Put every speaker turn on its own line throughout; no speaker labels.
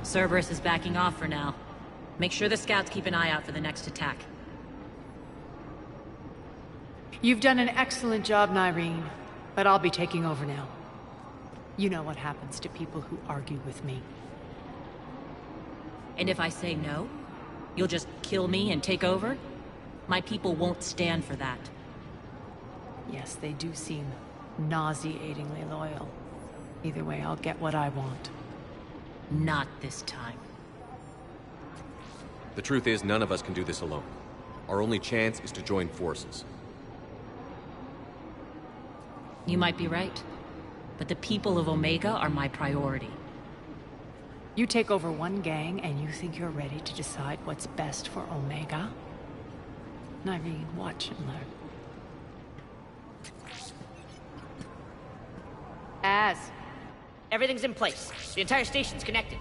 Cerberus is backing off for now. Make sure the scouts keep an eye out for the next attack.
You've done an excellent job, Nyreen, but I'll be taking over now. You know what happens to people who argue with me.
And if I say no, you'll just kill me and take over? My people won't stand for that.
Yes, they do seem nauseatingly loyal. Either way, I'll get what I want.
Not this time.
The truth is, none of us can do this alone. Our only chance is to join forces.
You might be right, but the people of Omega are my priority.
You take over one gang and you think you're ready to decide what's best for Omega? Nyreen, watch and learn.
Everything's in place. The entire station's connected.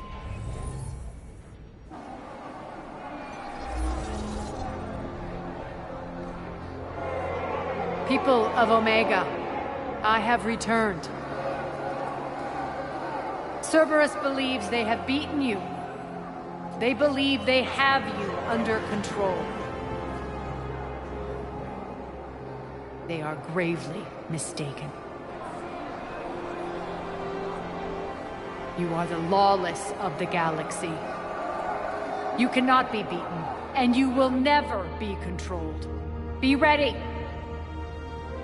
People of Omega, I have returned. Cerberus believes they have beaten you. They believe they have you under control. They are gravely mistaken. You are the lawless of the galaxy. You cannot be beaten, and you will never be controlled. Be ready.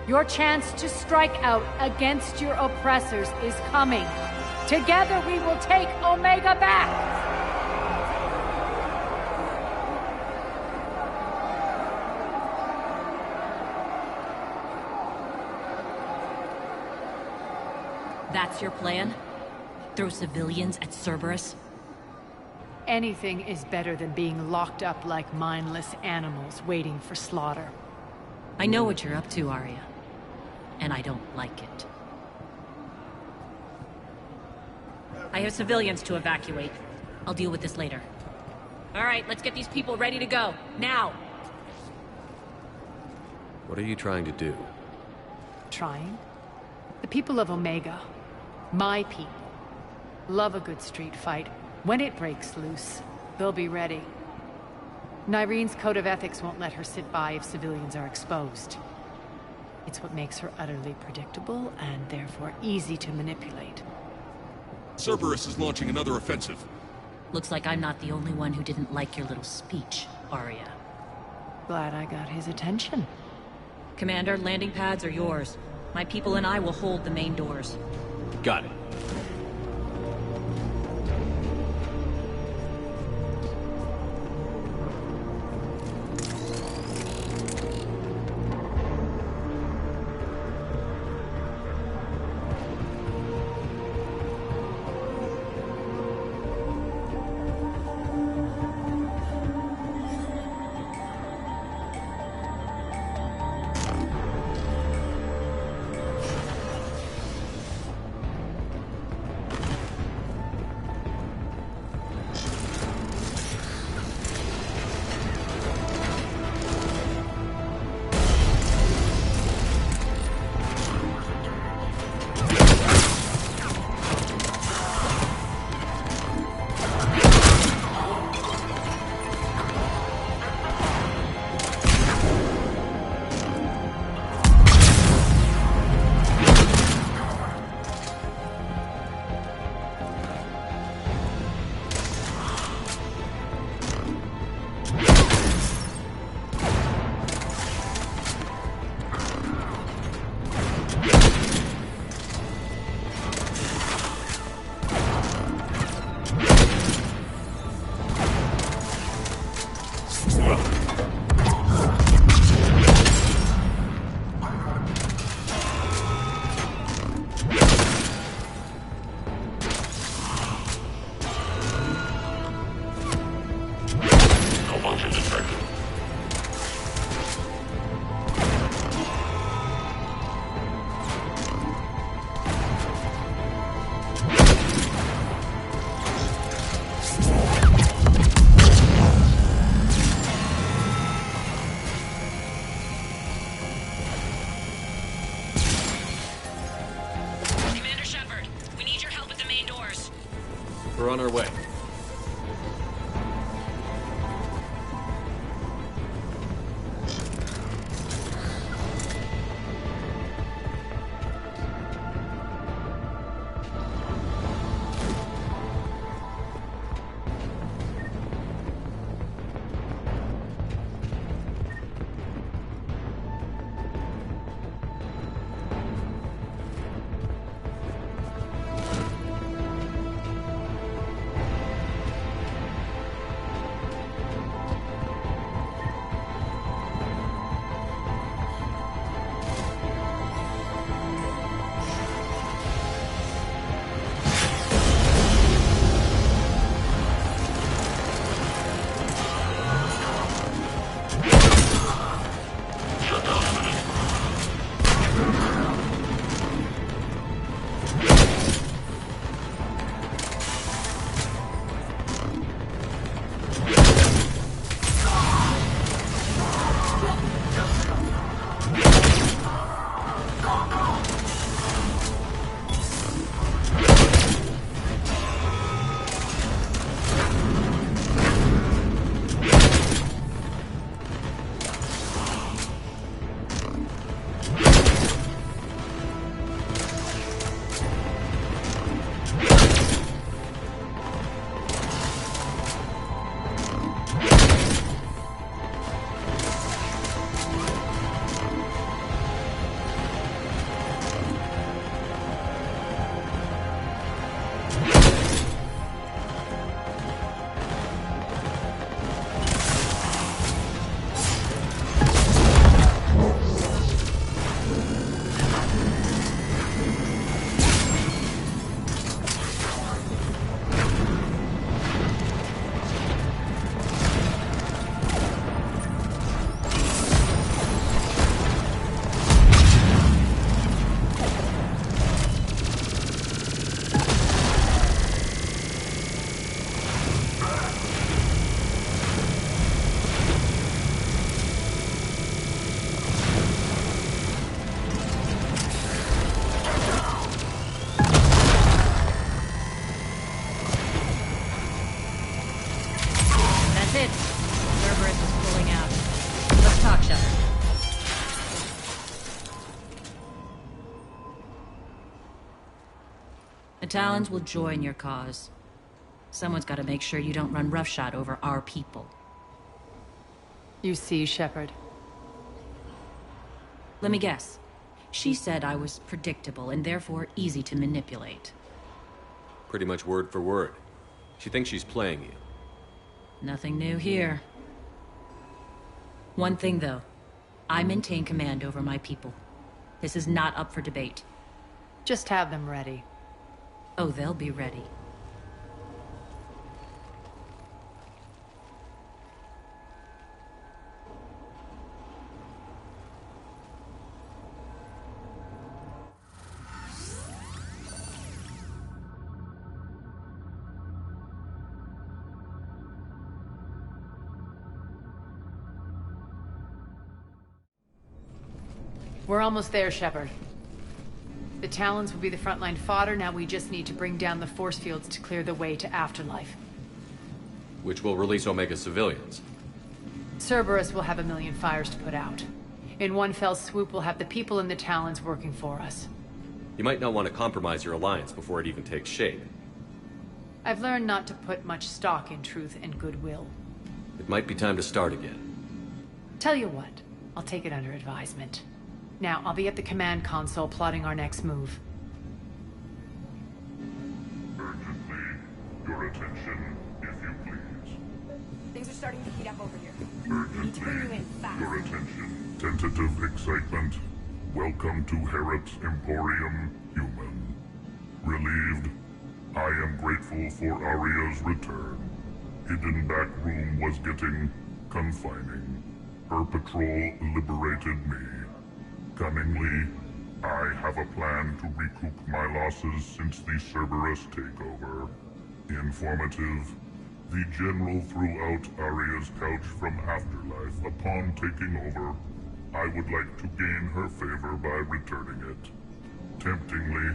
Your chance to strike out against your oppressors is coming. Together we will take Omega back!
That's your plan? Throw civilians at Cerberus?
Anything is better than being locked up like mindless animals waiting for slaughter.
I know what you're up to, Arya. And I don't like it. I have civilians to evacuate. I'll deal with this later. All right, let's get these people ready to go. Now!
What are you trying to do?
Trying? The people of Omega, my people, love a good street fight. When it breaks loose, they'll be ready. Nyreen's code of ethics won't let her sit by if civilians are exposed. It's what makes her utterly predictable and therefore easy to manipulate.
Cerberus is launching another offensive.
Looks like I'm not the only one who didn't like your little speech, Arya.
Glad I got his attention.
Commander, landing pads are yours. My people and I will hold the main doors.
Got it.
Commander Shepard, we need your help at the main doors.
We're on our way.
The Talons will join your cause. Someone's got to make sure you don't run roughshod over our people.
You see, Shepard.
Let me guess. She said I was predictable and therefore easy to manipulate.
Pretty much word for word. She thinks she's playing you.
Nothing new here. One thing, though. I maintain command over my people. This is not up for debate.
Just have them ready.
Oh, they'll be ready.
We're almost there, Shepard. The Talons will be the frontline fodder, now we just need to bring down the force fields to clear the way to Afterlife.
Which will release Omega civilians.
Cerberus will have 1,000,000 fires to put out. In one fell swoop, we'll have the people in the Talons working for us.
You might not want to compromise your alliance before it even takes shape.
I've learned not to put much stock in truth and goodwill.
It might be time to start again.
Tell you what, I'll take it under advisement. Now, I'll be at the command console plotting our next move.
Urgently, your attention, if you please.
Things are starting to heat up over here.
Urgently,
Need to bring you in fast.
your attention. Tentative excitement. Welcome to Harrot's Emporium, Human. Relieved, I am grateful for Aria's return. Hidden back room was getting confining. Her patrol liberated me. Cunningly, I have a plan to recoup my losses since the Cerberus takeover. Informative, the General threw out Aria's couch from Afterlife upon taking over. I would like to gain her favor by returning it. Temptingly,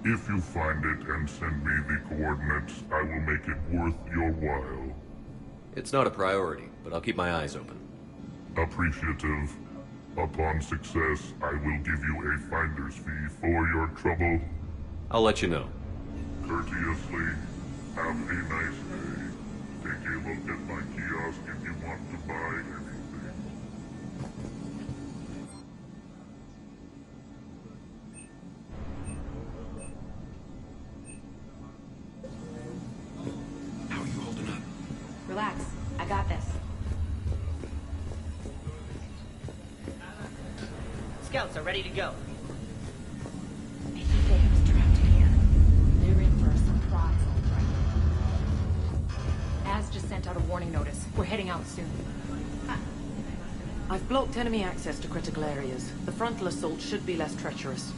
if you find it and send me the coordinates, I will make it worth your while.
It's not a priority, but I'll keep my eyes open.
Appreciative. Upon success, I will give you a finder's fee for your trouble.
I'll let you know.
Courteously, have a nice day. Take a look at my kiosk if you want to buy anything.
How are you holding up?
Relax. I got this.
Scouts are ready to go.
I think they have us trapped here. They're in for a surprise, all right. Az just sent out a warning notice. We're heading out soon.
I've blocked enemy access to critical areas. The frontal assault should be less treacherous.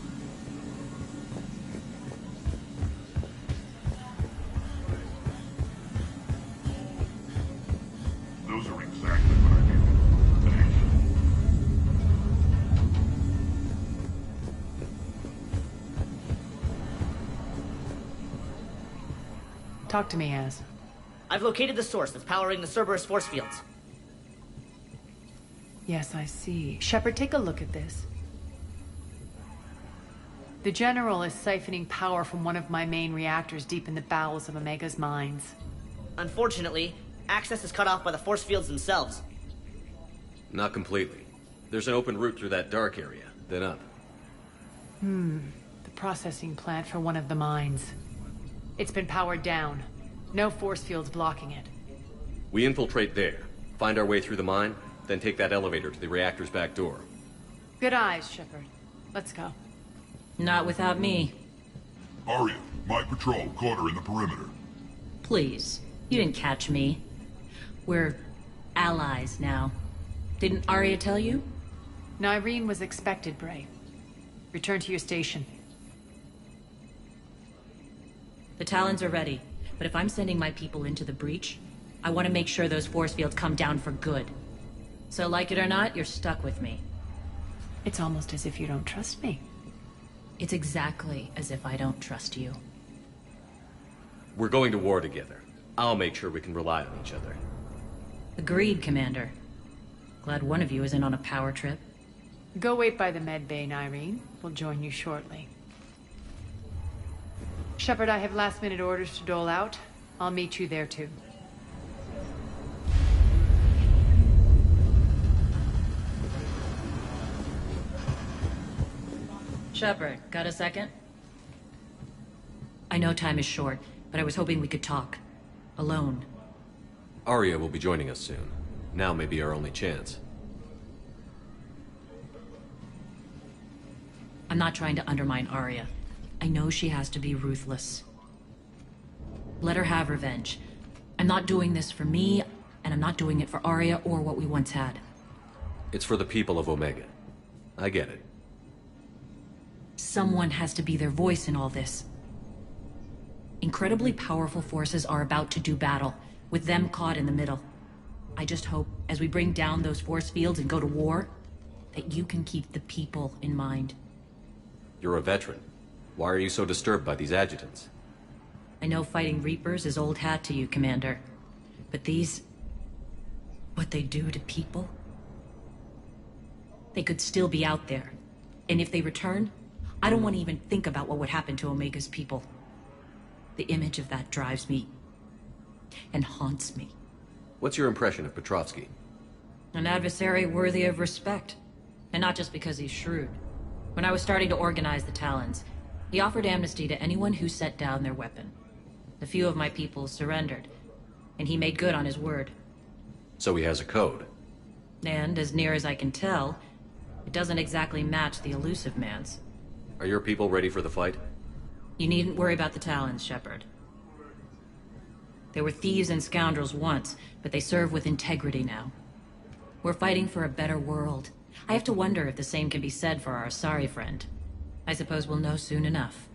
Those are exactly what I need. Thanks.
Talk to me, Az.
I've located the source that's powering the Cerberus force fields.
Yes, I see. Shepard, take a look at this. The General is siphoning power from one of my main reactors deep in the bowels of Omega's mines.
Unfortunately, access is cut off by the force fields themselves.
Not completely. There's an open route through that dark area, then up.
The processing plant for one of the mines. It's been powered down. No force fields blocking it.
We infiltrate there, find our way through the mine, then take that elevator to the reactor's back door.
Good eyes, Shepard. Let's go.
Not without me.
Aria, my patrol caught her in the perimeter.
Please. You didn't catch me. We're allies now. Didn't Arya tell you?
Nyreen was expected, Bray. Return to your station.
The Talons are ready, but if I'm sending my people into the breach, I want to make sure those force fields come down for good. So like it or not, you're stuck with me.
It's almost as if you don't trust me.
It's exactly as if I don't trust you.
We're going to war together. I'll make sure we can rely on each other.
Agreed, Commander. Glad one of you isn't on a power trip.
Go wait by the med bay, Nyreen. We'll join you shortly. Shepard, I have last-minute orders to dole out. I'll meet you there, too.
Shepard, got a second? I know time is short, but I was hoping we could talk. Alone.
Arya will be joining us soon. Now may be our only chance.
I'm not trying to undermine Arya. I know she has to be ruthless. Let her have revenge. I'm not doing this for me, and I'm not doing it for Arya or what we once had.
It's for the people of Omega. I get it.
Someone has to be their voice in all this. Incredibly powerful forces are about to do battle, with them caught in the middle. I just hope, as we bring down those force fields and go to war, that you can keep the people in mind.
You're a veteran. Why are you so disturbed by these adjutants?
I know fighting Reapers is old hat to you, Commander. But these... what they do to people? They could still be out there. And if they return, I don't want to even think about what would happen to Omega's people. The image of that drives me... and haunts me.
What's your impression of Petrovsky?
An adversary worthy of respect. And not just because he's shrewd. When I was starting to organize the Talons, he offered amnesty to anyone who set down their weapon. A few of my people surrendered, and he made good on his word.
So he has a code.
And, as near as I can tell, it doesn't exactly match the Elusive Man's.
Are your people ready for the fight?
You needn't worry about the Talons, Shepard. They were thieves and scoundrels once, but they serve with integrity now. We're fighting for a better world. I have to wonder if the same can be said for our Asari friend. I suppose we'll know soon enough.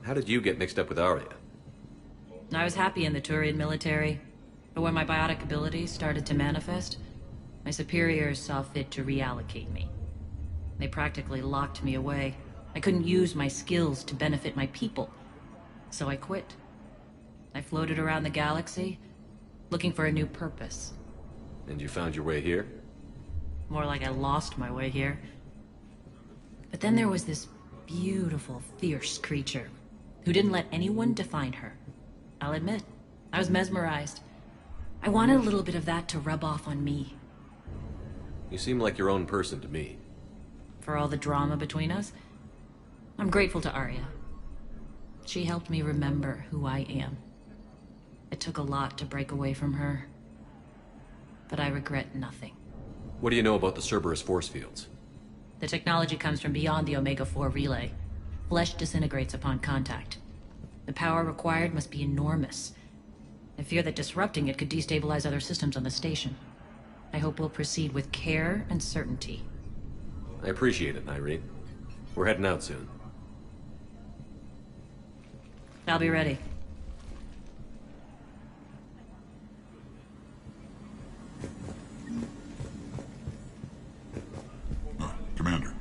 How did you get mixed up with Arya?
I was happy in the Turian military, but when my biotic abilities started to manifest, my superiors saw fit to reallocate me. They practically locked me away. I couldn't use my skills to benefit my people, so I quit. I floated around the galaxy, looking for a new purpose.
And you found your way here?
More like I lost my way here. But then there was this beautiful, fierce creature who didn't let anyone define her. I'll admit, I was mesmerized. I wanted a little bit of that to rub off on me.
You seem like your own person to me.
For all the drama between us, I'm grateful to Arya. She helped me remember who I am. It took a lot to break away from her, but I regret nothing.
What do you know about the Cerberus force fields?
The technology comes from beyond the Omega-4 relay. Flesh disintegrates upon contact. The power required must be enormous. I fear that disrupting it could destabilize other systems on the station. I hope we'll proceed with care and certainty.
I appreciate it, Nyreen. We're heading out soon.
I'll be ready.
Commander.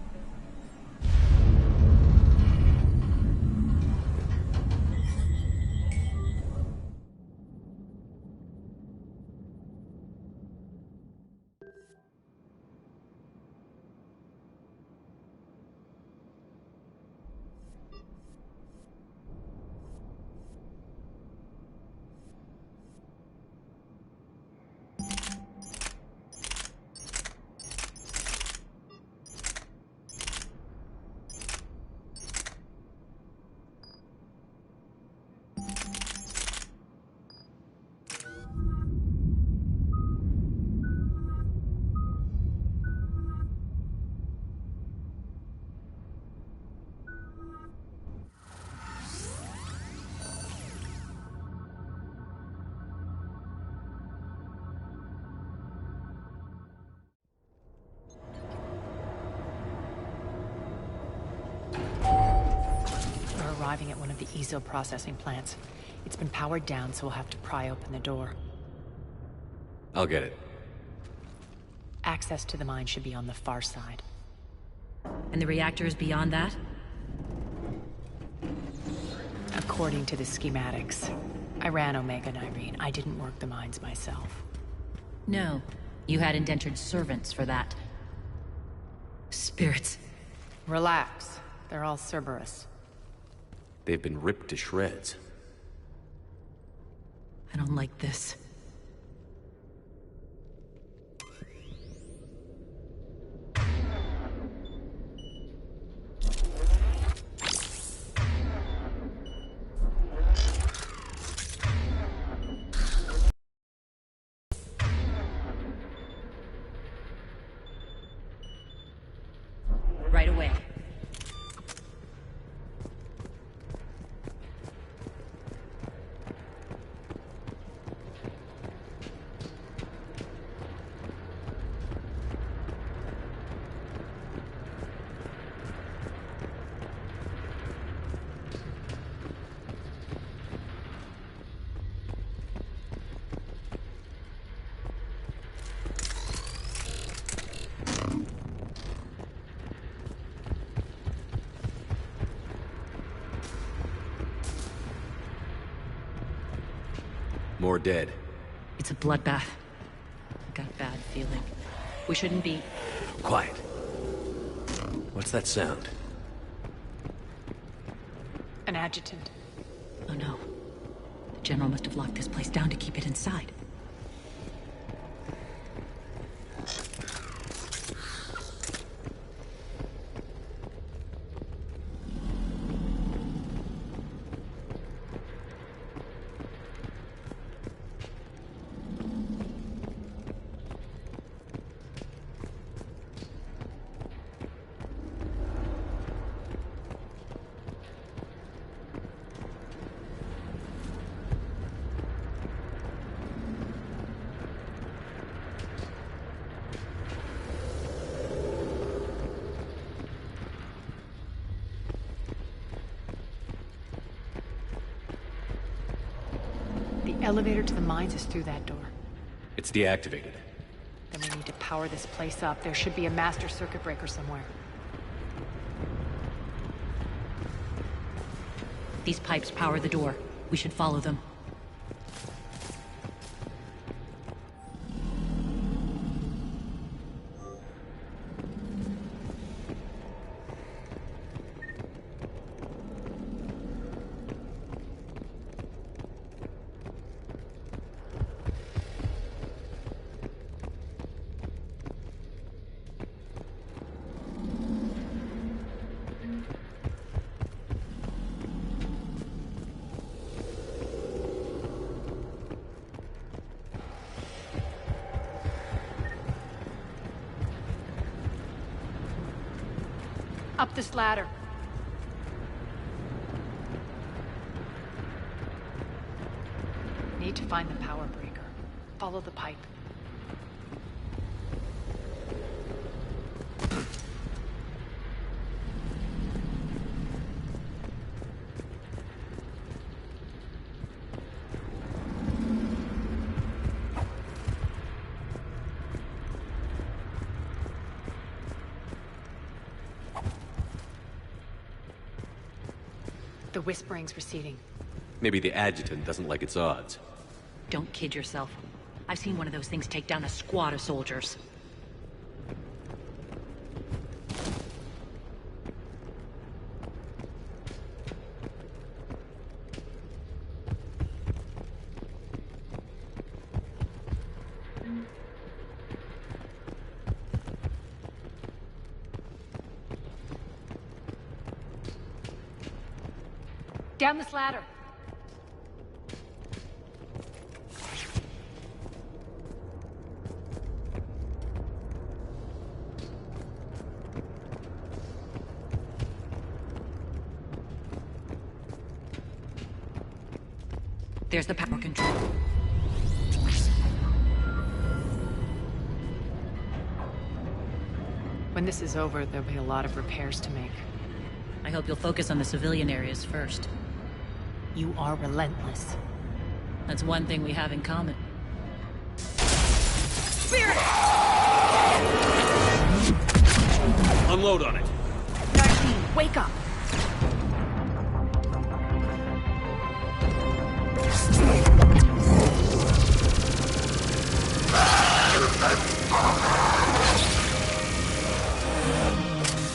Arriving at one of the ESO processing plants. It's been powered down, so we'll have to pry open the door.
I'll get it.
Access to the mine should be on the far side.
And the reactor is beyond that?
According to the schematics. I ran Omega, Nyreen. I didn't work the mines myself.
No. You had indentured servants for that. Spirits.
Relax. They're all Cerberus.
They've been ripped to shreds.
I don't like this. Right away.
More dead.
It's a bloodbath. I got a bad feeling. We shouldn't be...
Quiet. What's that sound?
An adjutant.
Oh no. The General must have locked this place down to keep it inside.
The elevator to the mines is through that door.
It's deactivated.
Then we need to power this place up. There should be a master circuit breaker somewhere.
These pipes power the door. We should follow them.
Up this ladder. Need to find the power breaker. Follow the pipe. The whispering's receding.
Maybe the adjutant doesn't like its odds.
Don't kid yourself. I've seen one of those things take down a squad of soldiers.
Down this ladder.
There's the power control.
When this is over, there'll be a lot of repairs to make.
I hope you'll focus on the civilian areas first.
You are relentless.
That's one thing we have in common.
Unload on it.
Narcine, wake up!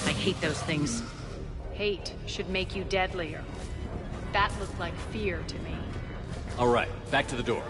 I hate those things.
Hate should make you deadlier. That looked like fear to me.
All right, back to the door.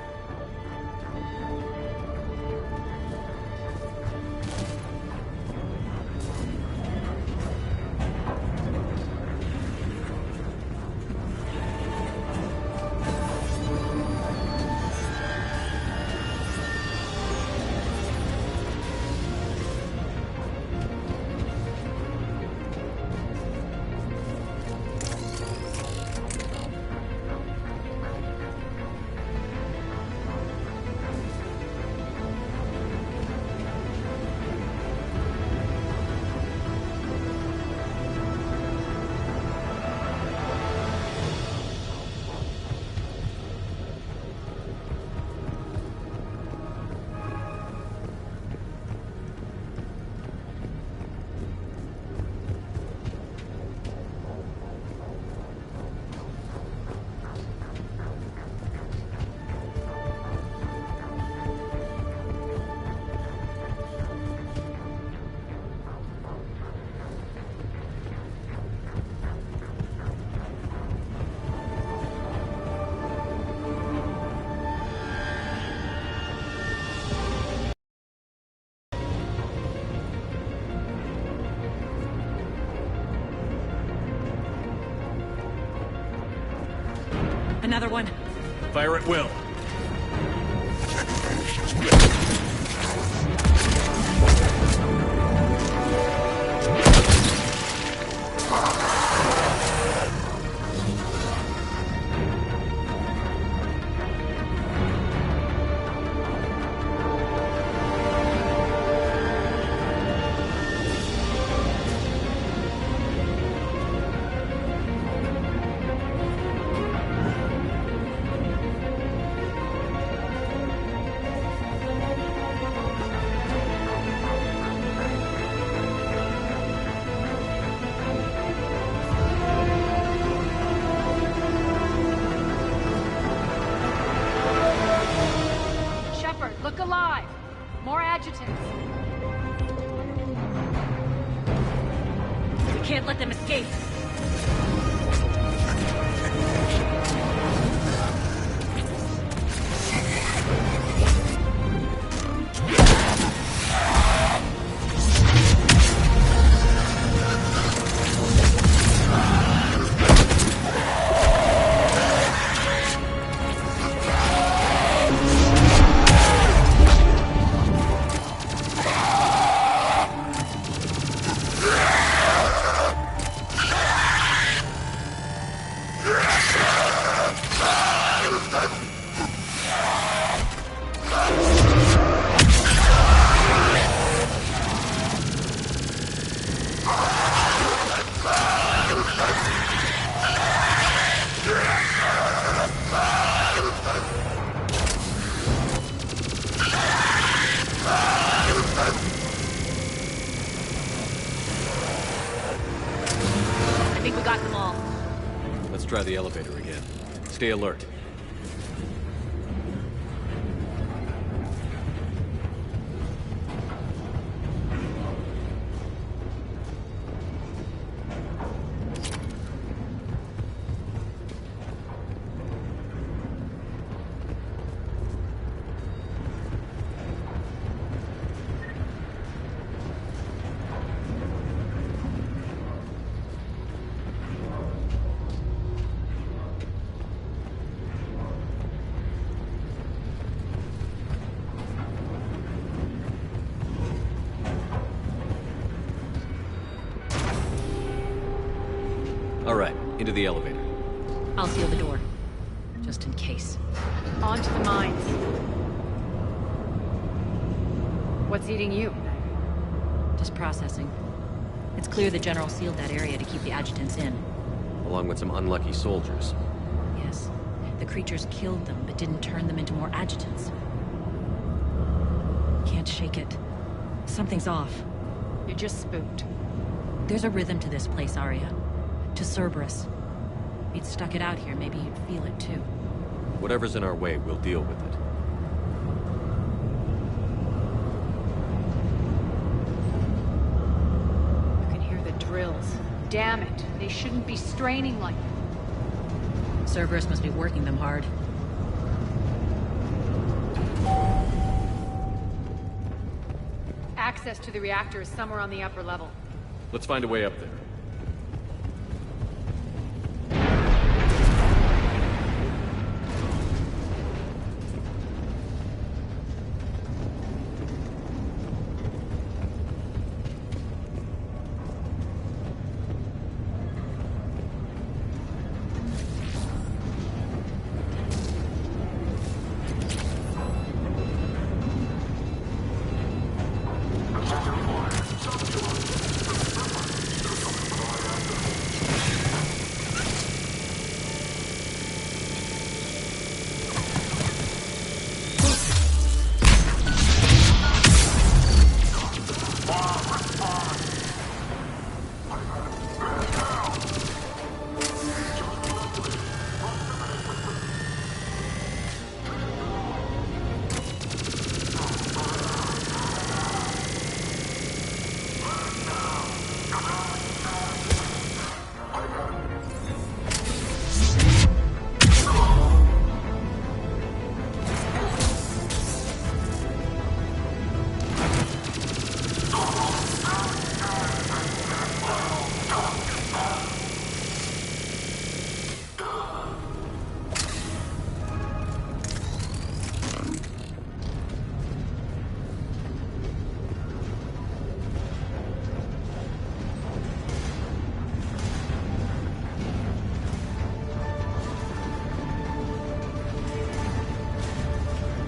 Another one.
Fire at will.
Shepard, look alive! More adjutants.
We can't let them escape. I think we got them all.
Let's try the elevator again. Stay alert. All right, into the elevator.
I'll seal the door. Just in case.
On to the mines. What's eating you?
Just processing. It's clear the General sealed that area to keep the adjutants in.
Along with some unlucky soldiers.
Yes. The creatures killed them, but didn't turn them into more adjutants. Can't shake it. Something's off.
You're just spooked.
There's a rhythm to this place, Arya. To Cerberus. If you'd stuck it out here, maybe you'd feel it too.
Whatever's in our way, we'll deal with it.
You can hear the drills. Damn it. They shouldn't be straining like that.
Cerberus must be working them hard.
Access to the reactor is somewhere on the upper level.
Let's find a way up there.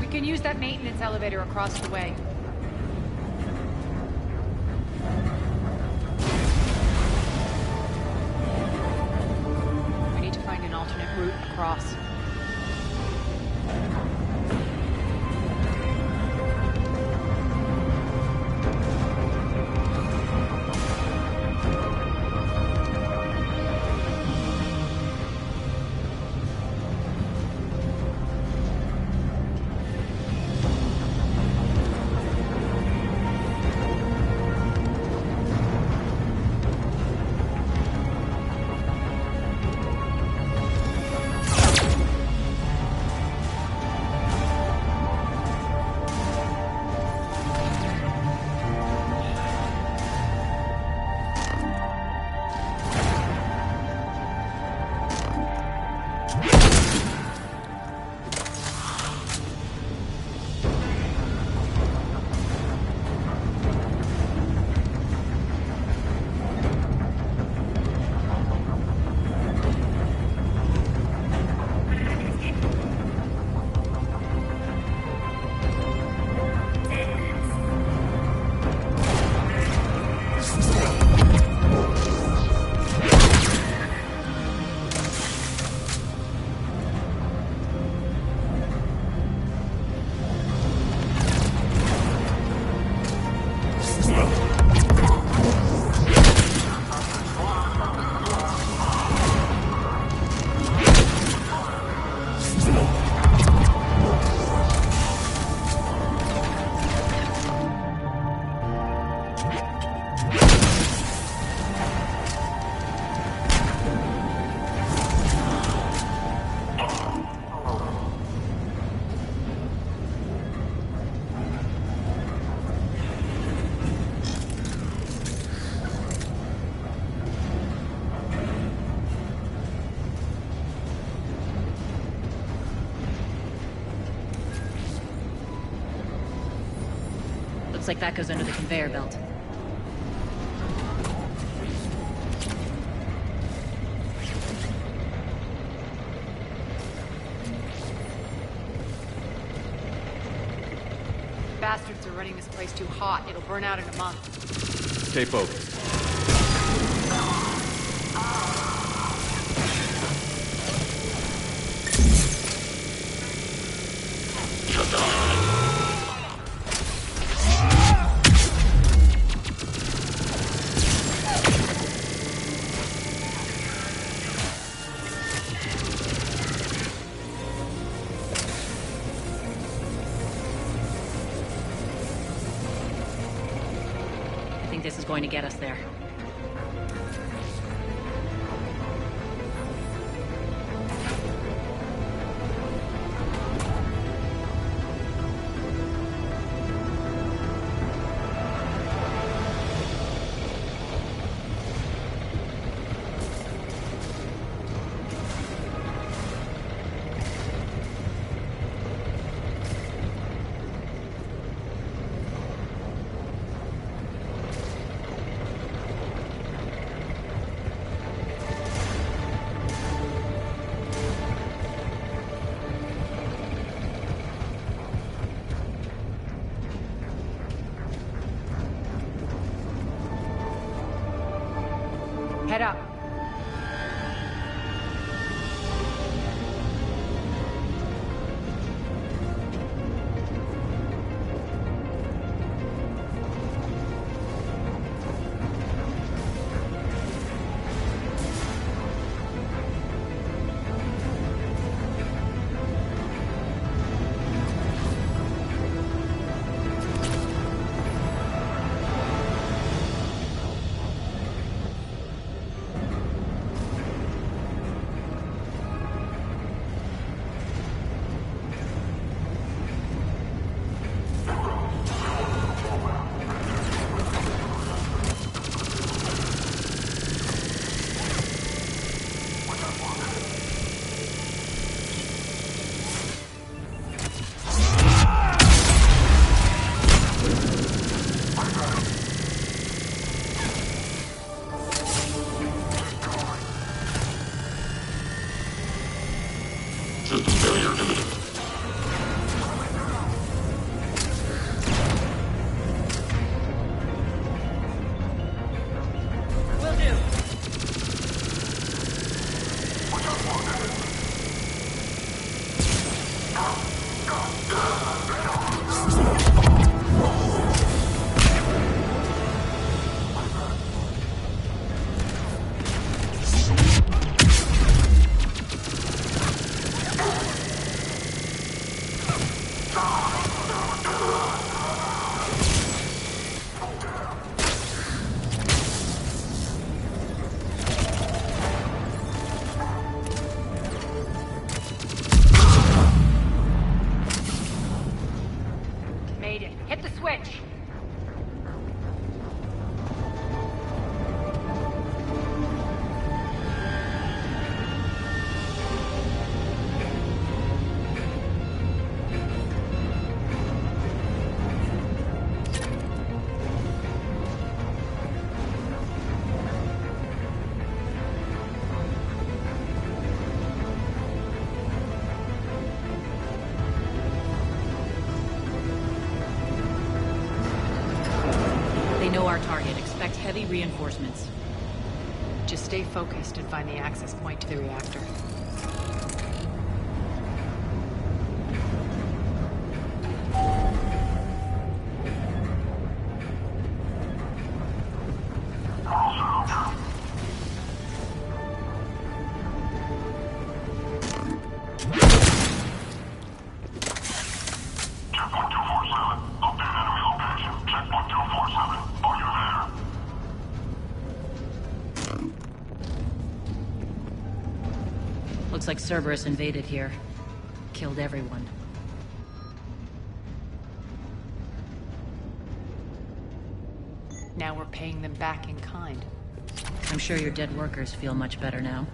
We can use that maintenance elevator across the way. We need to find an alternate route across.
Looks like that goes under the conveyor belt.
Bastards are running this place too hot. It'll burn out in a month.
Stay focused.
I think this is going to get us there. know our target. Expect heavy reinforcements.
Just stay focused and find the access point to the reactor.
Looks like Cerberus invaded here. Killed everyone.
Now we're paying them back in kind.
I'm sure your dead workers feel much better now.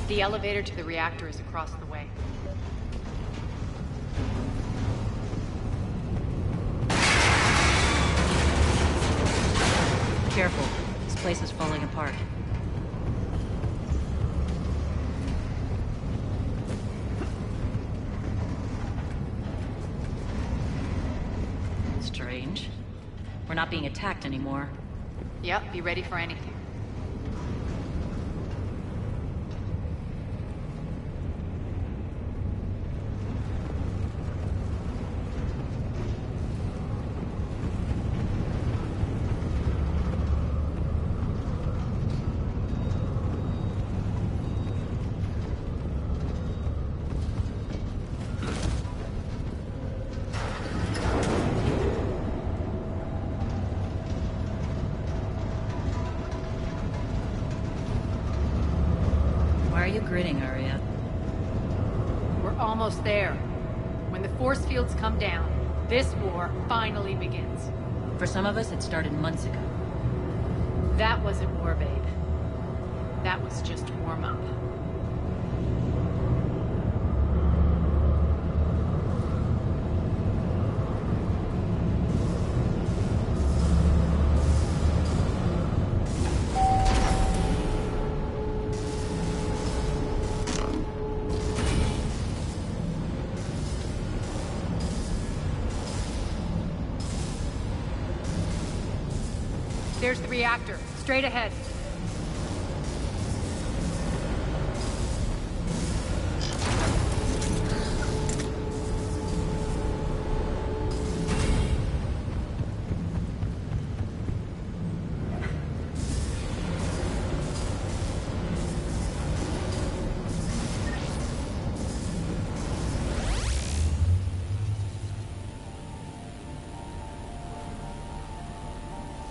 The elevator to the reactor is across the way.
Careful. This place is falling apart. Strange. We're not being attacked anymore.
Yep, be ready for anything.
Why are you grinning, Arya?
We're almost there. When the force fields come down, this war finally begins.
For some of us, it started months ago.
That wasn't war, babe. That was just warm-up. There's the reactor, straight ahead.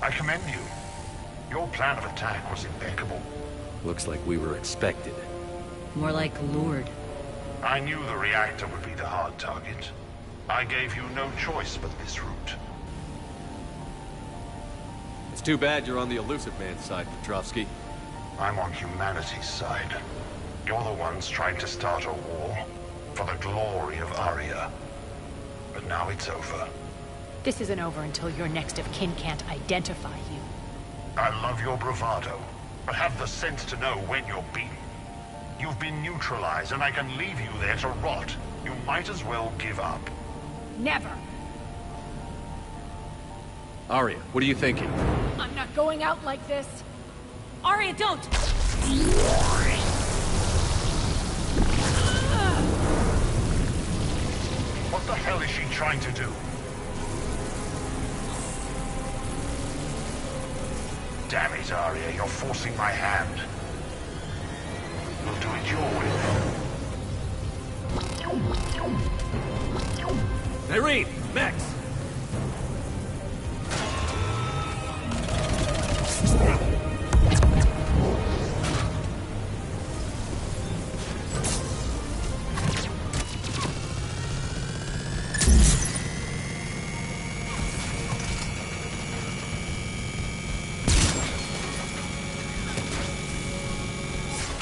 I commend you. Your plan of attack was impeccable.
Looks like we were expected.
More like lured.
I knew the reactor would be the hard target. I gave you no choice but this route.
It's too bad you're on the Illusive Man's side, Petrovsky.
I'm on humanity's side. You're the ones trying to start a war for the glory of Arya. But now it's over.
This isn't over until your next of kin can't identify you.
I love your bravado, but have the sense to know when you're beaten. You've been neutralized, and I can leave you there to rot. You might as well give up.
Never!
Arya, what are you thinking?
I'm not going out like this!
Arya, don't!
What the hell is she trying to do? Damn it, Arya, you're forcing my hand. We'll do it your way then.
Irene! Max!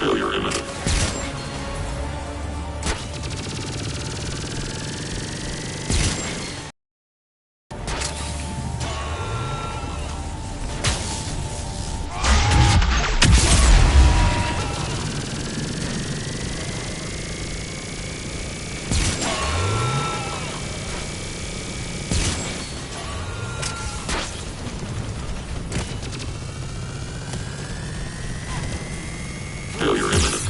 Failure imminent. Failure imminent.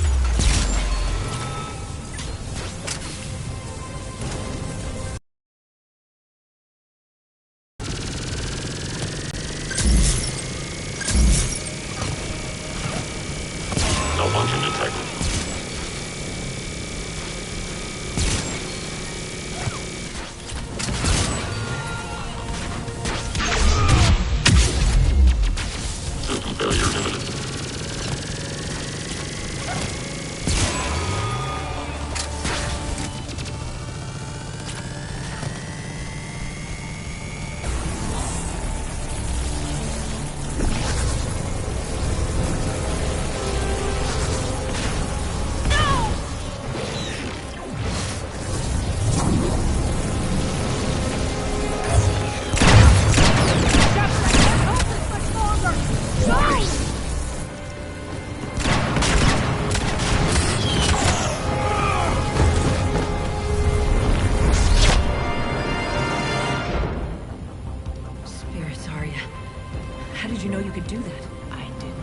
Malfunction detected. System failure imminent.
Spirits, Arya. How did you know you could do that?
I didn't.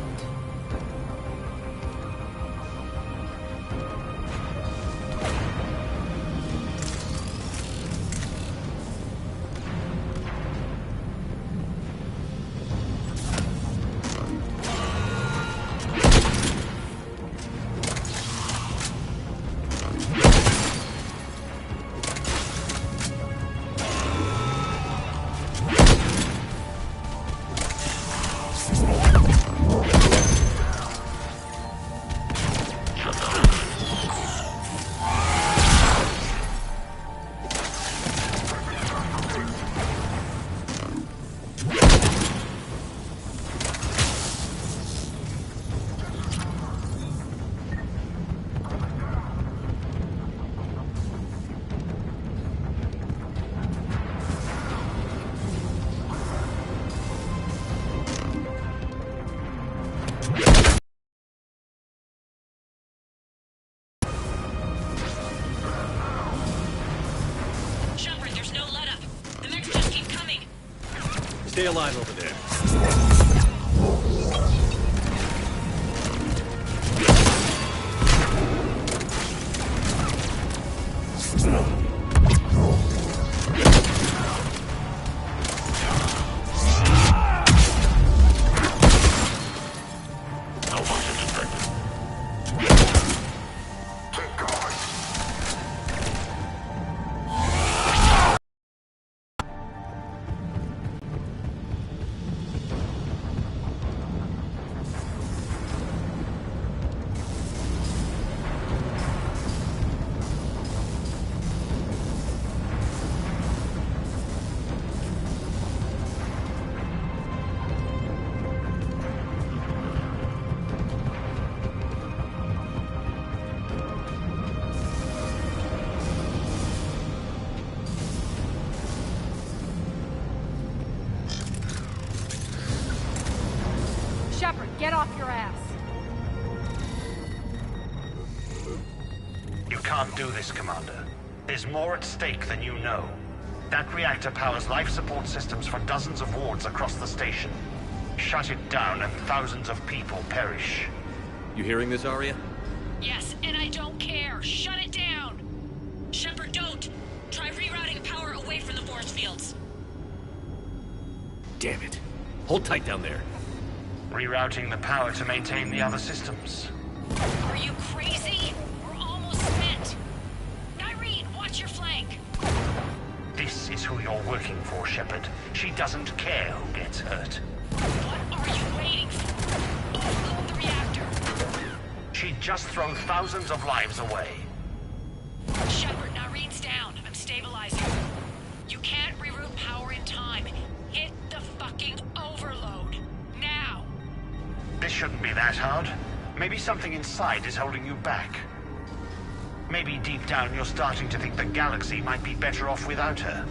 Shepard, there's no let up. The mechs just keep coming.
Stay alive over there.
Malfunction detected.
Shepard, get off your ass.
You can't do this, Commander. There's more at stake than you know. That reactor powers life support systems for dozens of wards across the station. Shut it down and thousands of people perish.
You hearing this, Arya?
Yes, and I don't care. Shut it down. Shepard, don't. Try rerouting power away from the force fields.
Damn it. Hold tight down there.
Rerouting the power to maintain the other systems.
Are you crazy? We're almost spent. Nyreen, watch your flank.
This is who you're working for, Shepard. She doesn't care who gets hurt.
What are you waiting for? Offload the reactor.
She'd just throw thousands of lives away.
Shepard, Nyreen's down. I'm stabilizing. You can't reroute power in time. Hit the fucking overload. Now.
This shouldn't be that hard. Maybe something inside is holding you back. Maybe deep down you're starting to think the galaxy might be better off without her.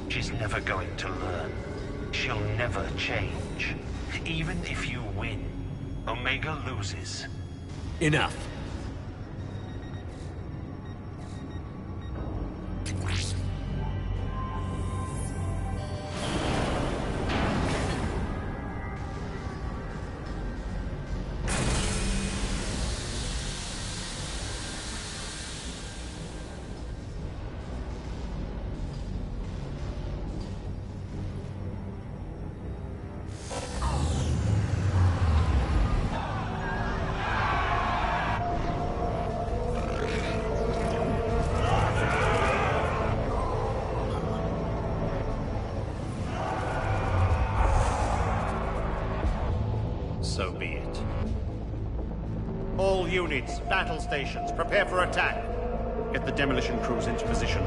She's never going to learn. She'll never change. Even if you win, Omega loses.
Enough.
So be it. All units, battle stations, prepare for attack. Get the demolition crews into position.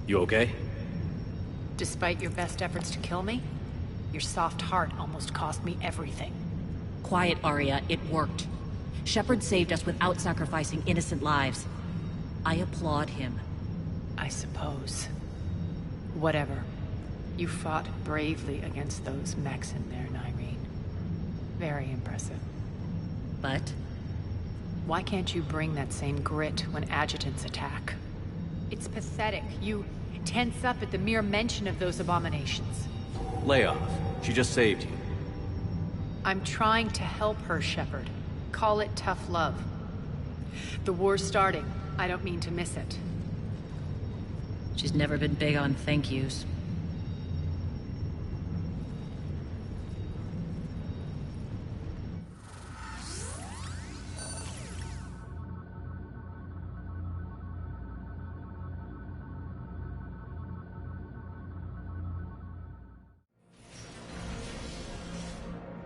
You okay?
Despite your best efforts to kill me, your soft heart almost cost me everything.
Quiet, Arya. It worked. Shepard saved us without sacrificing innocent lives. I applaud him.
I suppose. Whatever. You fought bravely against those mechs in there, Nyreen. Very impressive.
But?
Why can't you bring that same grit when adjutants attack? It's pathetic. You tense up at the mere mention of those abominations.
Lay off. She just saved you.
I'm trying to help her, Shepard. Call it tough love. The war's starting. I don't mean to miss it.
She's never been big on thank yous.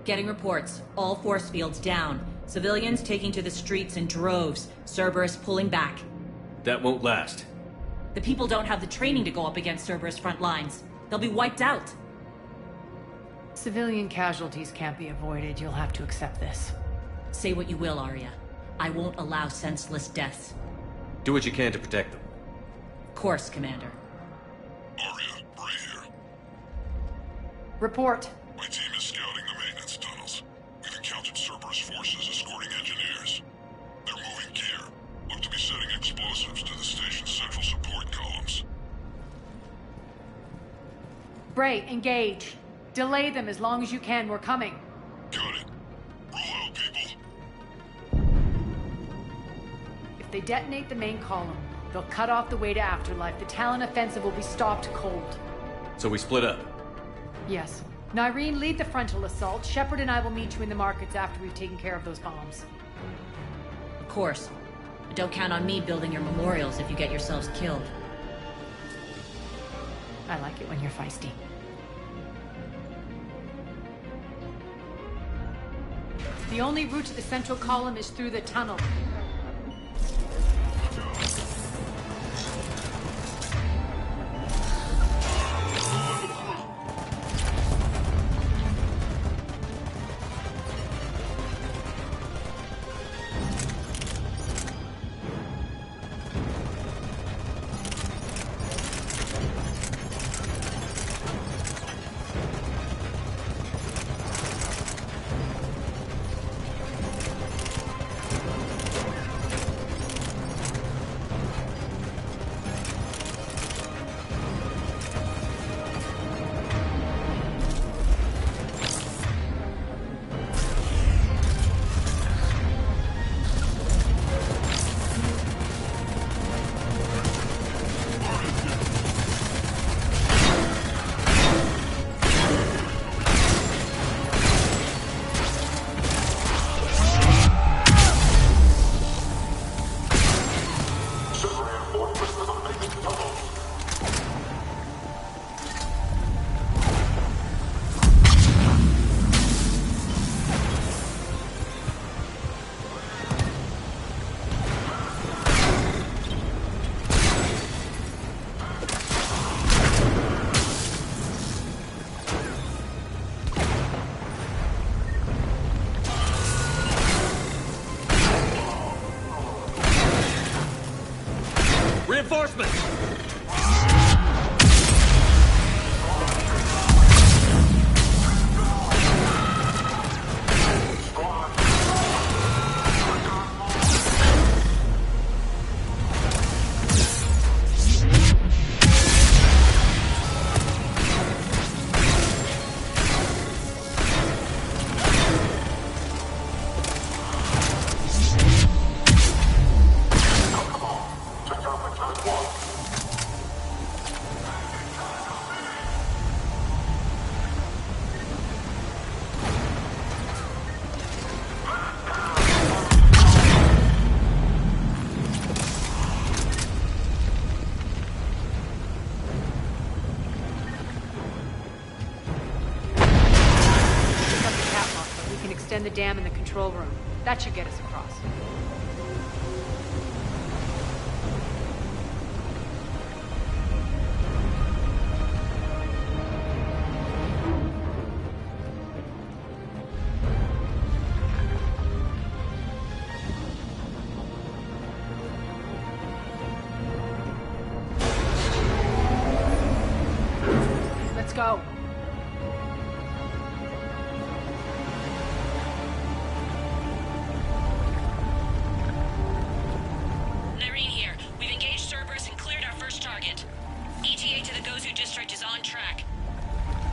Getting reports. All force fields down. Civilians taking to the streets in droves. Cerberus pulling back.
That won't last.
The people don't have the training to go up against Cerberus front lines. They'll be wiped out.
Civilian casualties can't be avoided. You'll have to accept this.
Say what you will, Arya. I won't allow senseless deaths.
Do what you can to protect them.
Of course, Commander.
Arya, Bray here.
Report.
My team is scouting the maintenance tunnels. We've encountered Cerberus forces escorting engineers. They're moving gear. Look to be setting explosives to the station's central support columns.
Bray, engage. Delay them as long as you can. We're coming.
Got it. Roll out, people.
If they detonate the main column, they'll cut off the way to Afterlife. The Talon offensive will be stopped cold.
So we split up.
Yes. Nyreen, lead the frontal assault. Shepard and I will meet you in the markets after we've taken care of those bombs.
Of course. But don't count on me building your memorials if you get yourselves killed.
I like it when you're feisty. The only route to the central column is through the tunnel.
reinforcements!
Extend the dam in the control room. That should get us across. Let's go.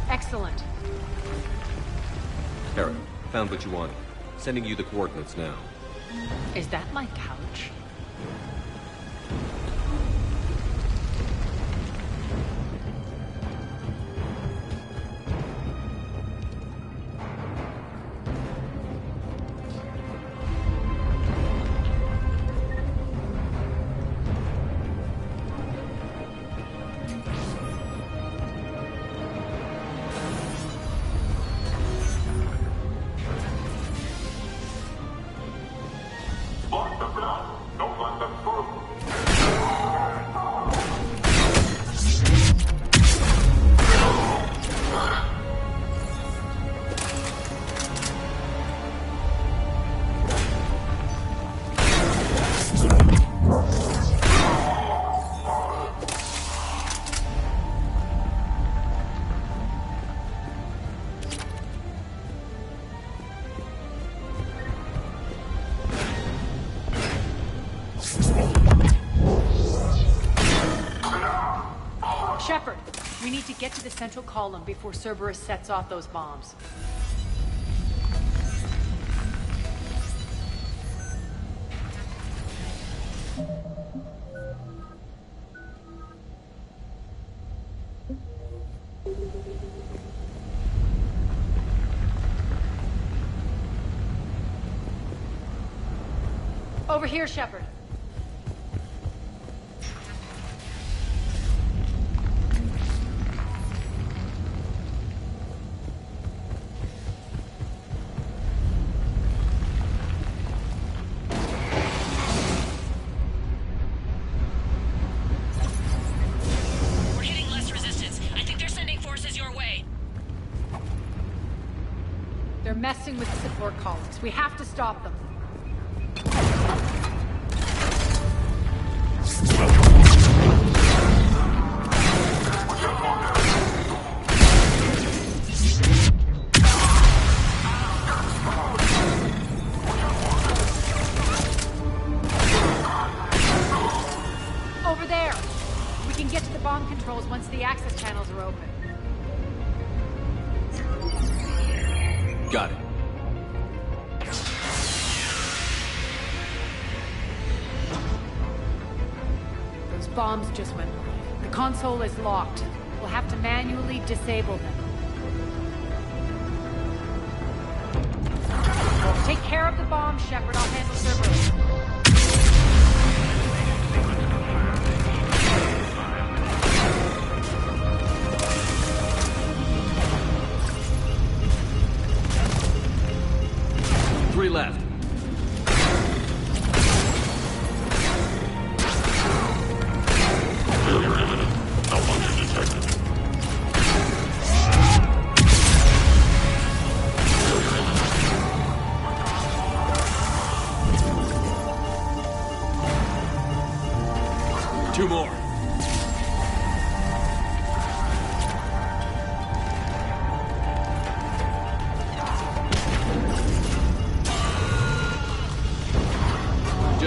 Excellent.
Hera, found what you wanted. Sending you the coordinates now.
Is that my couch? Shepard, we need to get to the central column before Cerberus sets off those bombs. Over here, Shepard. They're messing with the support columns. We have to stop them. Over there! We can get to the bomb controls once the access channels are open.
Got it.
Those bombs just went live. The console is locked. We'll have to manually disable them. Take care of the bomb, Shepard. I'll handle Cerberus.
Three left.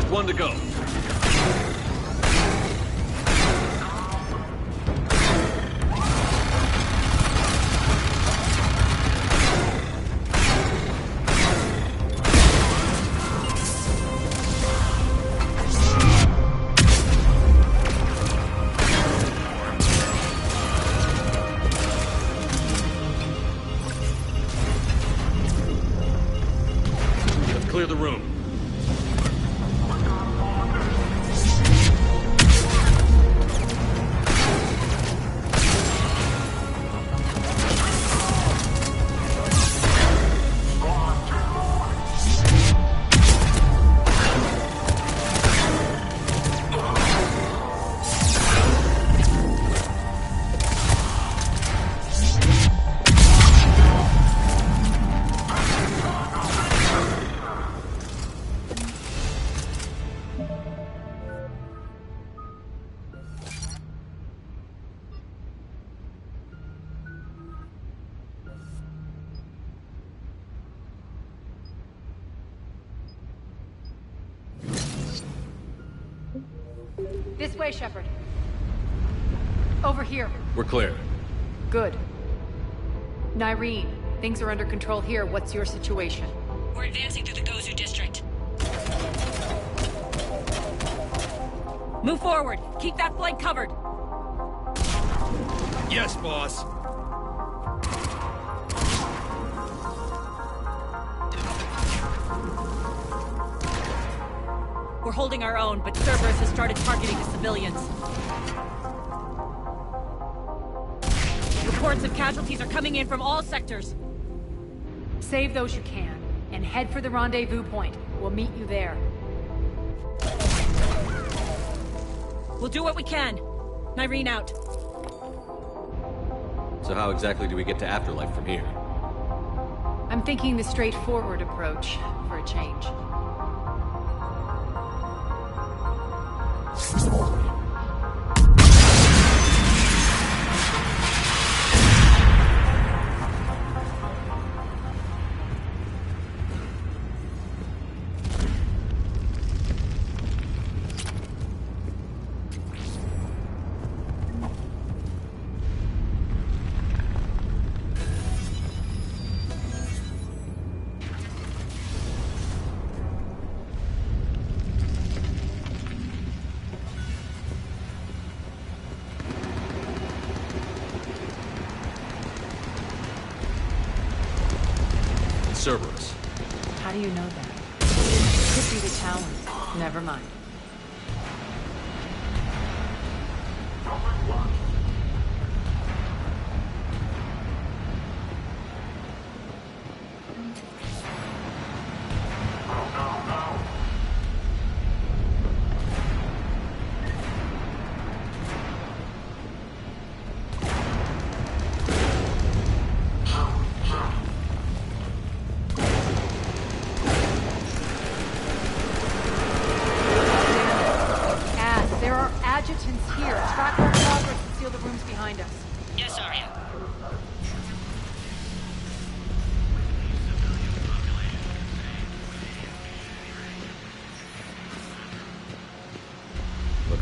One to go. Clear the room.
This way, Shepard. Over here.
We're clear.
Good. Nyreen, things are under control here. What's your situation?
We're advancing through the Gozu district. Move forward. Keep that flank covered.
Yes, boss.
We're holding our own, but Cerberus has started targeting the civilians. Reports of casualties are coming in from all sectors.
Save those you can, and head for the rendezvous point. We'll meet you there.
We'll do what we can. Nyreen out.
So how exactly do we get to Afterlife from here?
I'm thinking the straightforward approach, for a change.
Cerberus.
How do you know that? Could be the Talons. Never mind.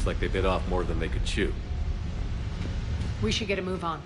Like they bit off more than they could chew.
We should get a move on.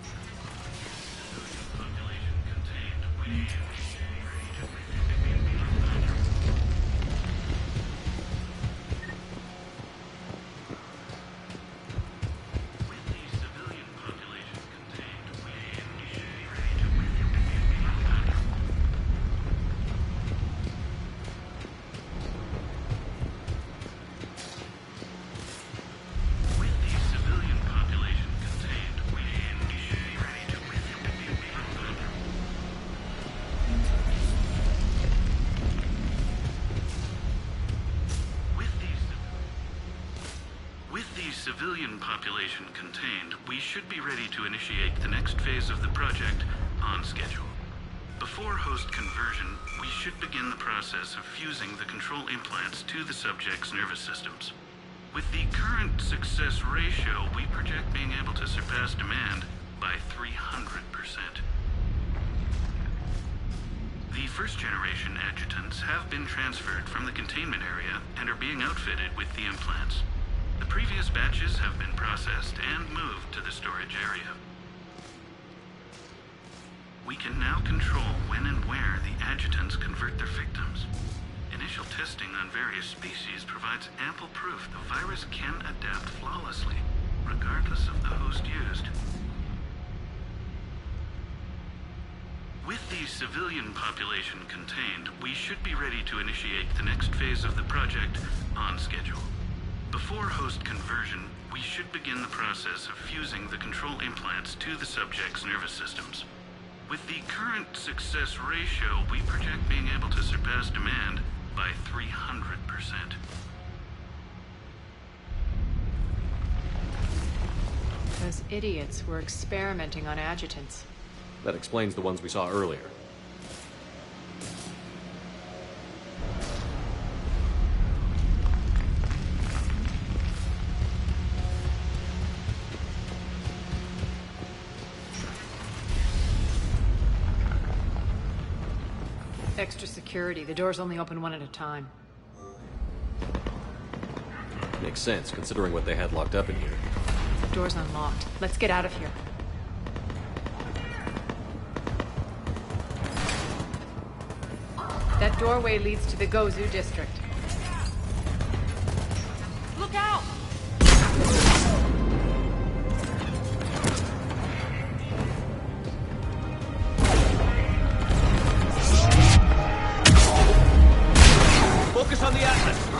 Civilian population contained, we should be ready to initiate the next phase of the project on schedule. Before host conversion, we should begin the process of fusing the control implants to the subject's nervous systems. With the current success ratio, we project being able to surpass demand by 300%. The first-generation adjutants have been transferred from the containment area and are being outfitted with the implants. The previous batches have been processed and moved to the storage area. We can now control when and where the adjutants convert their victims. Initial testing on various species provides ample proof the virus can adapt flawlessly, regardless of the host used. With the civilian population contained, we should be ready to initiate the next phase of the project on schedule. Before host conversion, we should begin the process of fusing the control implants to the subject's nervous systems. With the current success ratio, we project being able to surpass demand by 300%.
Those idiots were experimenting on adjutants.
That explains the ones we saw earlier.
Extra security. The doors only open one at a time.
Makes sense, considering what they had locked up in here.
Door's unlocked. Let's get out of here. That doorway leads to the Gozu district.
Look out!
Focus on the Atlas!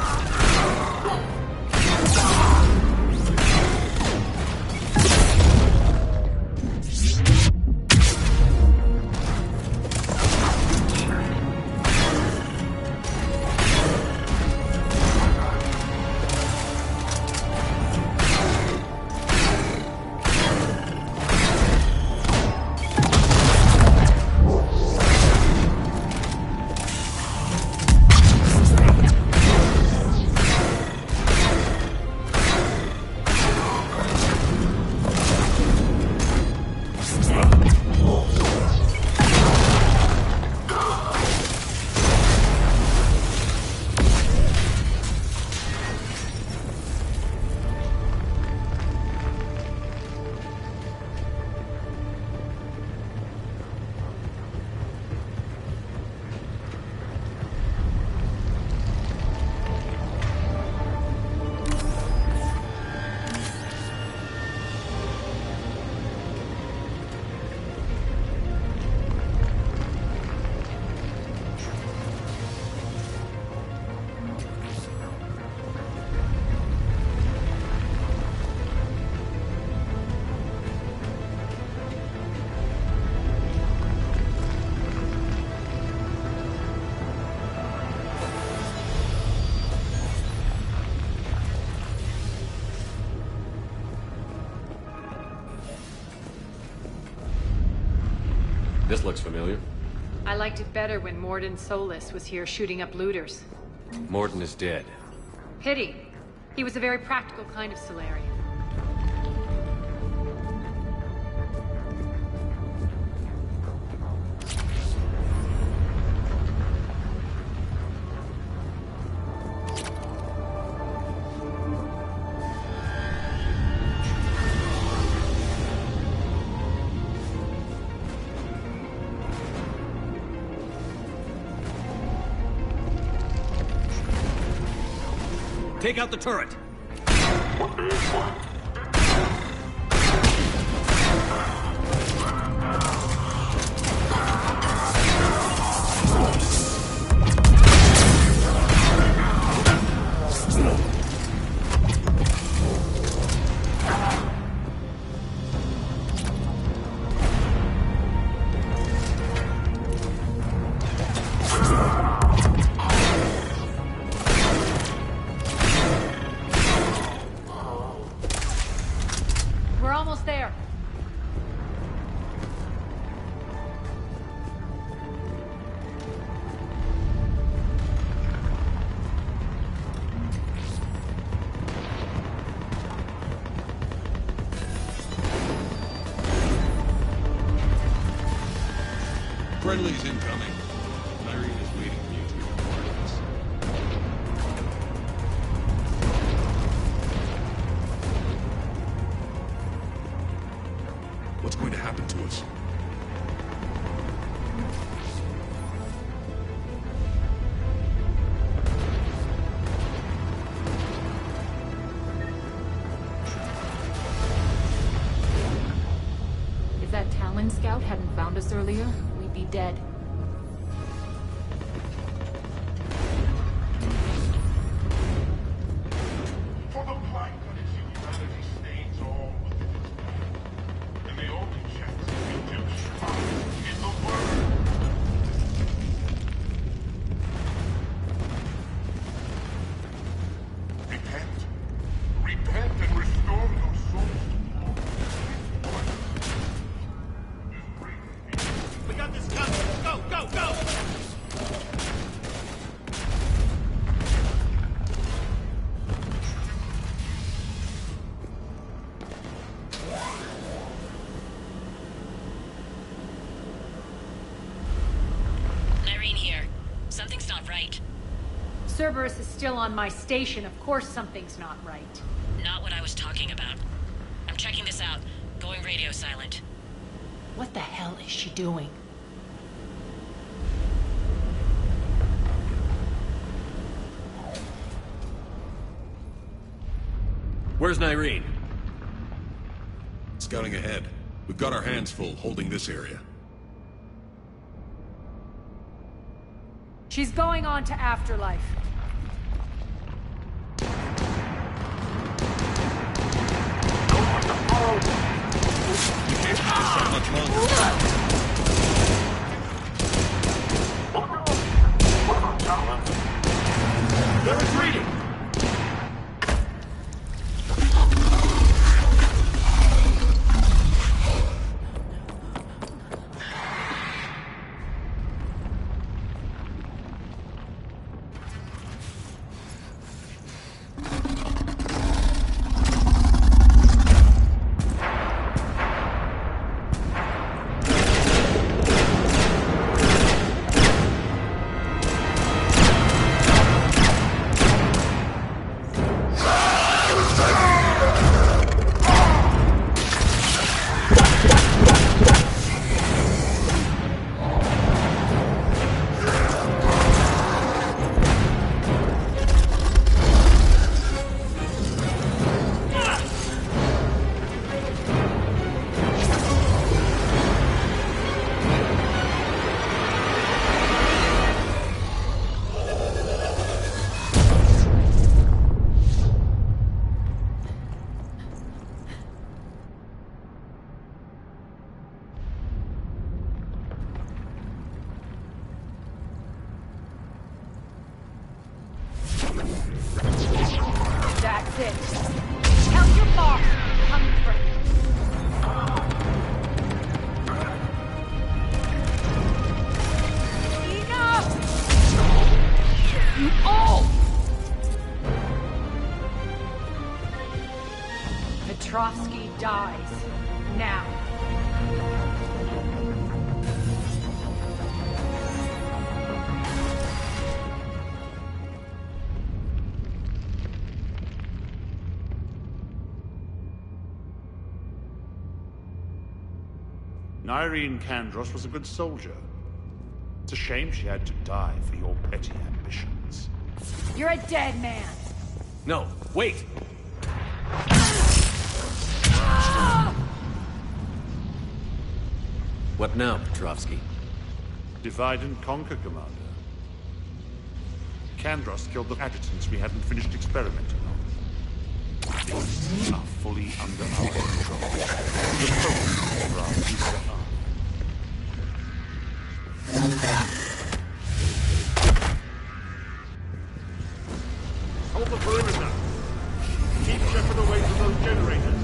This looks familiar.
I liked it better when Mordin Solus was here shooting up looters.
Mordin is dead.
Pity. He was a very practical kind of Solarian.
Take out the turret!
We're almost there.
Friendly's incoming. I
earlier, we'd be dead.
For the plankton its humanity stains all within. And the only chance we do survive is the word. Repent. Repent and restore your souls to God.
We got this covered. Go, go, go!
Irene here. Something's not right.
Cerberus is still on my station. Of course something's not right.
Not what I was talking about. I'm checking this out. Going radio silent.
What the hell is she doing?
Where's Nyreen?
Scouting ahead. We've got our hands full holding this area.
She's going on to Afterlife.
We can't keep this up much longer.
They're retreating!
That's it. Tell your boss I'm coming for him. Enough! You all! Petrovsky dies. Now.
Nyreen Kandros was a good soldier. It's a shame she had to die for your petty ambitions.
You're a dead man.
No, wait! What now, Petrovsky?
Divide and conquer, Commander. Kandros killed the adjutants we hadn't finished experimenting on. Things are fully under our control. The focus of our future army.
Hold the perimeter! Keep Shepard away from those generators!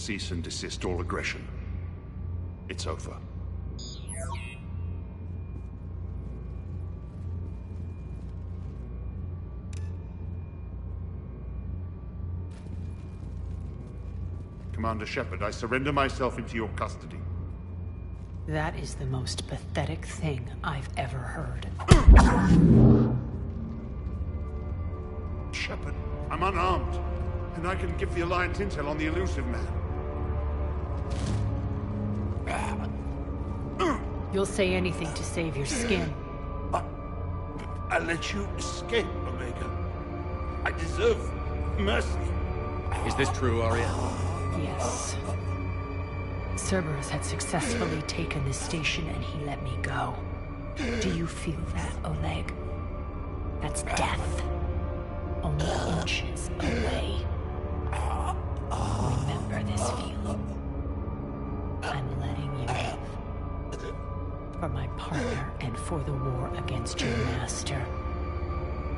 cease and desist all aggression. It's over. Commander Shepard, I surrender myself into your custody.
That is the most pathetic thing I've ever heard.
Shepard, I'm unarmed, and I can give the Alliance intel on the elusive man.
You'll say anything to save your skin.
I let you escape, Omega. I deserve mercy.
Is this true, Aria?
Yes. Cerberus had successfully taken this station and he let me go. Do you feel that, Oleg? That's death. Only inches away. Remember this feeling. I'm letting you live. For my partner and for the war against your master.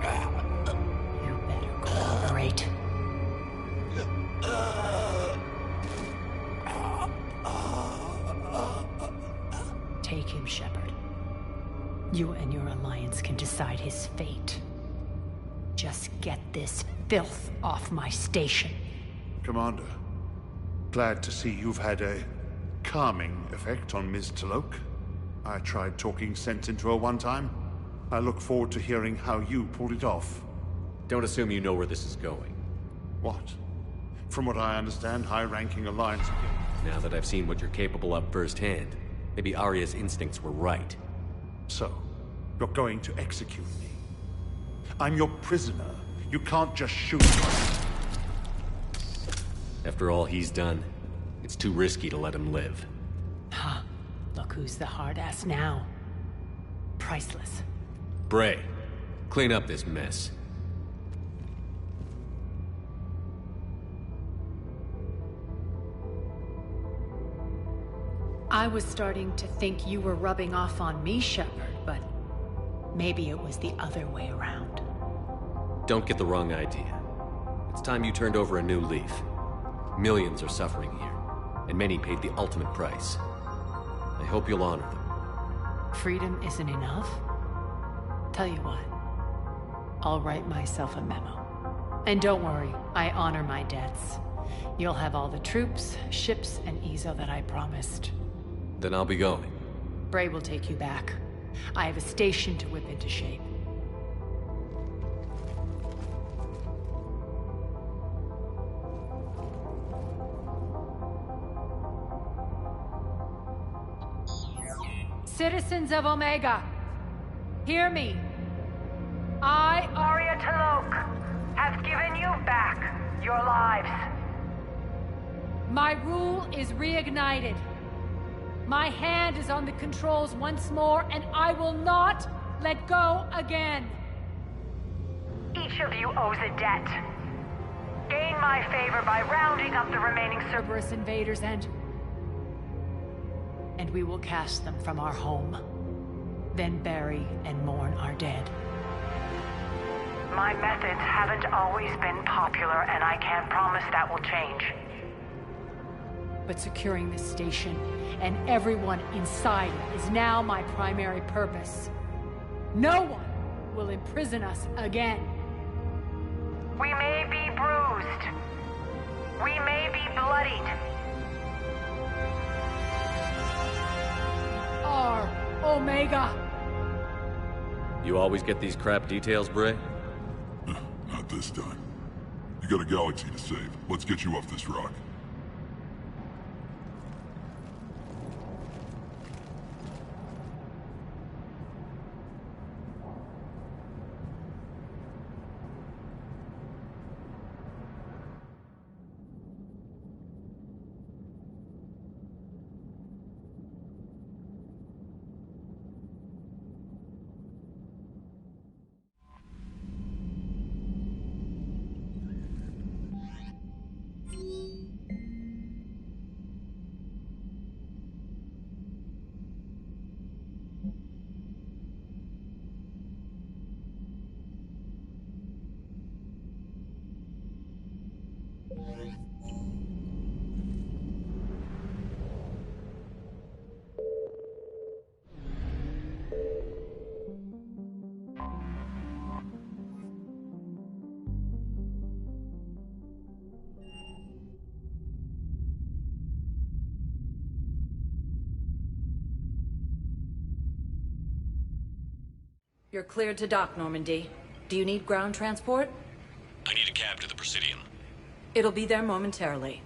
You better cooperate. Take him, Shepard. You and your Alliance can decide his fate. Just get this filth off my station.
Commander, glad to see you've had a calming effect on Ms. T'Loak. I tried talking sense into her one time. I look forward to hearing how you pulled it off.
Don't assume you know where this is going.
What? From what I understand, high-ranking Alliance...
Now that I've seen what you're capable of firsthand, maybe Aria's instincts were right.
So, you're going to execute me. I'm your prisoner. You can't just shoot me.
After all he's done, it's too risky to let him live.
Huh. Look who's the hard-ass now. Priceless.
Bray, clean up this mess.
I was starting to think you were rubbing off on me, Shepard, but maybe it was the other way around.
Don't get the wrong idea. It's time you turned over a new leaf. Millions are suffering here, and many paid the ultimate price. I hope you'll honor them.
Freedom isn't enough? Tell you what, I'll write myself a memo. And don't worry, I honor my debts. You'll have all the troops, ships, and Ezo that I promised.
Then I'll be going.
Bray will take you back. I have a station to whip into shape. Citizens of Omega, hear me. I,
Aria T'Loak, have given you back your lives.
My rule is reignited. My hand is on the controls once more, and I will not let go again.
Each of you owes a debt. Gain my favor by rounding up the remaining
Cerberus invaders and we will cast them from our home. Then bury and mourn our dead.
My methods haven't always been popular, and I can't promise that will change.
But securing this station and everyone inside it is now my primary purpose. No one will imprison us again.
We may be bruised. We may be bloodied.
Our Omega.
You always get these crap details, Bray?
Not this time. You got a galaxy to save. Let's get you off this rock.
You're cleared to dock, Normandy. Do you need ground transport?
I need a cab to the Presidium.
It'll be there momentarily.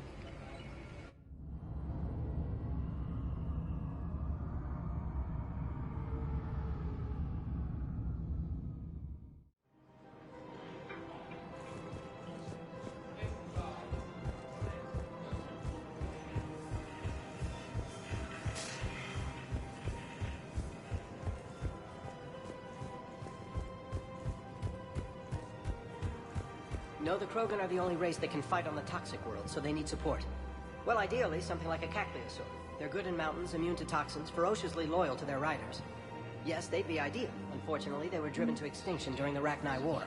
No, the Krogan are the only race that can fight on the toxic world, so they need support. Well, ideally, something like a Cacliosaur. They're good in mountains, immune to toxins, ferociously loyal to their riders. Yes, they'd be ideal. Unfortunately, they were driven to extinction during the Rachni War.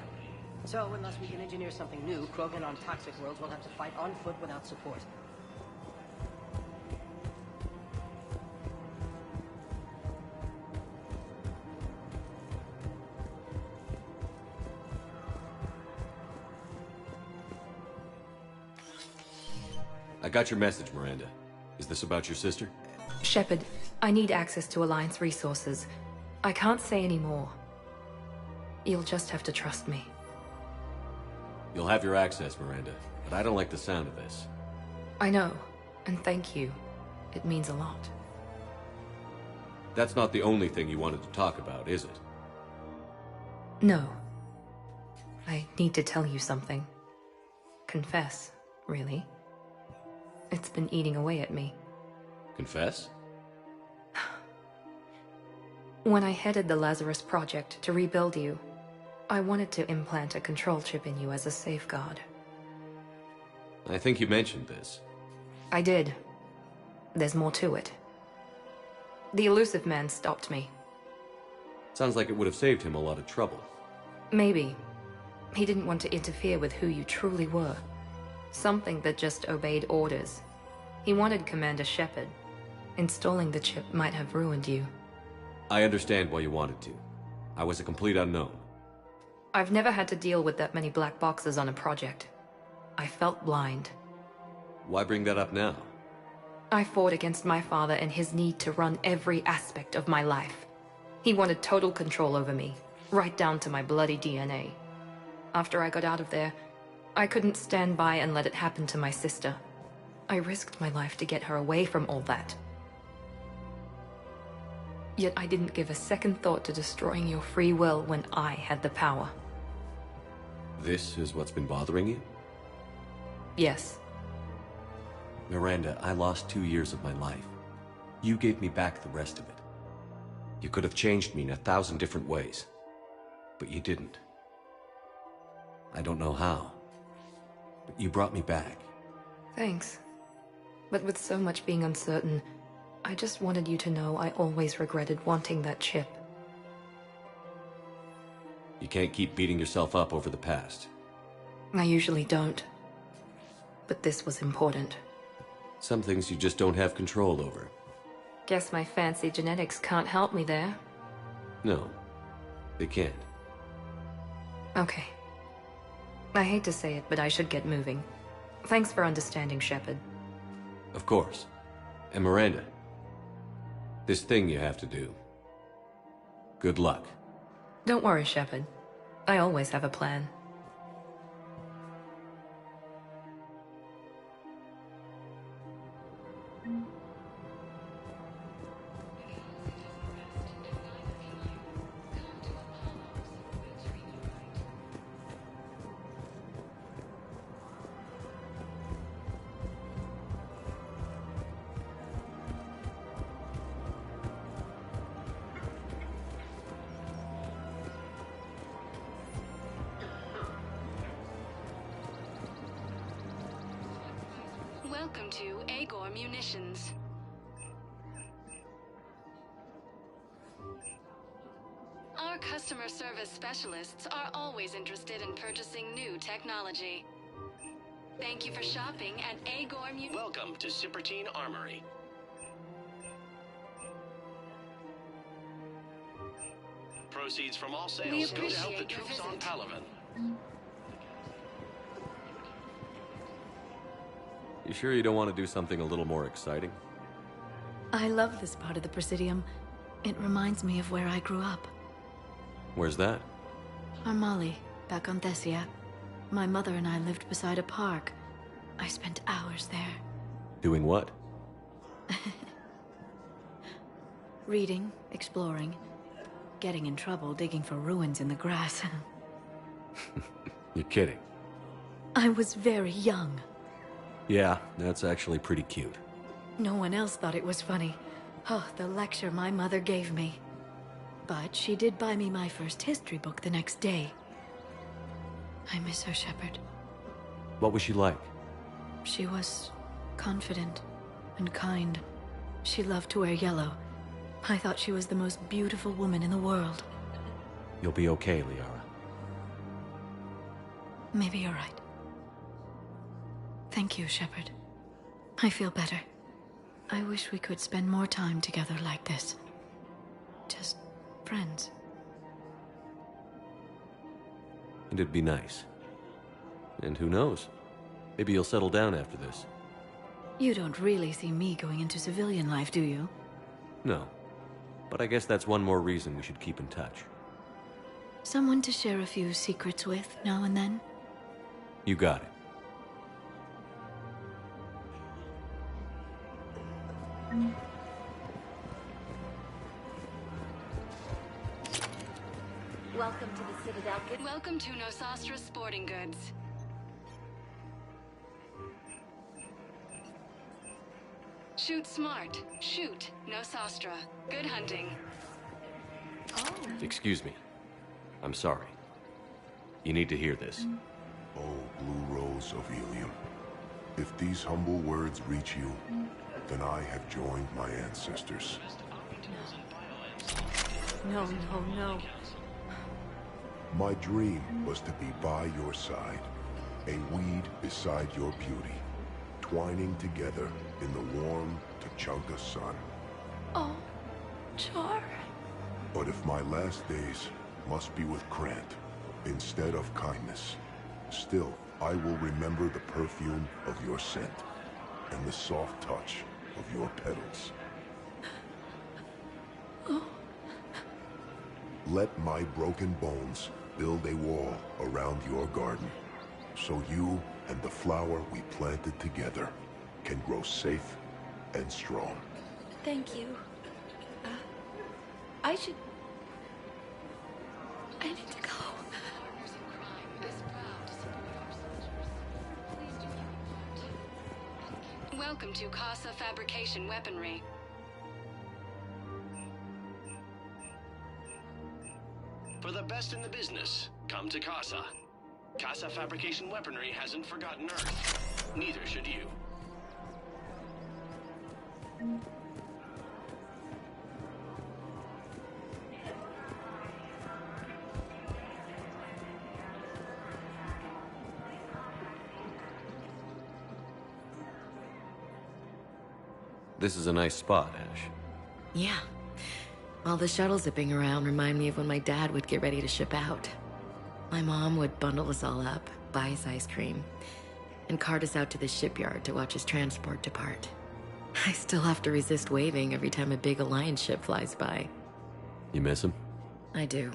So, unless we can engineer something new, Krogan on toxic worlds will have to fight on foot without support.
I got your message, Miranda. Is this about your sister?
Shepard, I need access to Alliance resources. I can't say any more. You'll just have to trust me.
You'll have your access, Miranda, but I don't like the sound of this.
I know, and thank you. It means a lot.
That's not the only thing you wanted to talk about, is it?
No. I need to tell you something. Confess, really. It's been eating away at me.
Confess?
When I headed the Lazarus Project to rebuild you, I wanted to implant a control chip in you as a safeguard.
I think you mentioned this.
I did. There's more to it. The Illusive Man stopped me.
Sounds like it would have saved him a lot of trouble.
Maybe. He didn't want to interfere with who you truly were. Something that just obeyed orders. He wanted Commander Shepard. Installing the chip might have ruined you.
I understand why you wanted to. I was a complete unknown.
I've never had to deal with that many black boxes on a project. I felt blind.
Why bring that up now?
I fought against my father and his need to run every aspect of my life. He wanted total control over me, right down to my bloody DNA. After I got out of there, I couldn't stand by and let it happen to my sister. I risked my life to get her away from all that. Yet I didn't give a second thought to destroying your free will when I had the power.
This is what's been bothering you?
Yes.
Miranda, I lost 2 years of my life. You gave me back the rest of it. You could have changed me in 1,000 different ways. But you didn't. I don't know how. But you brought me back.
Thanks. But with so much being uncertain, I just wanted you to know I always regretted wanting that chip.
You can't keep beating yourself up over the past.
I usually don't. But this was important.
Some things you just don't have control over.
Guess my fancy genetics can't help me there.
No, they can't.
Okay. I hate to say it, but I should get moving. Thanks for understanding, Shepard.
Of course. And Miranda, this thing you have to do. Good luck.
Don't worry, Shepard. I always have a plan.
Welcome to Agor Munitions. Our customer service specialists are always interested in purchasing new technology. Thank you for shopping at Agor Munitions.
Welcome to Cipertine Armory. Proceeds from all sales go to help the troops on Palaven.
You sure you don't want to do something a little more exciting?
I love this part of the Presidium. It reminds me of where I grew up.
Where's that?
Armali, back on Thessia. My mother and I lived beside a park. I spent hours there.
Doing what?
Reading, exploring, getting in trouble digging for ruins in the grass.
You're kidding.
I was very young.
Yeah, that's actually pretty cute.
No one else thought it was funny. Oh, the lecture my mother gave me. But she did buy me my first history book the next day. I miss her, Shepard.
What was she like?
She was confident and kind. She loved to wear yellow. I thought she was the most beautiful woman in the world.
You'll be okay, Liara.
Maybe you're right. Thank you, Shepard. I feel better. I wish we could spend more time together like this. Just friends.
And it'd be nice. And who knows? Maybe you'll settle down after this.
You don't really see me going into civilian life, do you?
No. But I guess that's one more reason we should keep in touch.
Someone to share a few secrets with now and then?
You got it.
Welcome to the Citadel. Welcome to Nosastra Sporting Goods. Shoot smart. Shoot Nosastra. Good hunting. Oh.
Excuse me. I'm sorry. You need to hear this.
Oh, Blue Rose of Ilium. If these humble words reach you, then I have joined my ancestors.
No, no, no.
My dream was to be by your side, a weed beside your beauty, twining together in the warm Tuchanka sun.
Oh, Char.
But if my last days must be with Krant instead of kindness, still I will remember the perfume of your scent and the soft touch of your petals.
Oh.
Let my broken bones build a wall around your garden, so you and the flower we planted together can grow safe and strong.
Thank you. I need to go.
Welcome to Casa Fabrication Weaponry.
For the best in the business, come to Casa. Casa Fabrication Weaponry hasn't forgotten Earth. Neither should you.
This is a nice spot, Ash.
Yeah. All the shuttles zipping around remind me of when my dad would get ready to ship out. My mom would bundle us all up, buy us ice cream, and cart us out to the shipyard to watch his transport depart. I still have to resist waving every time a big Alliance ship flies by.
You miss him?
I do.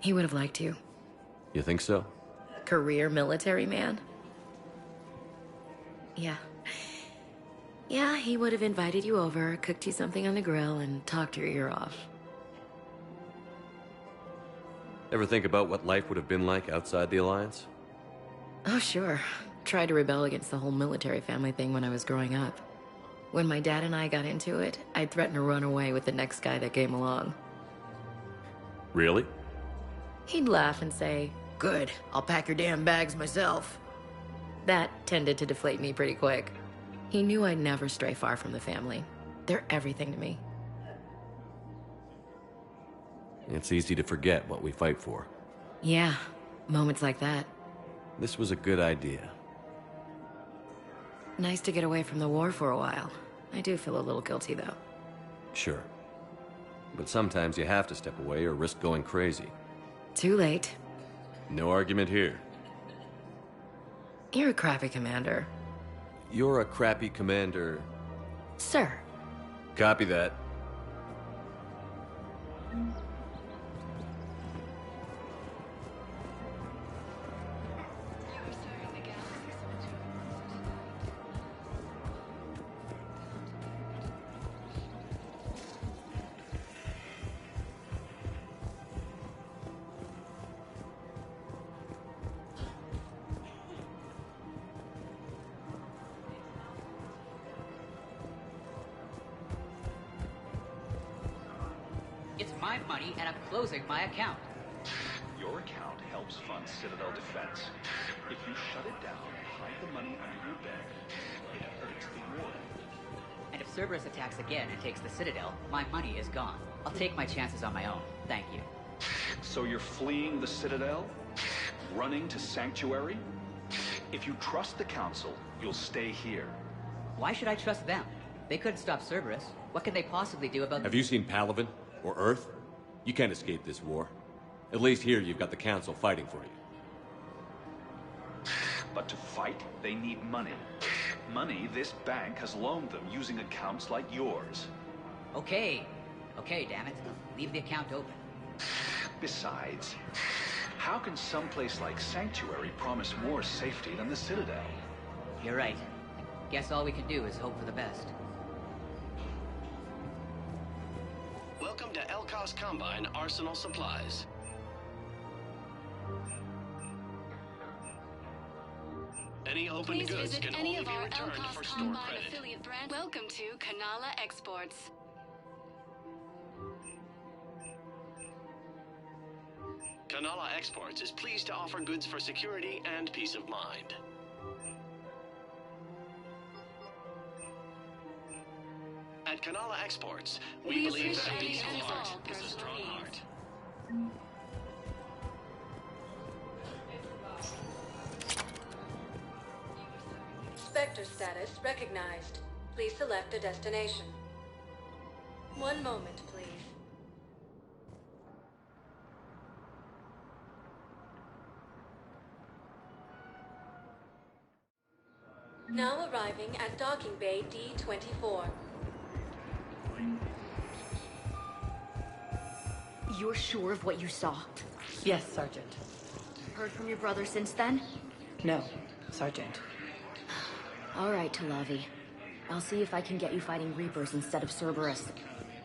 He would have liked you.
You think so?
Career military man? Yeah. Yeah, he would have invited you over, cooked you something on the grill, and talked your ear off.
Ever think about what life would have been like outside the Alliance?
Oh, sure. Tried to rebel against the whole military family thing when I was growing up. When my dad and I got into it, I'd threaten to run away with the next guy that came along.
Really?
He'd laugh and say, "Good, I'll pack your damn bags myself." That tended to deflate me pretty quick. He knew I'd never stray far from the family. They're everything to me.
It's easy to forget what we fight for.
Yeah, moments like that.
This was a good idea.
Nice to get away from the war for a while. I do feel a little guilty, though.
Sure. But sometimes you have to step away or risk going crazy.
Too late.
No argument here.
You're a crappy commander.
You're a crappy commander.
Sir.
Copy that.
It's my money, and I'm closing my account.
Your account helps fund Citadel defense. If you shut it down, hide the money under your bed, it hurts the war.
And if Cerberus attacks again and takes the Citadel, my money is gone. I'll take my chances on my own. Thank you.
So you're fleeing the Citadel? Running to Sanctuary? If you trust the Council, you'll stay here.
Why should I trust them? They couldn't stop Cerberus. What can they possibly do about...
Have you seen Palaven? Or Earth? You can't escape this war. At least here you've got the Council fighting for you.
But to fight, they need money. Money this bank has loaned them using accounts like yours.
Okay. Okay, damn it. Leave the account open.
Besides, how can someplace like Sanctuary promise more safety than the Citadel?
You're right. Guess all we can do is hope for the best.
Welcome to Elkos Combine Arsenal Supplies. Any open
Please
goods
visit
can
any
only
of
be
our
returned
Elkos
for store
Combine
credit.
affiliate brand. Welcome to Kanala Exports.
Kanala Exports is pleased to offer goods for security and peace of mind. At Kanala Exports, we believe that a peaceful heart is a strong heart.
Spectre status recognized. Please select a destination. One moment, please. Now arriving at Docking Bay D-24.
You're sure of what you saw?
Yes, Sergeant.
Heard from your brother since then?
No, Sergeant.
All right, Talavi. I'll see if I can get you fighting Reapers instead of Cerberus.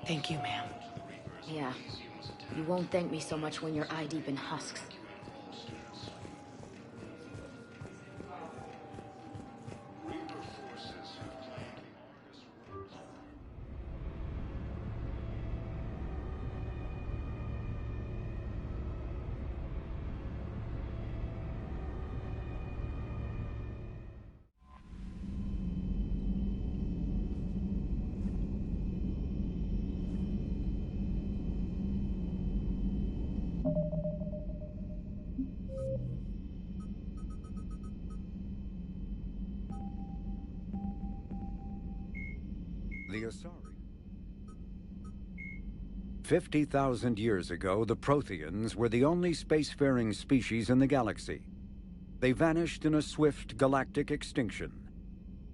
Thank you, ma'am.
Yeah. You won't thank me so much when you're eye-deep in husks.
The Asari. 50,000 years ago, the Protheans were the only spacefaring species in the galaxy. They vanished in a swift galactic extinction.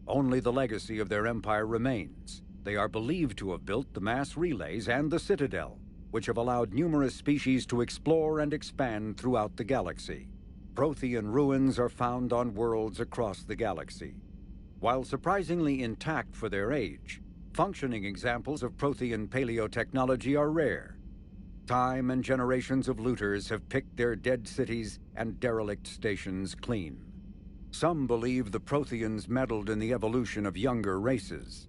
Only the legacy of their empire remains. They are believed to have built the mass relays and the Citadel, which have allowed numerous species to explore and expand throughout the galaxy. Prothean ruins are found on worlds across the galaxy. While surprisingly intact for their age, functioning examples of Prothean paleotechnology are rare. Time and generations of looters have picked their dead cities and derelict stations clean. Some believe the Protheans meddled in the evolution of younger races.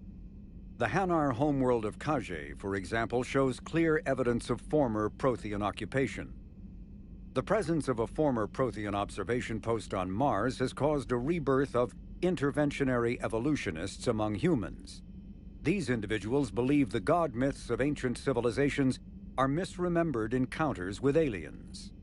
The Hanar homeworld of Kaje, for example, shows clear evidence of former Prothean occupation. The presence of a former Prothean observation post on Mars has caused a rebirth of interventionary evolutionists among humans. These individuals believe the god myths of ancient civilizations are misremembered encounters with aliens.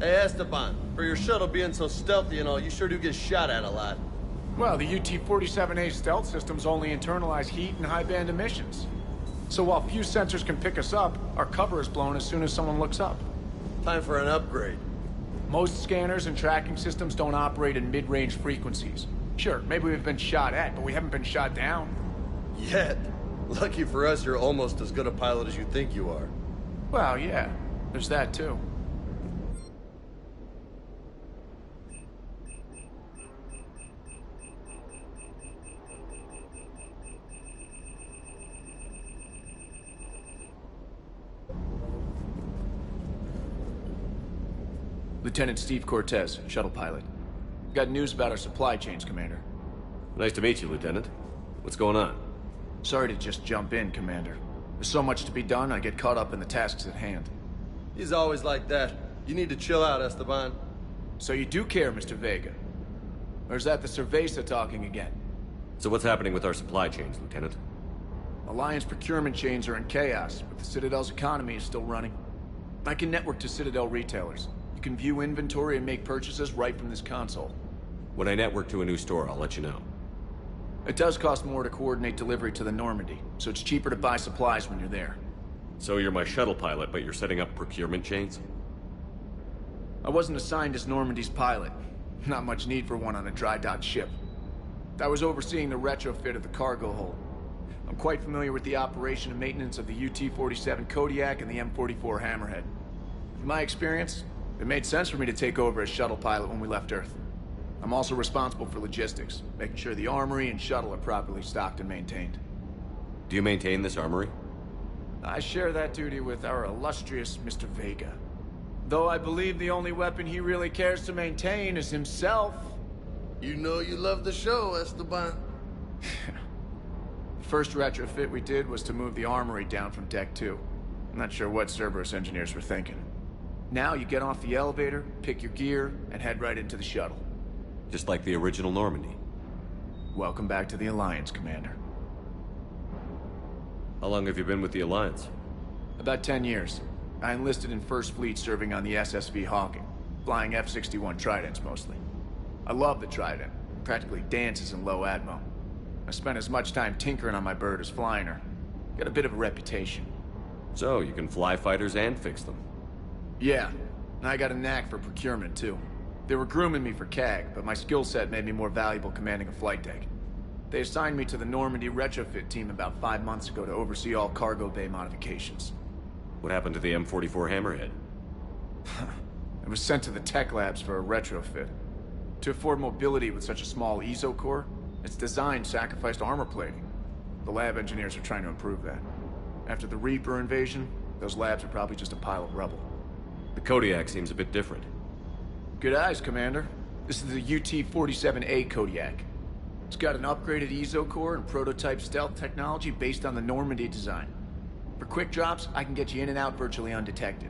Hey, Esteban, for your shuttle being so stealthy and all, you sure do get shot at a lot.
Well, the UT-47A stealth systems only internalize heat and high-band emissions. So while few sensors can pick us up, our cover is blown as soon as someone looks up.
Time for an upgrade.
Most scanners and tracking systems don't operate in mid-range frequencies. Sure, maybe we've been shot at, but we haven't been shot down.
Yet. Lucky for us, you're almost as good a pilot as you think you are.
Well, yeah. There's that, too. Lieutenant Steve Cortez, shuttle pilot. Got news about our supply chains, Commander.
Nice to meet you, Lieutenant. What's going on?
Sorry to just jump in, Commander. There's so much to be done, I get caught up in the tasks at hand.
He's always like that. You need to chill out, Esteban.
So you do care, Mr. Vega? Or is that the Cerveza talking again?
So what's happening with our supply chains, Lieutenant?
Alliance procurement chains are in chaos, but the Citadel's economy is still running. I can network to Citadel retailers. You can view inventory and make purchases right from this console.
When I network to a new store, I'll let you know.
It does cost more to coordinate delivery to the Normandy, so it's cheaper to buy supplies when you're there.
So you're my shuttle pilot, but you're setting up procurement chains?
I wasn't assigned as Normandy's pilot. Not much need for one on a dry dock ship. I was overseeing the retrofit of the cargo hold. I'm quite familiar with the operation and maintenance of the UT-47 Kodiak and the M44 Hammerhead. In my experience, it made sense for me to take over as shuttle pilot when we left Earth. I'm also responsible for logistics, making sure the armory and shuttle are properly stocked and maintained.
Do you maintain this armory?
I share that duty with our illustrious Mr. Vega. Though I believe the only weapon he really cares to maintain is himself.
You know you love the show, Esteban.
First retrofit we did was to move the armory down from Deck 2. I'm not sure what Cerberus engineers were thinking. Now you get off the elevator, pick your gear, and head right into the shuttle.
Just like the original Normandy.
Welcome back to the Alliance, Commander.
How long have you been with the Alliance?
About 10 years. I enlisted in First Fleet serving on the SSV Hawking, flying F-61 Tridents mostly. I love the Trident. It practically dances in low atmo. I spent as much time tinkering on my bird as flying her. Got a bit of a reputation.
So, you can fly fighters and fix them?
Yeah, and I got a knack for procurement, too. They were grooming me for CAG, but my skill set made me more valuable commanding a flight deck. They assigned me to the Normandy retrofit team about 5 months ago to oversee all cargo bay modifications.
What happened to the M44 Hammerhead?
It was sent to the tech labs for a retrofit. To afford mobility with such a small ESO core, its design sacrificed armor plating. The lab engineers are trying to improve that. After the Reaper invasion, those labs are probably just a pile of rubble.
The Kodiak seems a bit different.
Good eyes, Commander. This is the UT-47A Kodiak. It's got an upgraded ESO core and prototype stealth technology based on the Normandy design. For quick drops, I can get you in and out virtually undetected.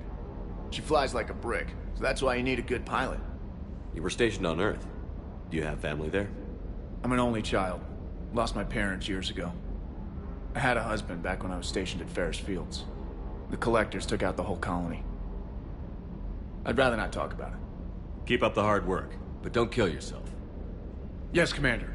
She flies like a brick, so that's why you need a good pilot.
You were stationed on Earth. Do you have family there?
I'm an only child. Lost my parents years ago. I had a husband back when I was stationed at Ferris Fields. The Collectors took out the whole colony. I'd rather not talk about it.
Keep up the hard work, but don't kill yourself.
Yes, Commander.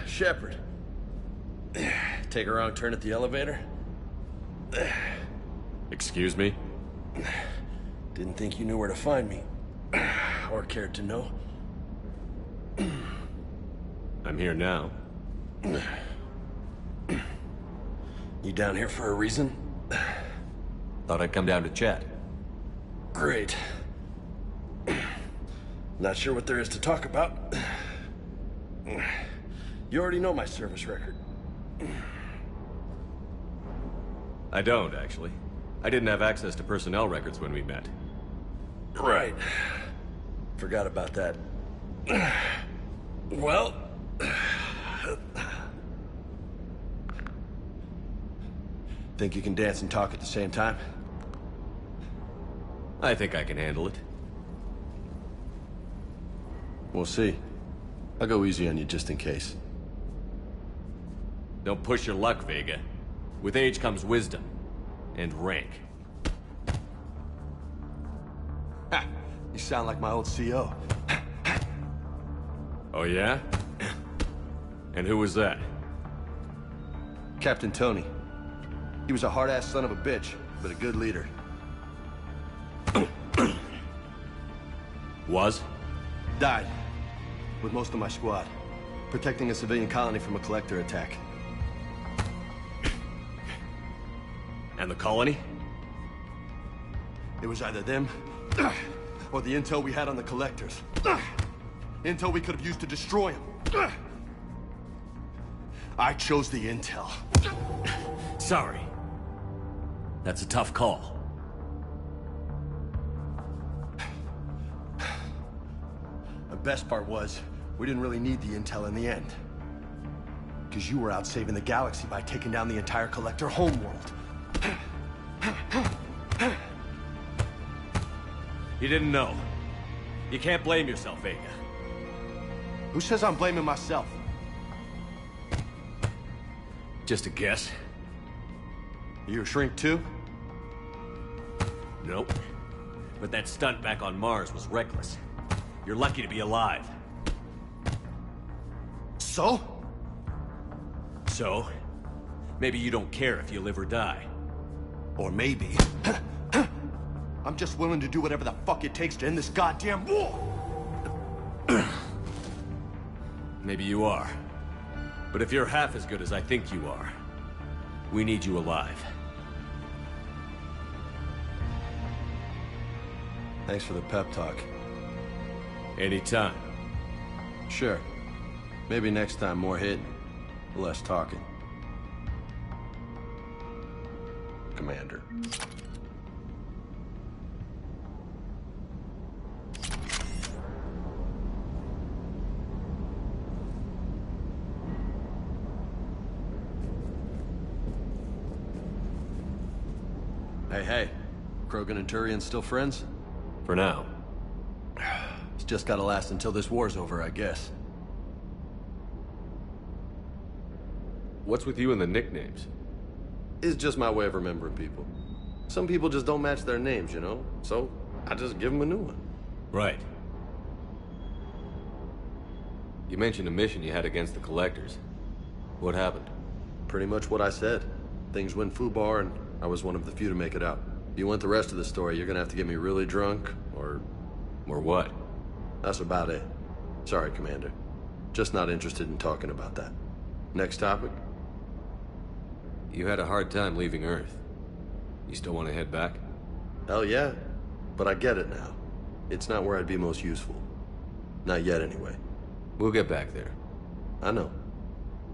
Shepard. Take a wrong turn at the elevator?
It Excuse me?
Didn't think you knew where to find me. Or cared to know.
I'm here now.
You down here for a reason?
Thought I'd come down to chat.
Great. Not sure what there is to talk about. You already know my service record.
I don't, actually. I didn't have access to personnel records when we met.
Right. Forgot about that. Well... Think you can dance and talk at the same time?
I think I can handle it.
We'll see. I'll go easy on you just in case.
Don't push your luck, Vega. With age comes wisdom. And rank.
Ha! You sound like my old CO.
Oh yeah? And who was that?
Captain Tony. He was a hard-ass son of a bitch, but a good leader.
Was?
Died. With most of my squad. Protecting a civilian colony from a collector attack.
And the colony?
It was either them, or the intel we had on the collectors. Intel we could have used to destroy them. I chose the intel.
Sorry. That's a tough call.
The best part was, we didn't really need the intel in the end. Because you were out saving the galaxy by taking down the entire collector homeworld.
You didn't know. You can't blame yourself, Vega.
Who says I'm blaming myself?
Just a guess.
You a shrink too?
Nope. But that stunt back on Mars was reckless. You're lucky to be alive.
So?
So? Maybe you don't care if you live or die.
Or maybe... I'm just willing to do whatever the fuck it takes to end this goddamn war!
Maybe you are. But if you're half as good as I think you are, we need you alive.
Thanks for the pep talk.
Anytime.
Sure. Maybe next time more hitting, less talking. Commander. Hey. Krogan and Turian still friends?
For now.
It's just gotta last until this war's over, I guess.
What's with you and the nicknames?
It's just my way of remembering people. Some people just don't match their names, you know? So, I just give them a new one.
Right. You mentioned a mission you had against the Collectors. What happened?
Pretty much what I said. Things went foobar, and I was one of the few to make it out. If you want the rest of the story, you're gonna have to get me really drunk, or...
Or what?
That's about it. Sorry, Commander. Just not interested in talking about that. Next topic?
You had a hard time leaving Earth. You still want to head back?
Hell yeah. But I get it now. It's not where I'd be most useful. Not yet, anyway.
We'll get back there.
I know.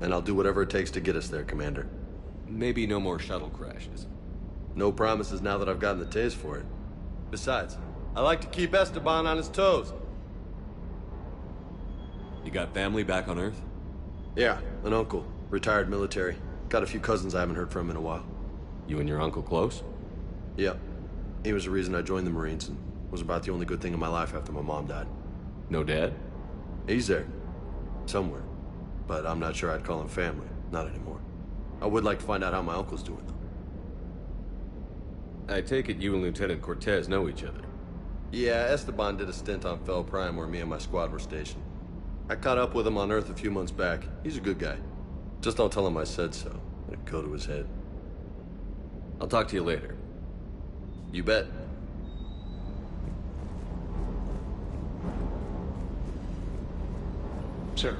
And I'll do whatever it takes to get us there, Commander.
Maybe no more shuttle crashes.
No promises now that I've gotten the taste for it. Besides, I like to keep Esteban on his toes.
You got family back on Earth?
Yeah, an uncle. Retired military. Got a few cousins I haven't heard from in a while.
You and your uncle close?
Yep. He was the reason I joined the Marines and was about the only good thing in my life after my mom died.
No dad?
He's there. Somewhere. But I'm not sure I'd call him family. Not anymore. I would like to find out how my uncle's doing, though.
I take it you and Lieutenant Cortez know each other?
Yeah, Esteban did a stint on Fel Prime where me and my squad were stationed. I caught up with him on Earth a few months back. He's a good guy. Just don't tell him I said so. It'd go to his head.
I'll talk to you later. You bet.
Sir.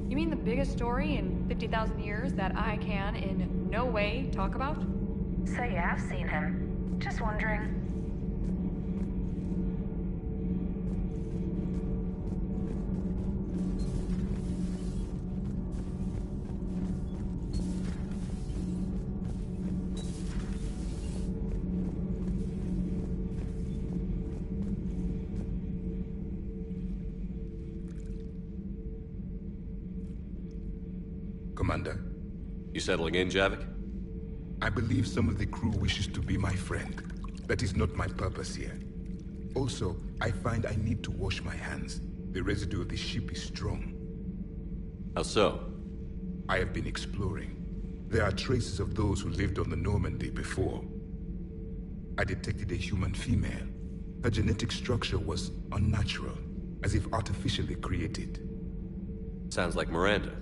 You mean the biggest story in 50,000 years that I can in no way talk about?
So you have seen him. Just wondering.
Commander.
You settling in, Javik?
I believe some of the crew wishes to be my friend. That is not my purpose here. Also, I find I need to wash my hands. The residue of the ship is strong.
How so?
I have been exploring. There are traces of those who lived on the Normandy before. I detected a human female. Her genetic structure was unnatural, as if artificially created.
Sounds like Miranda.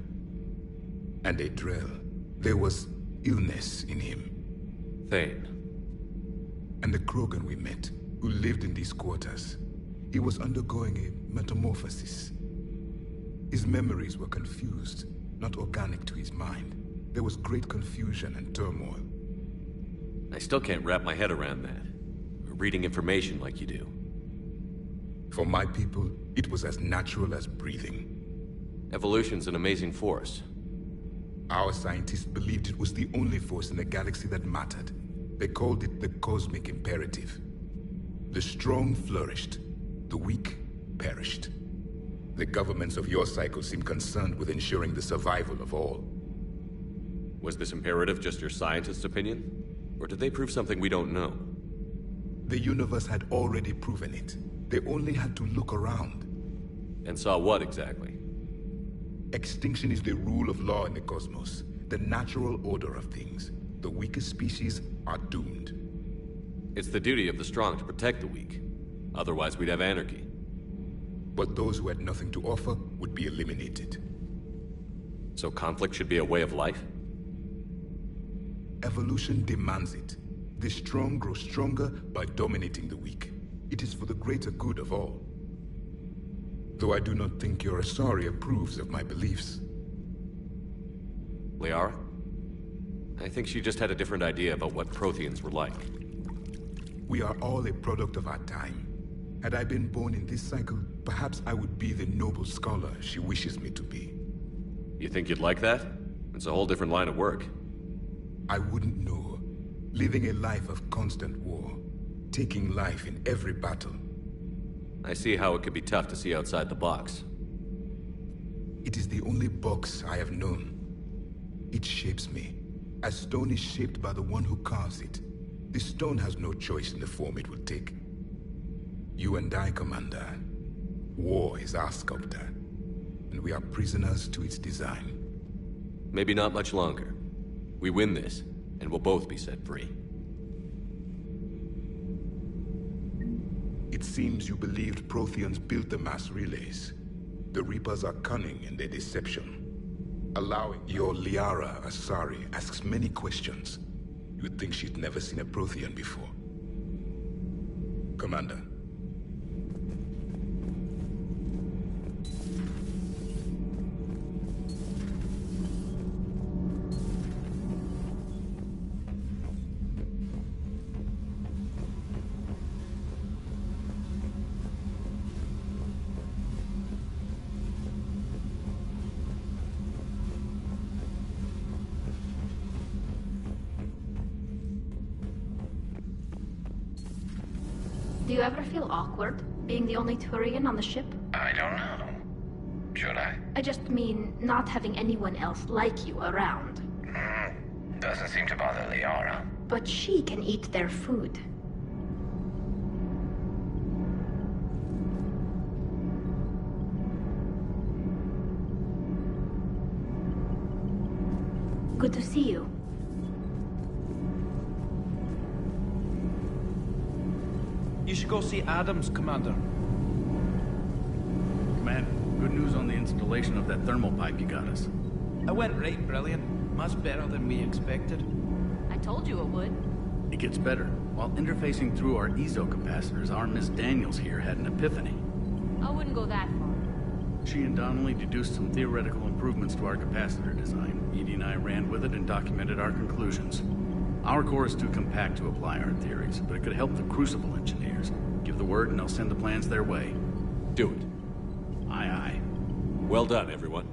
And a Drell. There was illness in him.
Thane.
And the Krogan we met, who lived in these quarters. He was undergoing a metamorphosis. His memories were confused, not organic to his mind. There was great confusion and turmoil.
I still can't wrap my head around that. Reading information like you do.
For my people, it was as natural as breathing.
Evolution's an amazing force.
Our scientists believed it was the only force in the galaxy that mattered. They called it the cosmic imperative. The strong flourished, the weak perished. The governments of your cycle seem concerned with ensuring the survival of all.
Was this imperative just your scientist's opinion? Or did they prove something we don't know?
The universe had already proven it. They only had to look around.
And saw what exactly?
Extinction is the rule of law in the cosmos, the natural order of things. The weakest species are doomed.
It's the duty of the strong to protect the weak. Otherwise, we'd have anarchy.
But those who had nothing to offer would be eliminated.
So conflict should be a way of life?
Evolution demands it. The strong grow stronger by dominating the weak. It is for the greater good of all. Though I do not think your Asari approves of my beliefs.
Liara? I think she just had a different idea about what Protheans were like.
We are all a product of our time. Had I been born in this cycle, perhaps I would be the noble scholar she wishes me to be.
You think you'd like that? It's a whole different line of work.
I wouldn't know. Living a life of constant war. Taking life in every battle.
I see how it could be tough to see outside the box.
It is the only box I have known. It shapes me, as stone is shaped by the one who carves it. The stone has no choice in the form it will take. You and I, Commander. War is our sculptor, and we are prisoners to its design.
Maybe not much longer. We win this, and we'll both be set free.
It seems you believed Protheans built the mass relays. The Reapers are cunning in their deception. Allowing your Liara Asari asks many questions. You'd think she'd never seen a Prothean before. Commander.
Do you ever feel awkward, being the only Turian on the ship?
I don't know. Should I?
I just mean not having anyone else like you around.
Doesn't seem to bother Liara.
But she can eat their food. Good to see you.
You should go see Adams, Commander. Commander, good news on the installation of that thermal pipe you got us. It went right brilliant. Much better than we expected.
I told you it would.
It gets better. While interfacing through our EZO capacitors, our Miss Daniels here had an epiphany.
I wouldn't go that far.
She and Donnelly deduced some theoretical improvements to our capacitor design. Edie and I ran with it and documented our conclusions. Our core is too compact to apply our theories, but it could help the Crucible engineers. Give the word and I'll send the plans their way.
Do it.
Aye, aye.
Well done, everyone.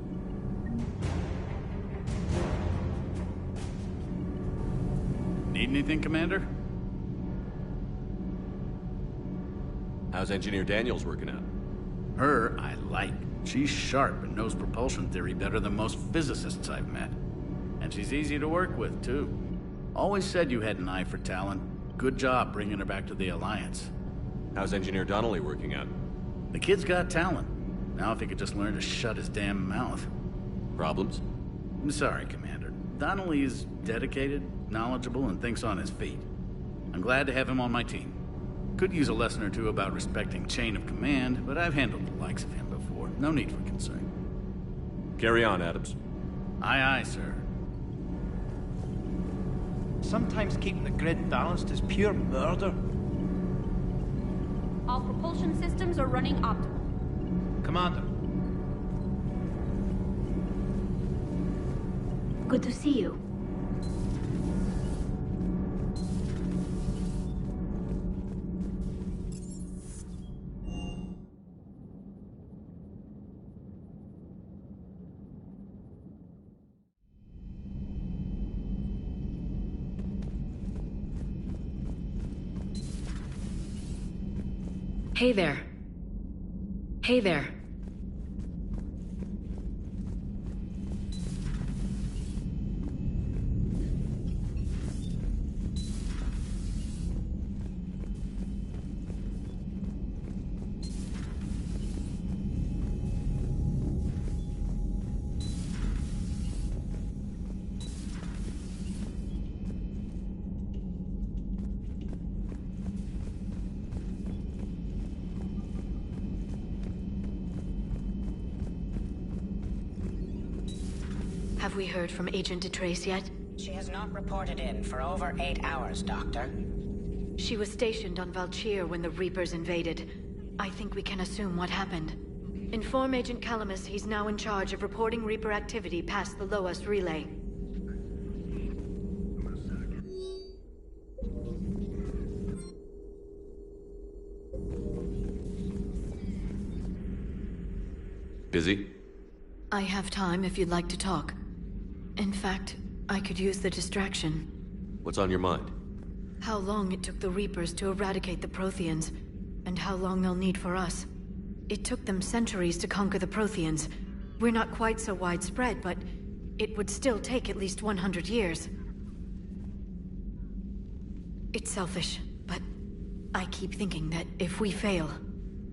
Need anything, Commander?
How's Engineer Daniels working out?
Her, I like. She's sharp and knows propulsion theory better than most physicists I've met. And she's easy to work with, too. Always said you had an eye for talent. Good job bringing her back to the Alliance.
How's Engineer Donnelly working out?
The kid's got talent. Now if he could just learn to shut his damn mouth.
Problems?
I'm sorry, Commander. Donnelly is dedicated, knowledgeable, and thinks on his feet. I'm glad to have him on my team. Could use a lesson or two about respecting chain of command, but I've handled the likes of him before. No need for concern.
Carry on, Adams.
Aye, aye, sir. Sometimes keeping the grid balanced is pure murder.
All propulsion systems are running optimal.
Commander.
Good to see you.
Hey there. Hey there.
Have we heard from Agent DeTrace yet?
She has not reported in for over 8 hours, Doctor.
She was stationed on Valchir when the Reapers invaded. I think we can assume what happened. Inform Agent Calamus he's now in charge of reporting Reaper activity past the Loas relay.
Busy?
I have time if you'd like to talk. In fact, I could use the distraction.
What's on your mind?
How long it took the Reapers to eradicate the Protheans, and how long they'll need for us. It took them centuries to conquer the Protheans. We're not quite so widespread, but it would still take at least 100 years. It's selfish, but I keep thinking that if we fail...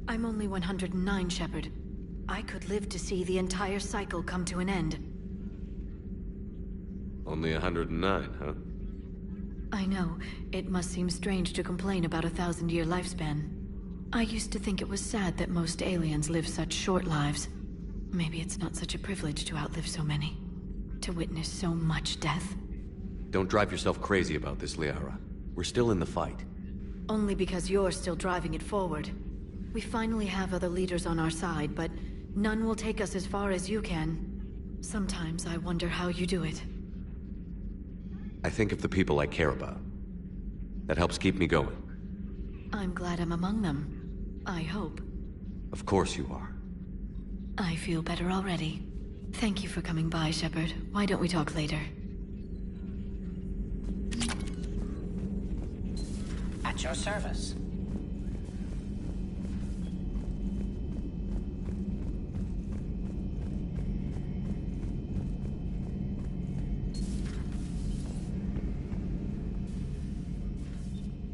I'm only 109, Shepard. I could live to see the entire cycle come to an end.
Only 109, huh?
I know. It must seem strange to complain about a 1,000-year lifespan. I used to think it was sad that most aliens live such short lives. Maybe it's not such a privilege to outlive so many. To witness so much death.
Don't drive yourself crazy about this, Liara. We're still in the fight.
Only because you're still driving it forward. We finally have other leaders on our side, but none will take us as far as you can. Sometimes I wonder how you do it.
I think of the people I care about. That helps keep me going.
I'm glad I'm among them. I hope.
Of course you are.
I feel better already. Thank you for coming by, Shepard. Why don't we talk later?
At your service.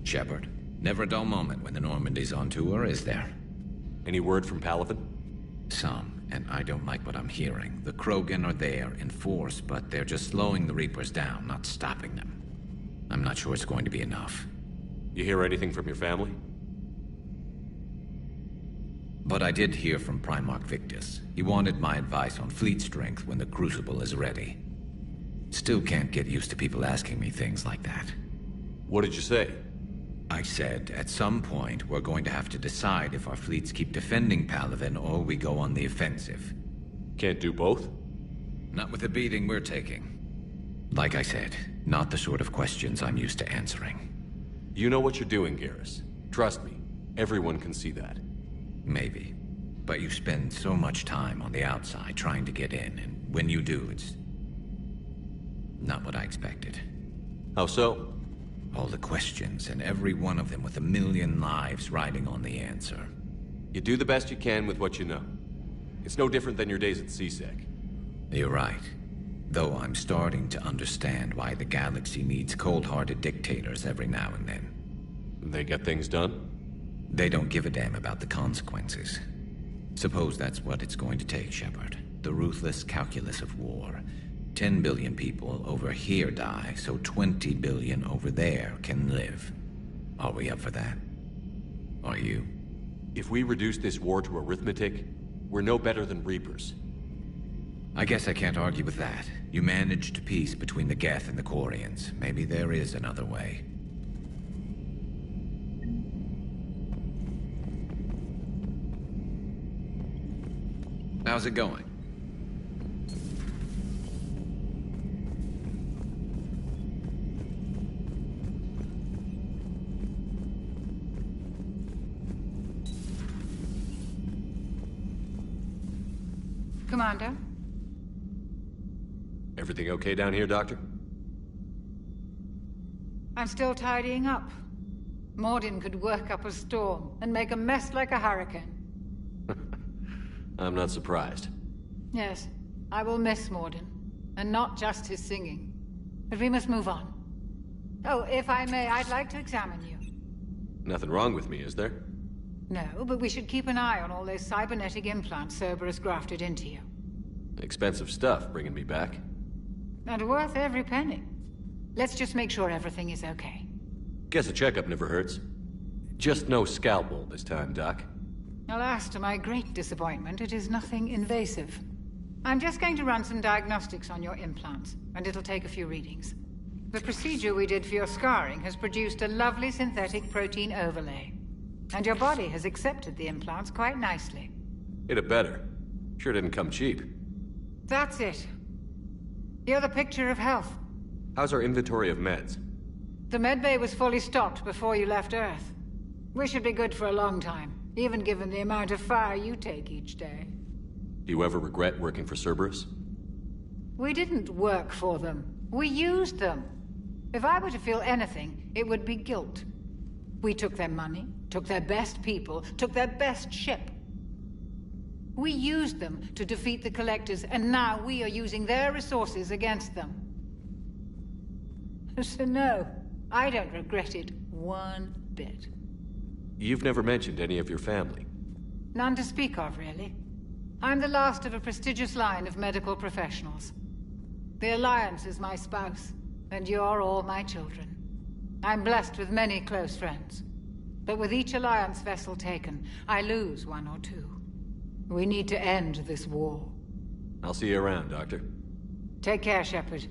Shepard, never a dull moment when the Normandy's on tour, is there?
Any word from Palaven?
Some, and I don't like what I'm hearing. The Krogan are there in force, but they're just slowing the Reapers down, not stopping them. I'm not sure it's going to be enough.
You hear anything from your family?
But I did hear from Primarch Victus. He wanted my advice on fleet strength when the Crucible is ready. Still can't get used to people asking me things like that.
What did you say?
I said, at some point, we're going to have to decide if our fleets keep defending Palaven or we go on the offensive.
Can't do both?
Not with the beating we're taking. Like I said, not the sort of questions I'm used to answering.
You know what you're doing, Garrus. Trust me, everyone can see that.
Maybe. But you spend so much time on the outside trying to get in, and when you do, it's not what I expected.
How so?
All the questions, and every one of them with a million lives riding on the answer.
You do the best you can with what you know. It's no different than your days at CSEC.
You're right. Though I'm starting to understand why the galaxy needs cold-hearted dictators every now and then.
They get things done?
They don't give a damn about the consequences. Suppose that's what it's going to take, Shepard. The ruthless calculus of war. 10 billion people over here die, so 20 billion over there can live. Are we up for that? Are you?
If we reduce this war to arithmetic, we're no better than Reapers.
I guess I can't argue with that. You managed peace between the Geth and the Quarians. Maybe there is another way. How's it going?
Commander?
Everything okay down here, Doctor?
I'm still tidying up. Mordin could work up a storm and make a mess like a hurricane.
I'm not surprised.
Yes, I will miss Mordin. And not just his singing. But we must move on. Oh, if I may, I'd like to examine you.
Nothing wrong with me, is there?
No, but we should keep an eye on all those cybernetic implants Cerberus grafted into you.
Expensive stuff bringing me back.
And worth every penny. Let's just make sure everything is okay.
Guess a checkup never hurts. Just no scalpel this time, Doc.
Alas, to my great disappointment, it is nothing invasive. I'm just going to run some diagnostics on your implants, and it'll take a few readings. The procedure we did for your scarring has produced a lovely synthetic protein overlay. And your body has accepted the implants quite nicely.
It had better. Sure didn't come cheap.
That's it. You're the picture of health.
How's our inventory of meds?
The medbay was fully stocked before you left Earth. We should be good for a long time, even given the amount of fire you take each day.
Do you ever regret working for Cerberus?
We didn't work for them. We used them. If I were to feel anything, it would be guilt. We took their money, took their best people, took their best ship. We used them to defeat the Collectors, and now we are using their resources against them. So no, I don't regret it one bit.
You've never mentioned any of your family.
None to speak of, really. I'm the last of a prestigious line of medical professionals. The Alliance is my spouse, and you're all my children. I'm blessed with many close friends. But with each Alliance vessel taken, I lose one or two. We need to end this war.
I'll see you around, Doctor.
Take care, Shepard.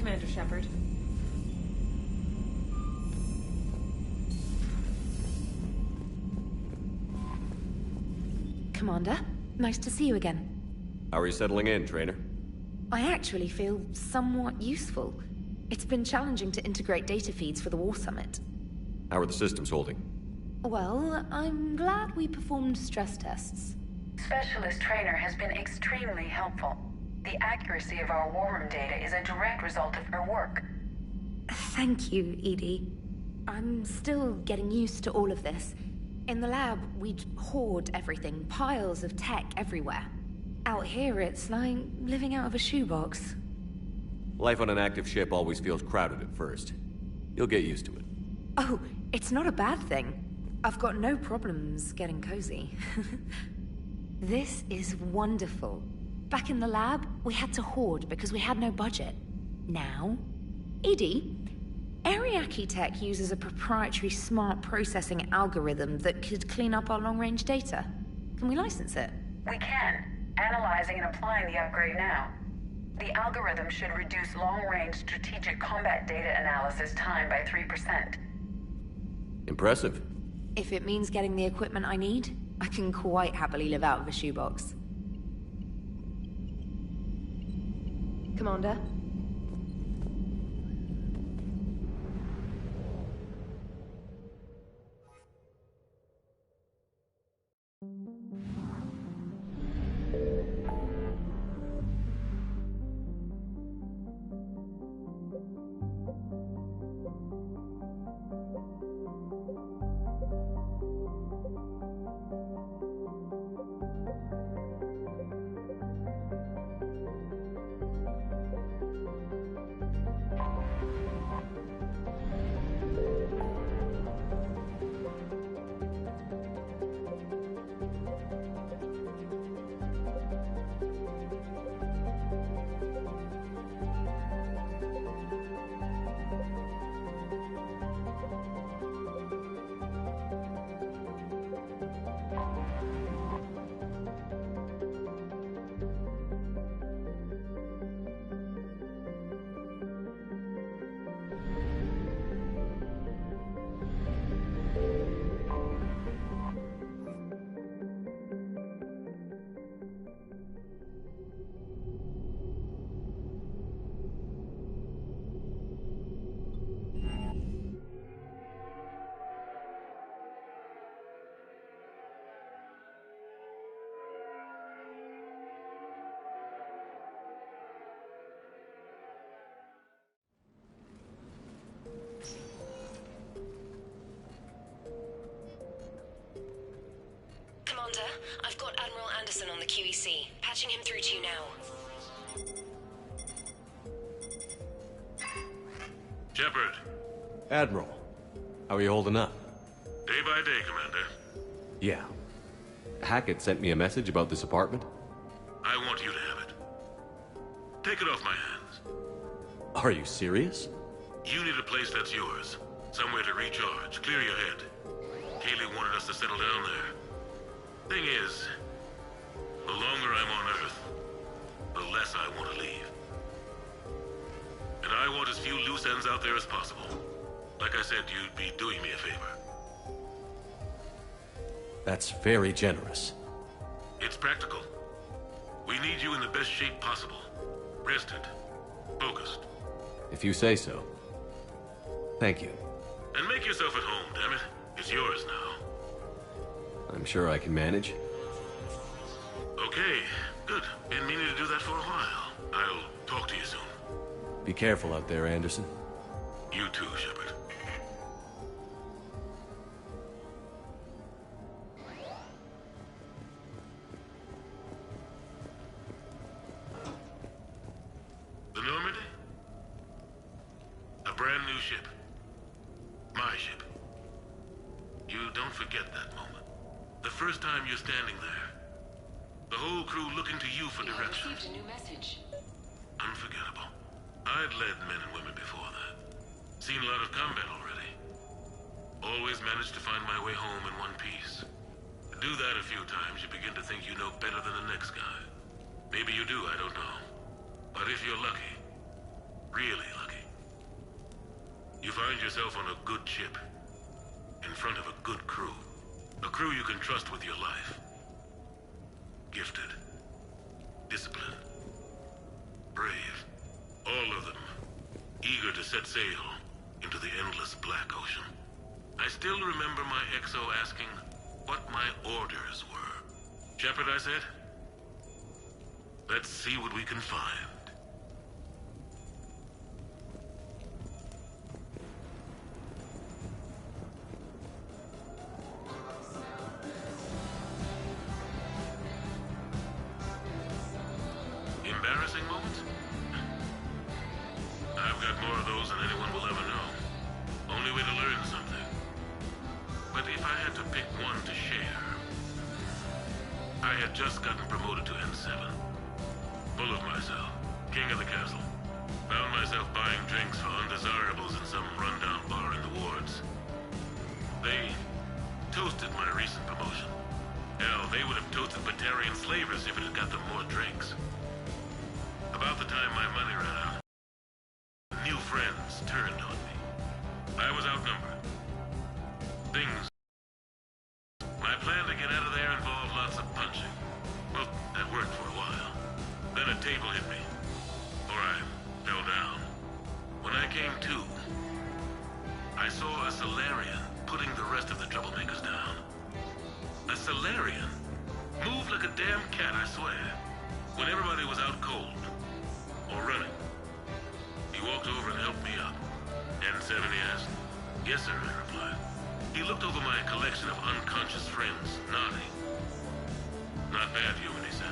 Commander Shepard.
Commander, nice to see you again.
How are you settling in, Trainer?
I actually feel somewhat useful. It's been challenging to integrate data feeds for the War Summit.
How are the systems holding?
Well, I'm glad we performed stress tests.
Specialist Trainer has been extremely helpful. The accuracy of our war room data is a direct result of her work.
Thank you, Edie. I'm still getting used to all of this. In the lab, we'd hoard everything, piles of tech everywhere. Out here, it's like living out of a shoebox.
Life on an active ship always feels crowded at first. You'll get used to it.
Oh, it's not a bad thing. I've got no problems getting cozy. This is wonderful. Back in the lab, we had to hoard because we had no budget. Now, Edie, Ariake Tech uses a proprietary smart processing algorithm that could clean up our long-range data. Can we license it?
We can. Analyzing and applying the upgrade now. The algorithm should reduce long-range strategic combat data analysis time by 3%.
Impressive.
If it means getting the equipment I need, I can quite happily live out of a shoebox.
Commander?
Commander, I've got Admiral Anderson on the QEC. Patching him through to you now.
Shepard.
Admiral, how are you holding up?
Day by day, Commander.
Yeah. Hackett sent me a message about this apartment.
I want you to have it. Take it off my hands.
Are you serious?
You need a place that's yours. Somewhere to recharge, clear your head. Kaylee wanted us to settle down there. Thing is, the longer I'm on Earth, the less I want to leave. And I want as few loose ends out there as possible. Like I said, you'd be doing me a favor.
That's very generous.
It's practical. We need you in the best shape possible. Rested. Focused.
If you say so. Thank you.
And make yourself at home, damn it. It's yours now.
I'm sure I can manage.
Okay, good. Been meaning to do that for a while. I'll talk to you soon.
Be careful out there, Anderson.
You too, Shepard. The Normandy? A brand new ship. My ship. You don't forget that moment. The first time you're standing there. The whole crew looking to you for direction.
I received a new message.
Unforgettable. I'd led men and women before that. Seen a lot of combat already. Always managed to find my way home in one piece. Do that a few times, you begin to think you know better than the next guy. Maybe you do, I don't know. But if you're lucky, really lucky, you find yourself on a good ship, in front of a good crew. A crew you can trust with your life. Gifted. Disciplined. Brave. All of them. Eager to set sail into the endless black ocean. I still remember my XO asking what my orders were. Shepard, I said, let's see what we can find. Embarrassing moments? I've got more of those than anyone will ever know. Only way to learn something. But if I had to pick one to share, I had just gotten promoted to N7. Full of myself, king of the castle. Found myself buying drinks for undesirables in some rundown bar in the wards. They toasted my recent promotion. Hell, they would have toasted Batarian slavers if it had got them more drinks. About the time my money ran out, new friends turned on me. I was outnumbered. My plan to get out of there involved lots of punching. Well, that worked for a while. Then a table hit me. Or I fell down. When I came to, I saw a Salarian putting the rest of the troublemakers down. A Salarian? Moved like a damn cat, I swear. When everybody was out cold. Or running. He walked over and helped me up. N7, he asked. Yes, sir, I replied. He looked over my collection of unconscious friends, nodding. Not bad, human, he said.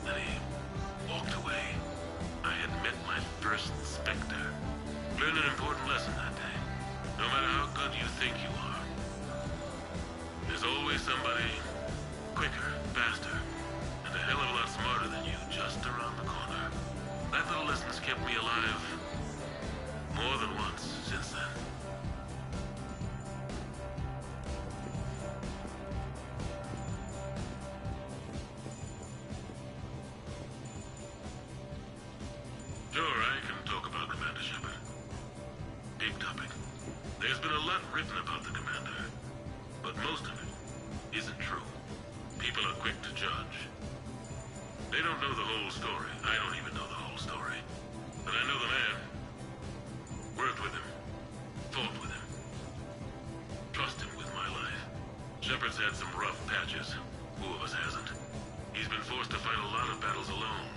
Then he walked away. I had met my first Spectre. Learned an important lesson that day. No matter how good you think you are, there's always somebody quicker, faster, and a hell of a lot smarter than you just around the corner. That little lesson's kept me alive more than once since then. Sure, I can talk about Commander Shepard. Big topic. There's been a lot written about the Commander, but most of it isn't true. People are quick to judge. They don't know the whole story. I don't even know the whole story. But I know the man. Worked with him. Fought with him. Trust him with my life. Shepard's had some rough patches. Who of us hasn't? He's been forced to fight a lot of battles alone.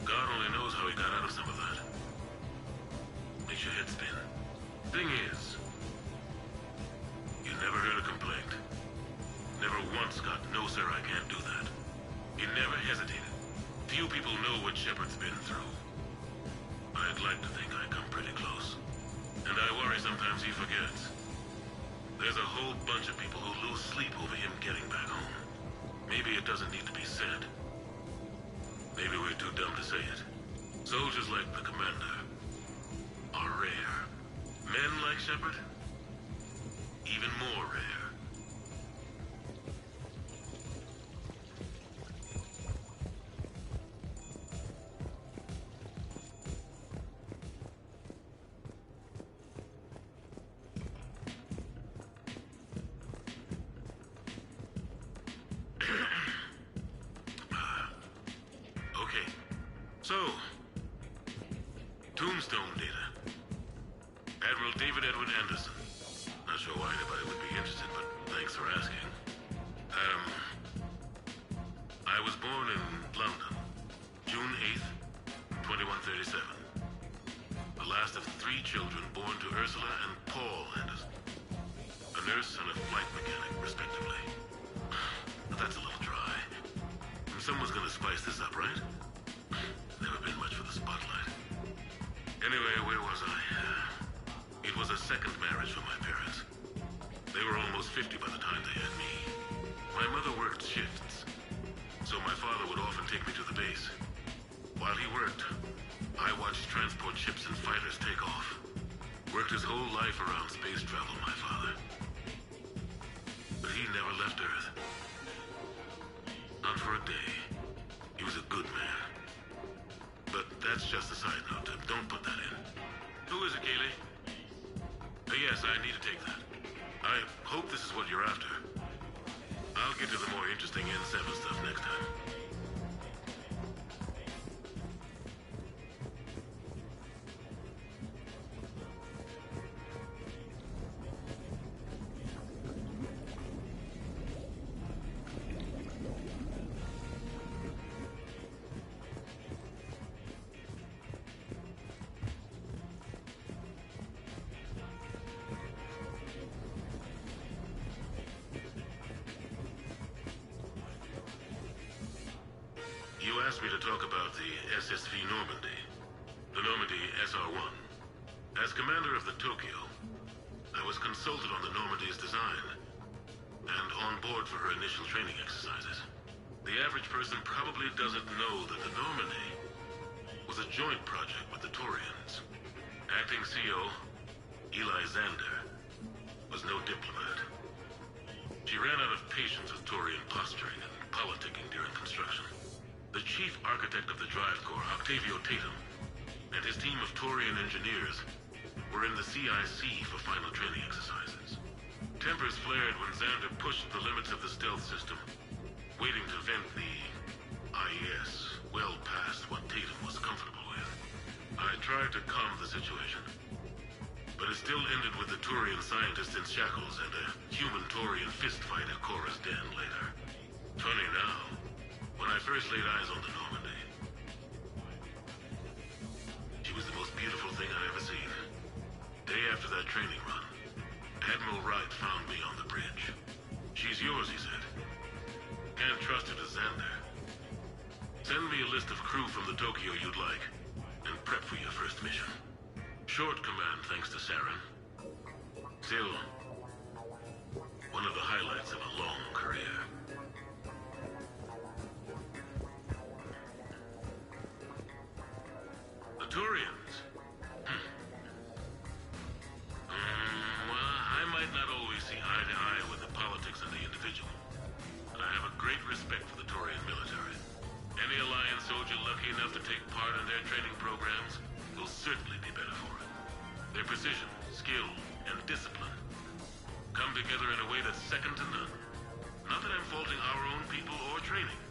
God only knows how he got out of some of that. Makes your head spin. Thing is, you never heard a complaint. Never once got, no sir, I can't do that. He never hesitated. Few people know what Shepard's been through. I'd like to think I come pretty close. And I worry sometimes he forgets. There's a whole bunch of people who lose sleep over him getting back home. Maybe it doesn't need to be said. Maybe we're too dumb to say it. Soldiers like the Commander Shepard? Even more rare. Okay. So, Tombstone data. Admiral David Edward Anderson. Not sure why anybody would be interested, but thanks for asking. I was born in London, June 8th, 2137. The last of 3 children born to Ursula and Paul Anderson. A nurse and a flight mechanic, respectively. But that's a little dry. Someone's gonna spice this up, right? Never been much for the spotlight. Anyway, where was I? It was a second marriage for my parents. They were almost 50 by the time they had me. My mother worked shifts, so my father would often take me to the base. While he worked, I watched transport ships and fighters take off. Worked his whole life around space travel, my father. But he never left Earth. Not for a day. He was a good man. But that's just a side note. Don't put that in. Who is it, Kaylee? Yes, I need to take that. I hope this is what you're after. I'll get to the more interesting N7 stuff next time. You asked me to talk about the SSV Normandy, the Normandy SR-1. As commander of the Tokyo, I was consulted on the Normandy's design and on board for her initial training exercises. The average person probably doesn't know that the Normandy was a joint project with the Taurians. Acting CO, Eli Xander, was no diplomat. She ran out of patience with Taurian posturing and politicking during construction. The chief architect of the Drive Corps, Octavio Tatum, and his team of Taurian engineers were in the CIC for final training exercises. Tempers flared when Xander pushed the limits of the stealth system, waiting to vent the IES well past what Tatum was comfortable with. I tried to calm the situation, but it still ended with the Taurian scientists in shackles and a human Taurian fistfight at Korra's den later. Funny now, when I first laid eyes on the Normandy, she was the most beautiful thing I'd ever seen. Day after that training run, Admiral Wright found me on the bridge. She's yours, he said. Can't trust her to Xander. Send me a list of crew from the Tokyo you'd like, and prep for your first mission. Short command thanks to Saren. Still, one of the highlights of a long career. The Taurians? Well, I might not always see eye to eye with the politics of the individual, but I have a great respect for the Taurian military. Any Alliance soldier lucky enough to take part in their training programs will certainly be better for it. Their precision, skill, and discipline come together in a way that's second to none. Not that I'm faulting our own people or training.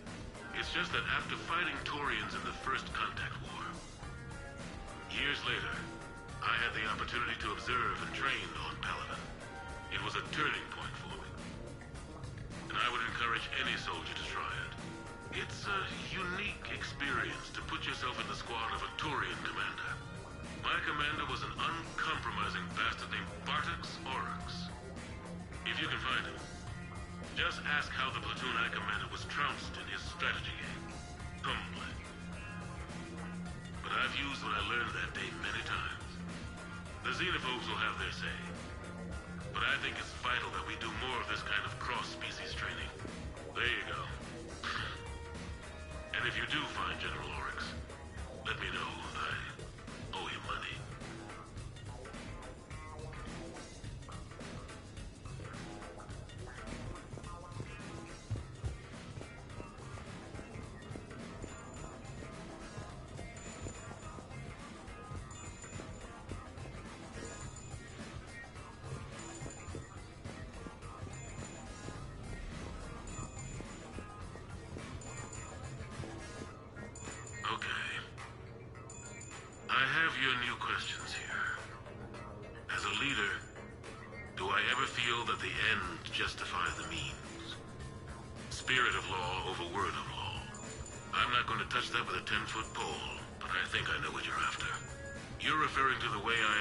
It's just that after fighting Taurians in the First Contact War, years later, I had the opportunity to observe and train on Paladin. It was a turning point for me. And I would encourage any soldier to try it. It's a unique experience to put yourself in the squad of a Taurian commander. My commander was an uncompromising bastard named Bartax Oryx. If you can find him, just ask how the platoon I commanded was trounced in his strategy game. Humbly. But I've used what I learned that day many times. The xenophobes will have their say. But I think it's vital that we do more of this kind of cross-species training. There you go. And if you do find General Oryx, let me know. I owe him money. your new questions here. As a leader, do I ever feel that the end justifies the means? Spirit of law over word of law. I'm not going to touch that with a 10-foot pole, but I think I know what you're after. You're referring to the way I,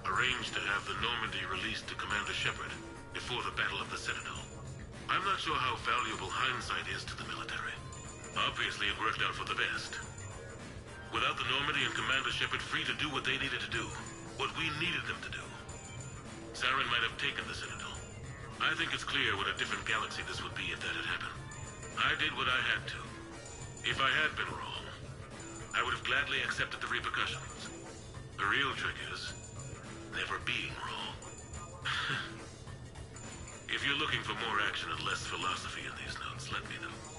arranged to have the Normandy released to Commander Shepard before the Battle of the Citadel. I'm not sure how valuable hindsight is to the military. Obviously, it worked out for the best. Without the Normandy and Commander Shepard free to do what they needed to do, what we needed them to do, Saren might have taken the Citadel. I think it's clear what a different galaxy this would be if that had happened. I did what I had to. If I had been wrong, I would have gladly accepted the repercussions. The real trick is never being wrong. If you're looking for more action and less philosophy in these notes, let me know.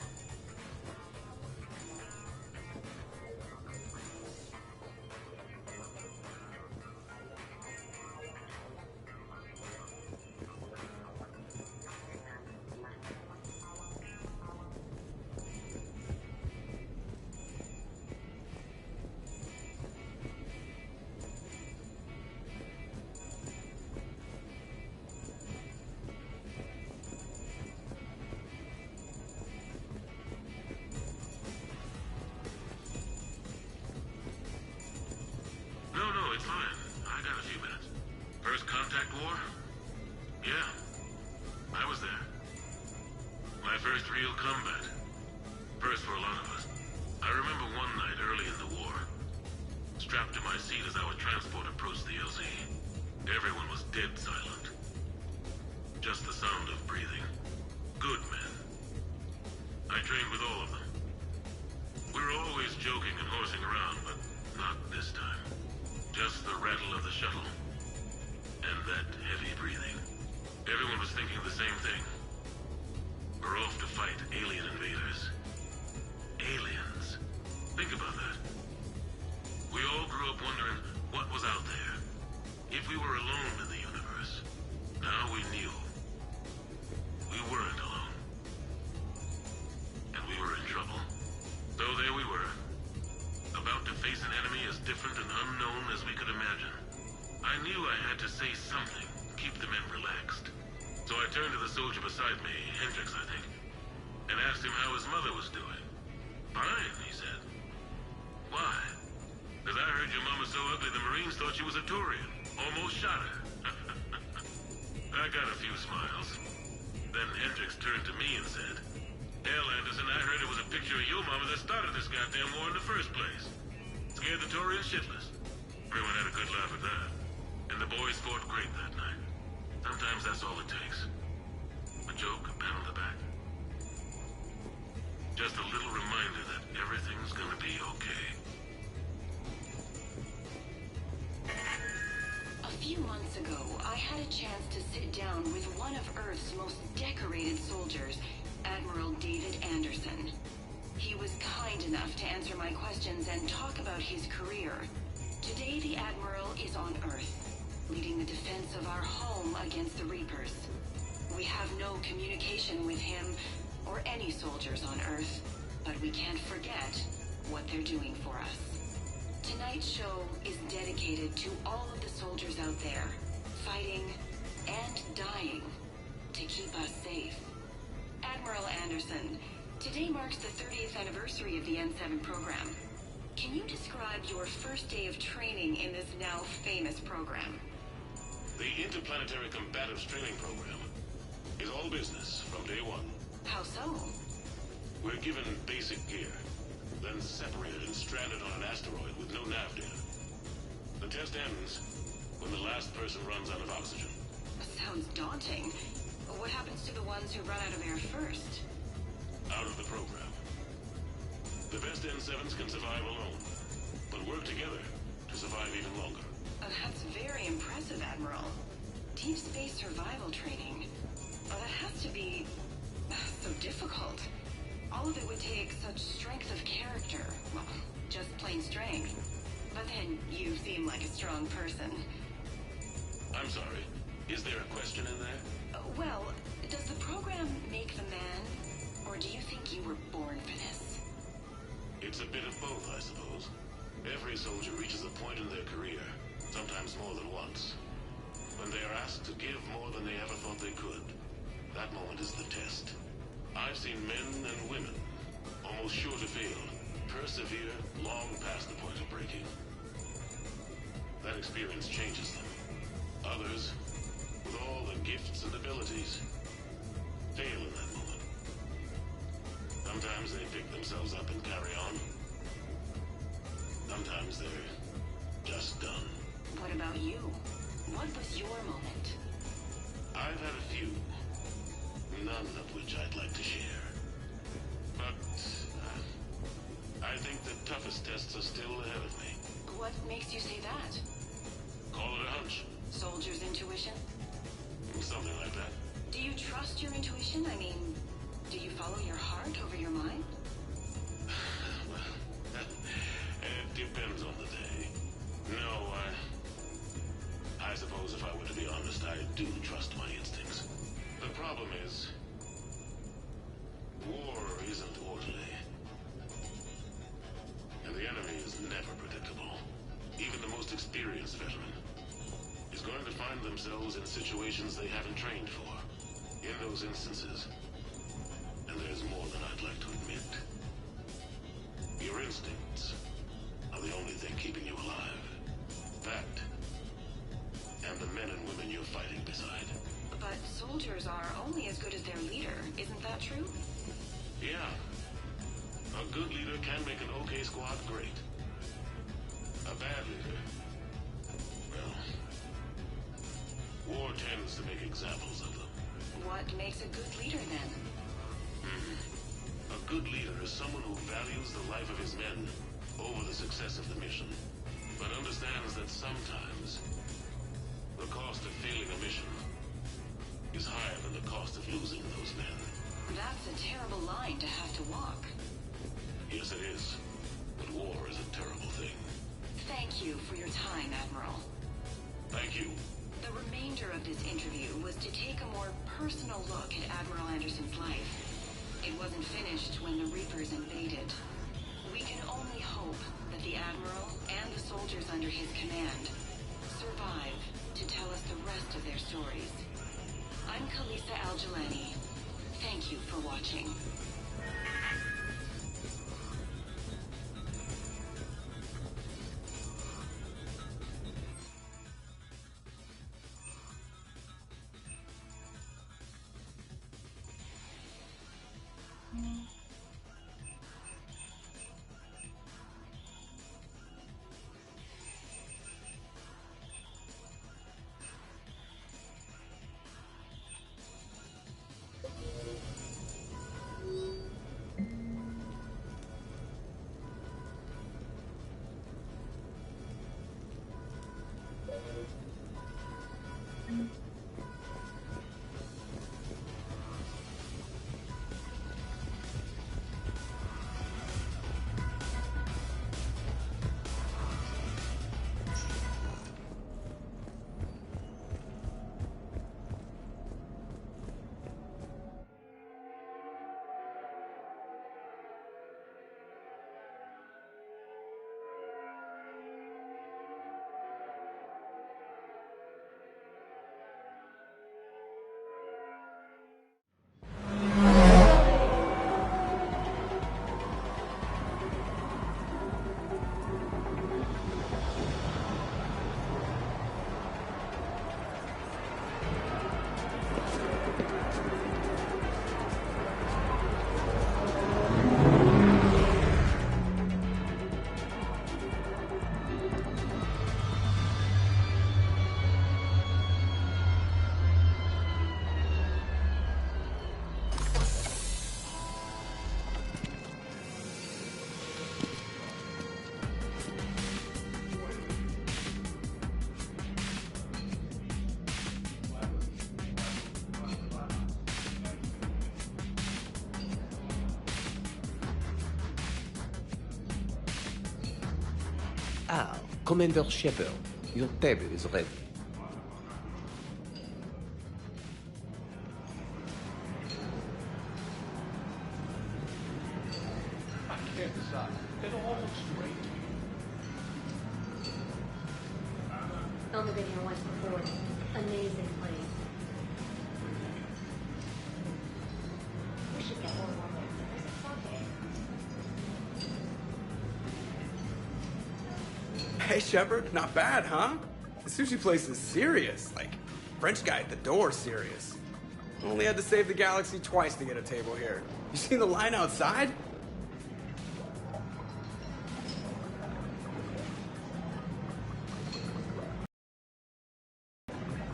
And talk about his career. Today, the Admiral is on Earth, leading the defense of our home against the Reapers. We have no communication with him or any soldiers on Earth, but we can't forget what they're doing for us. Tonight's show is dedicated to all of the soldiers out there, fighting and dying to keep us safe. Admiral Anderson, today marks the 30th anniversary of the N7 program. Can you describe your first day of training in this now famous program?
The Interplanetary Combatives Training Program is all business from day one.
How so?
We're given basic gear, then separated and stranded on an asteroid with no nav data. The test ends when the last person runs out of oxygen.
Sounds daunting. What happens to the ones who run out of air first?
Out of the program. The best N7s can survive alone, but work together to survive even longer.
That's very impressive, Admiral. Deep space survival training. That has to be so difficult. All of it would take such strength of character. Well, just plain strength. But then you seem like a strong person.
I'm sorry. Is there a question in there?
Well, does the program make the man? Or do you think you were born for this?
It's a bit of both, I suppose. Every soldier reaches a point in their career, sometimes more than once, when they are asked to give more than they ever thought they could. That moment is the test. I've seen men and women, almost sure to fail, persevere long past the point of breaking. That experience changes them. Others, with all the gifts and abilities, fail in that moment. Sometimes they pick themselves up and carry on. Sometimes they're just done.
What about you? What was your moment?
I've had a few, none of which I'd like to share. But I think the toughest tests are still ahead of me.
What makes you say that?
Call it a hunch.
Soldier's intuition?
Something like that.
Do you trust your intuition? I mean, do you follow your heart over your mind?
It depends on the day. No, I suppose if I were to be honest, I do trust my instincts. The problem is, war isn't orderly. And the enemy is never predictable. Even the most experienced veteran is going to find themselves in situations they haven't trained for. In those instances, and there's more than I'd like to admit, your instincts are the only thing keeping you alive. That, and the men and women you're fighting beside.
But soldiers are only as good as their leader, isn't that true?
Yeah. A good leader can make an okay squad great. A bad leader, well, war tends to make examples of them.
What makes a good leader, then?
A good leader is someone who values the life of his men over the success of the mission, but understands that sometimes the cost of failing a mission is higher than the cost of losing those men.
That's a terrible line to have to walk.
Yes, it is. But war is a terrible thing.
Thank you for your time, Admiral.
Thank you.
The remainder of this interview was to take a more personal look at Admiral Anderson's life. It wasn't finished when the Reapers invaded. We can only hope that the Admiral and the soldiers under his command survive to tell us the rest of their stories. I'm Kalisa Al-Jelani. Thank you for watching.
Ah, Commander Shepard, your table is ready.
I can't decide. It all looks great.
elevator once before. Amazing place. We should get more water.
Hey, Shepard, not bad, huh? The sushi place is serious. Like, French guy at the door serious. Only had to save the galaxy twice to get a table here. You see the line outside?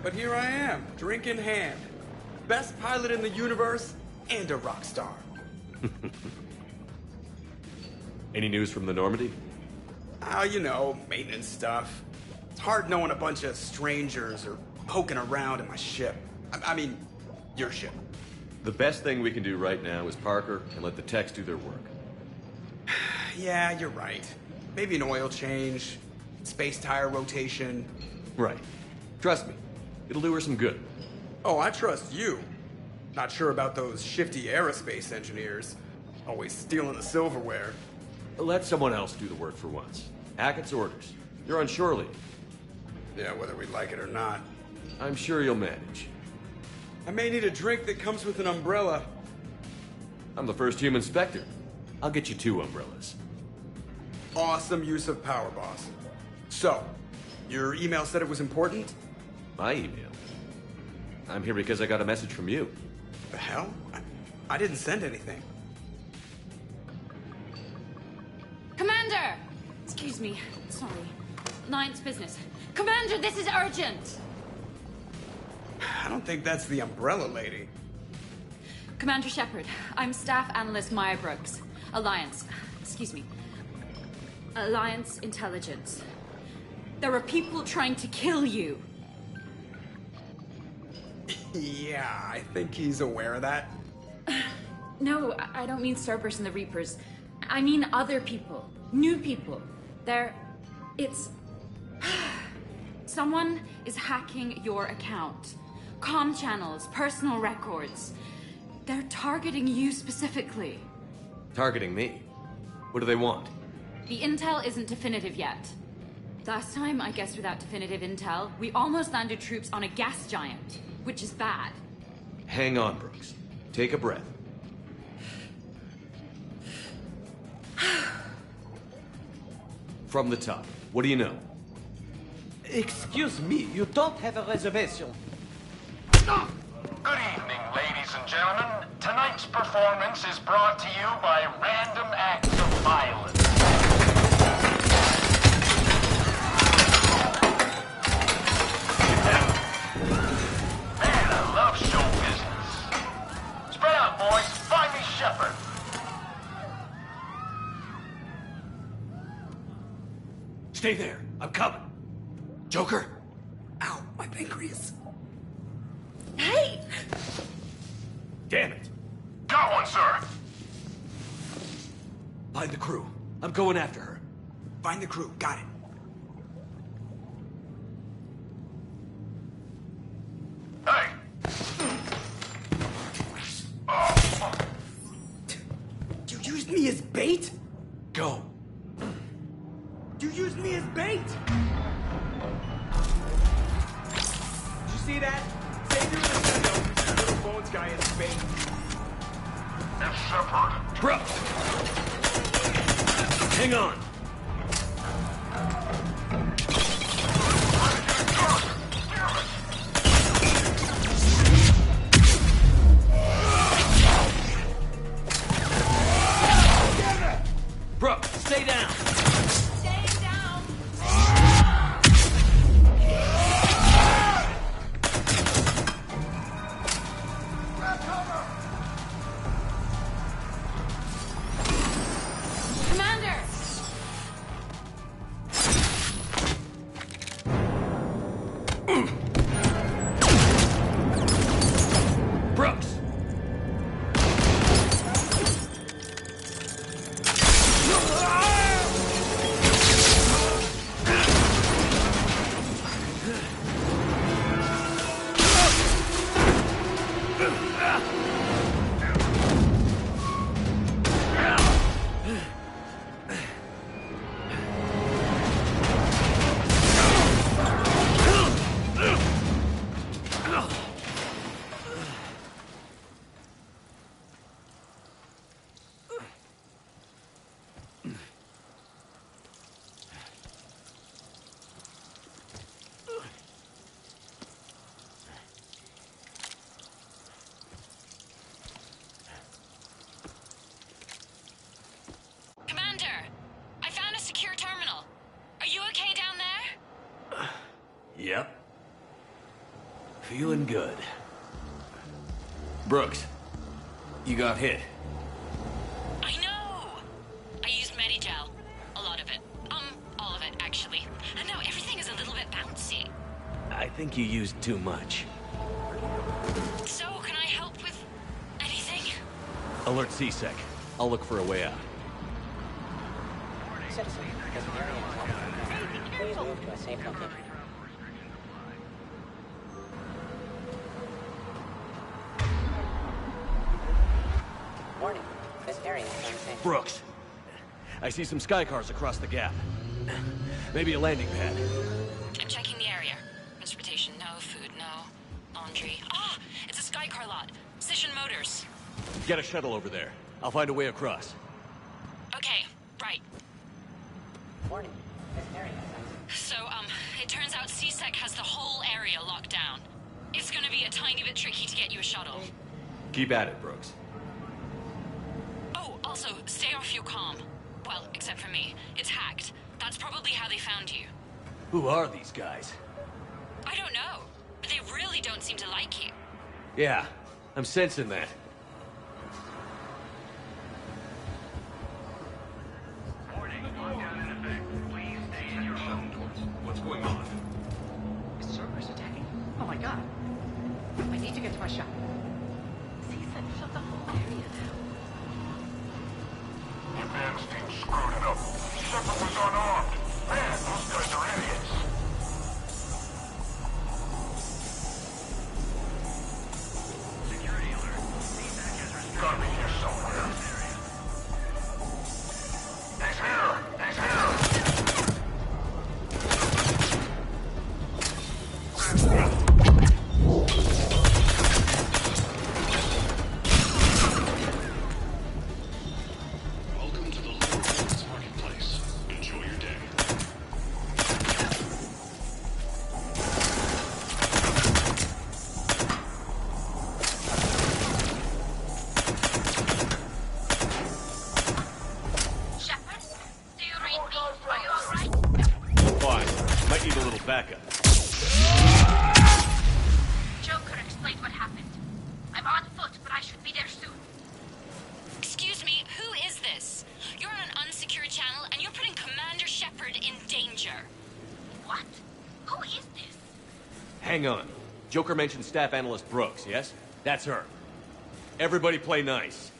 But here I am, drink in hand. Best pilot in the universe and a rock star.
Any news from the Normandy?
You know, maintenance stuff. It's hard knowing a bunch of strangers or poking around in my ship. I mean, your ship.
The best thing we can do right now is Parker and let the techs do their work.
Yeah, you're right. Maybe an oil change, space tire rotation.
Right. Trust me, it'll do her some good.
Oh, I trust you. Not sure about those shifty aerospace engineers. Always stealing the silverware.
Let someone else do the work for once. Hackett's orders. You're on shore leave.
Yeah, whether we like it or not.
I'm sure you'll manage.
I may need a drink that comes with an umbrella.
I'm the first human Spectre. I'll get you 2 umbrellas.
Awesome use of power, boss. So, your email said it was important?
My email? I'm here because I got a message from you.
The hell? I didn't send anything.
Commander! Excuse me. Sorry. Ninth's business. Commander, this is urgent!
I don't think that's the umbrella lady.
Commander Shepard, I'm Staff Analyst Maya Brooks. Alliance. Excuse me. Alliance Intelligence. There are people trying to kill you.
Yeah, I think he's aware of that.
No, I don't mean Cerberus and the Reapers. I mean other people. New people. It's... Someone is hacking your account. Comm channels, personal records. They're targeting you specifically.
Targeting me? What do they want?
The intel isn't definitive yet. Last time, I guess without definitive intel, we almost landed troops on a gas giant, which is bad.
Hang on, Brooks. Take a breath. From the top, what do you know?
Excuse me, you don't have a reservation.
Good evening, ladies and gentlemen. Tonight's performance is brought to you by Random Acts of Violence. Man, I love show business. Spread out, boys. Find me Shepard.
Stay there. I'm coming. Joker?
Ow, my pancreas.
Hey!
Damn it.
Got one, sir.
Find the crew. I'm going after her.
Find the crew. Got it.
Hey!
You used me as bait?
Go.
You used me as bait? Did you see that? Say you're in the window, little bones guy as bait.
It's Shepard.
Brooks! Hang on. Brooks, stay down.
Stay down. Commander!
Brooks! Yep. Feeling good. Brooks, you got hit.
I know! I used Medigel. A lot of it. All of it, actually. And now everything is a little bit bouncy.
I think you used too much.
So, can I help with anything?
Alert C-Sec. I'll look for a way out.
Citizen, there's an area in Please move to a safe location. Warning, this area is unsafe.
Brooks, I see some sky cars across the gap. Maybe a landing pad.
I'm checking the area. Transportation, no. Food, no. Laundry. Ah! It's a Skycar lot. Cision Motors.
Get a shuttle over there. I'll find a way across.
Okay, right.
Warning, this area is unsafe.
So, it turns out C-Sec has the whole area locked down. It's gonna be a tiny bit tricky to get you a shuttle.
Keep at it, Brooks.
Oh, also, stay off your comm. Well, except for me. It's hacked. That's probably how they found you.
Who are these guys?
I don't know, but they really don't seem to like you.
Yeah, I'm sensing that.
What's going on?
The server's attacking. Oh my god. I need to get to my shop. C-Sec shut the whole area down.
Advance team screwed it up. Shepard was unarmed. Man, those guys are idiots. Security alert. C-Sec has restricted. Gotta be here somewhere. He's here! He's here!
Welcome to the Lower Worlds Marketplace. Enjoy your day.
Shepard, do you read me? Are you alright?
Fine. Might need a little backup.
Joker explained what happened. I'm on foot, but I should be there soon.
Excuse me, who is this? You're on an unsecured channel, and you're putting Commander Shepard in danger.
What? Who is this?
Hang on. Joker mentioned staff analyst Brooks, yes? That's her. Everybody play nice.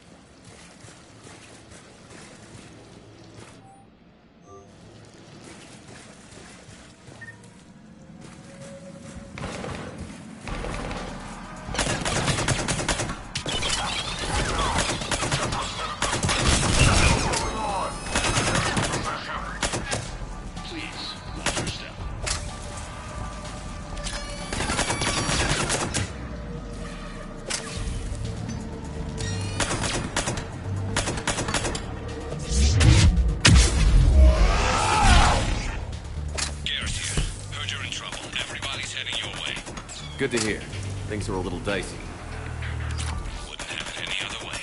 Please, watch your step.
Garrett here. Heard you're in trouble. Everybody's heading your way.
Good to hear. Things are a little dicey.
Wouldn't have it any other way.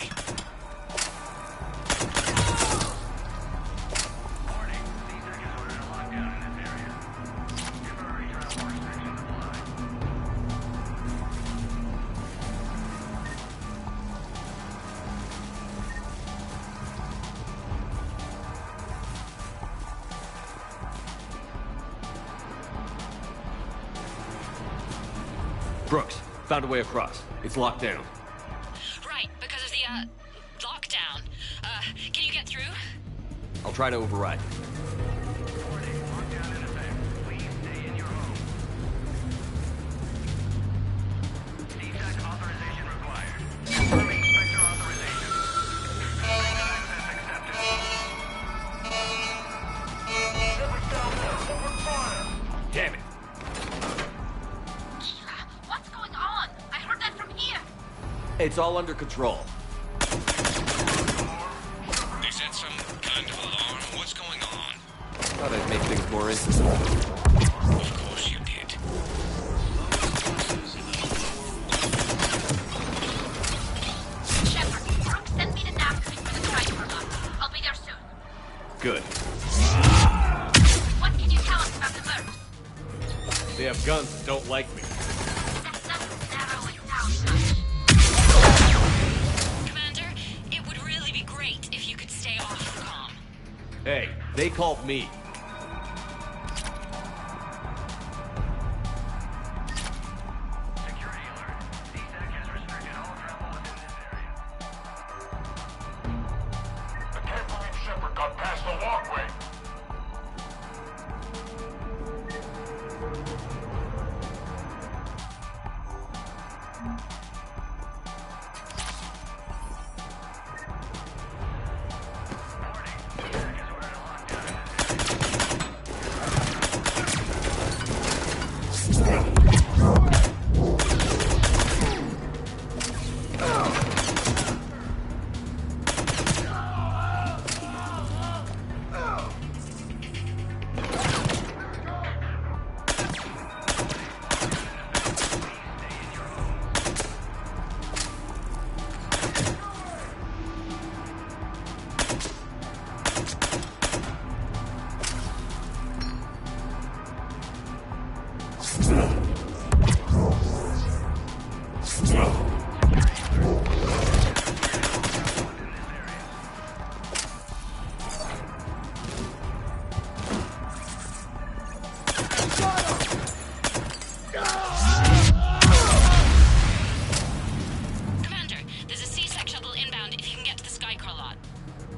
Brooks, found a way across. It's locked down.
Right, because of the, lockdown. Can you get through?
I'll try to override. Damn it.
What's going on? I heard that from here.
It's all under control.
They set some kind of alarm. What's going on?
Thought I'd make things more interesting.
Of course you did.
Shepard, Brooks sent me the nav to for the Skycar lot. I'll be there soon.
Good.
What can you tell us about the Mercs?
They have guns and don't like me.
Commander, it would really be great if you could stay off the comm.
Hey, they called me.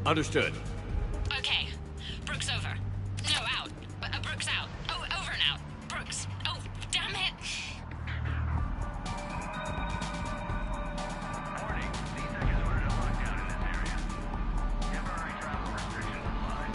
Understood.
Okay. Brooks over. No, out. Brooks out. Oh, over and out. Brooks. Oh, damn it.
Warning. CSEC has ordered a lockdown in this area. Temporary travel restrictions applied.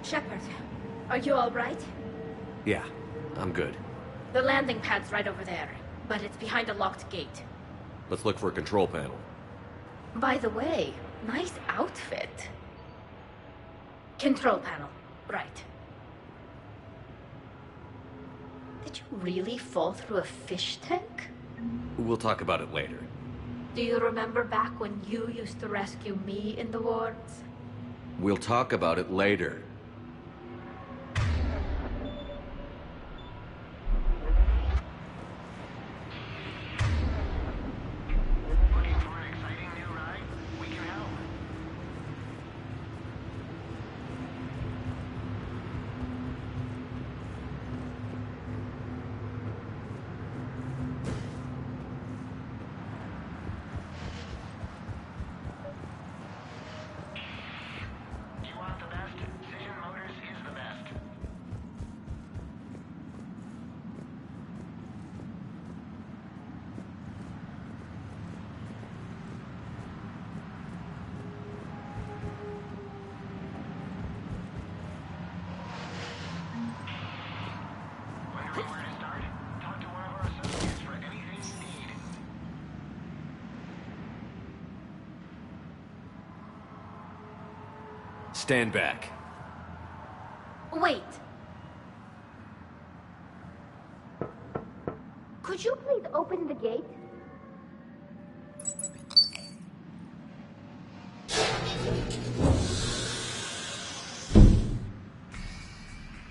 Shepard, are you all right?
Yeah, I'm good.
The landing pad's right over there, but it's behind a locked gate.
Let's look for a control panel.
By the way, nice outfit. Control panel, right. Did you really fall through a fish tank?
We'll talk about it later.
Do you remember back when you used to rescue me in the wards?
We'll talk about it later. Stand back.
Wait. Could you please open the gate?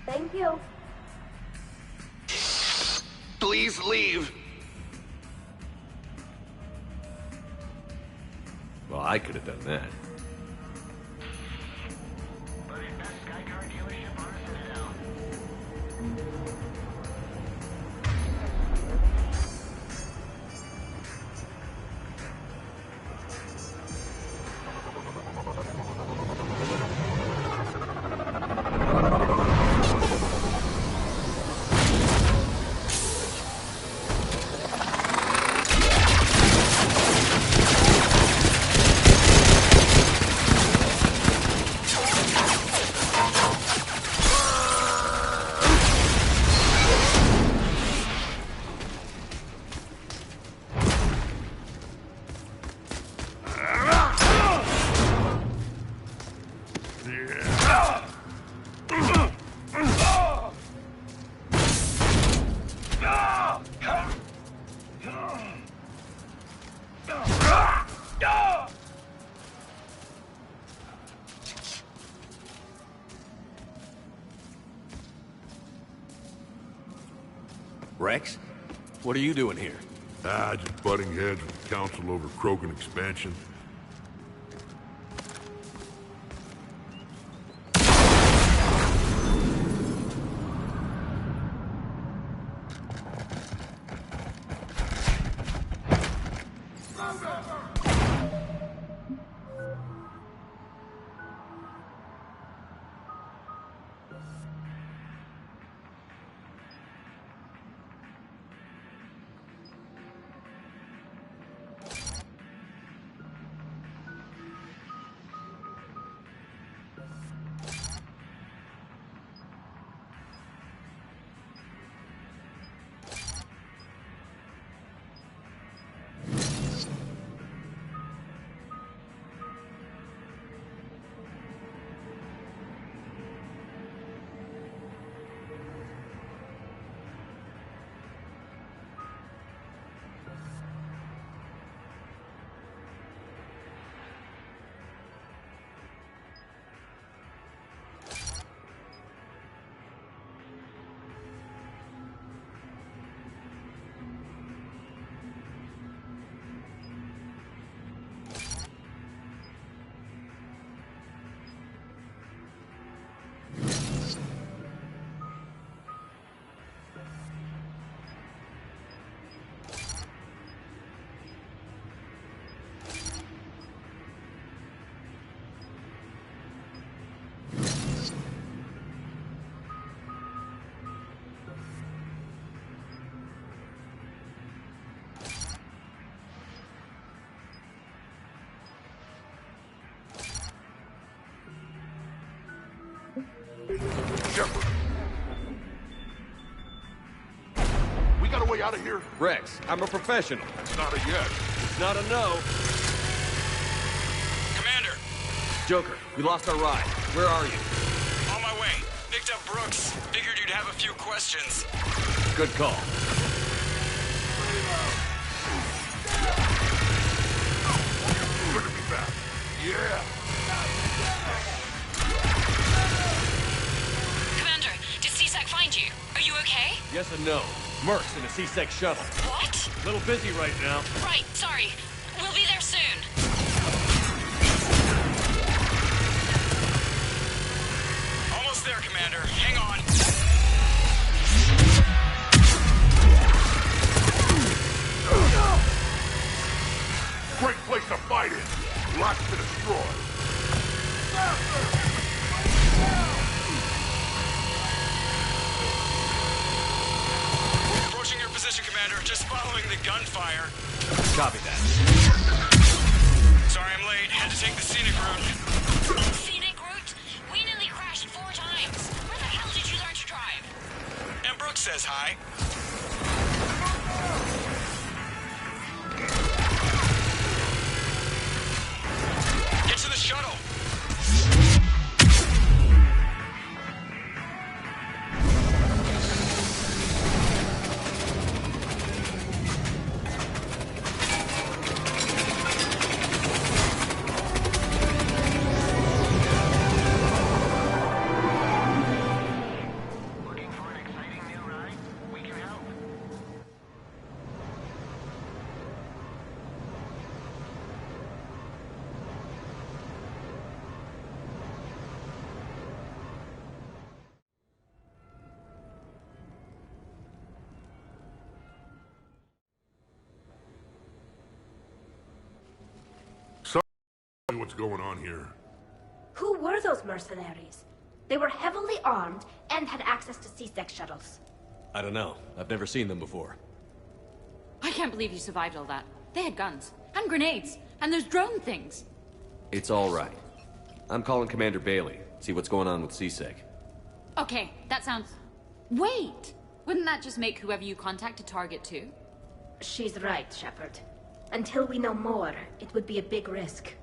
Thank you.
Please leave.
Well, I could have done that. Rex? What are you doing here?
Just butting heads with the Council over Krogan expansion.
Shepard. We got a way out of here?
Rex, I'm a professional.
It's not a yes.
It's not a no.
Commander!
Joker, we lost our ride. Where are you?
On my way. Picked up Brooks. Figured you'd have a few questions.
Good call.
Good to be back. Yeah.
Commander, did C-Sec find you? Are you okay?
Yes and no. Merc's in a C-Sec shuttle.
What?
A little busy right now.
Right, sorry. We'll be there soon.
Almost there, Commander. Hang on.
Great place to fight in. Lots to destroy.
Approaching your position, Commander. Just following the gunfire.
Copy that.
Sorry I'm late. Had to take the scenic route.
Scenic route? We nearly crashed 4 times. Where the hell did you learn to drive?
And Brooks says hi. Get to the shuttle.
What's going on here?
Who were those mercenaries? They were heavily armed and had access to C-Sec shuttles.
I don't know. I've never seen them before.
I can't believe you survived all that. They had guns, and grenades, and those drone things.
It's all right. I'm calling Commander Bailey. See what's going on with C-Sec.
Okay, that sounds... Wait! Wouldn't that just make whoever you contact a target too?
She's right, Shepard. Until we know more, it would be a big risk.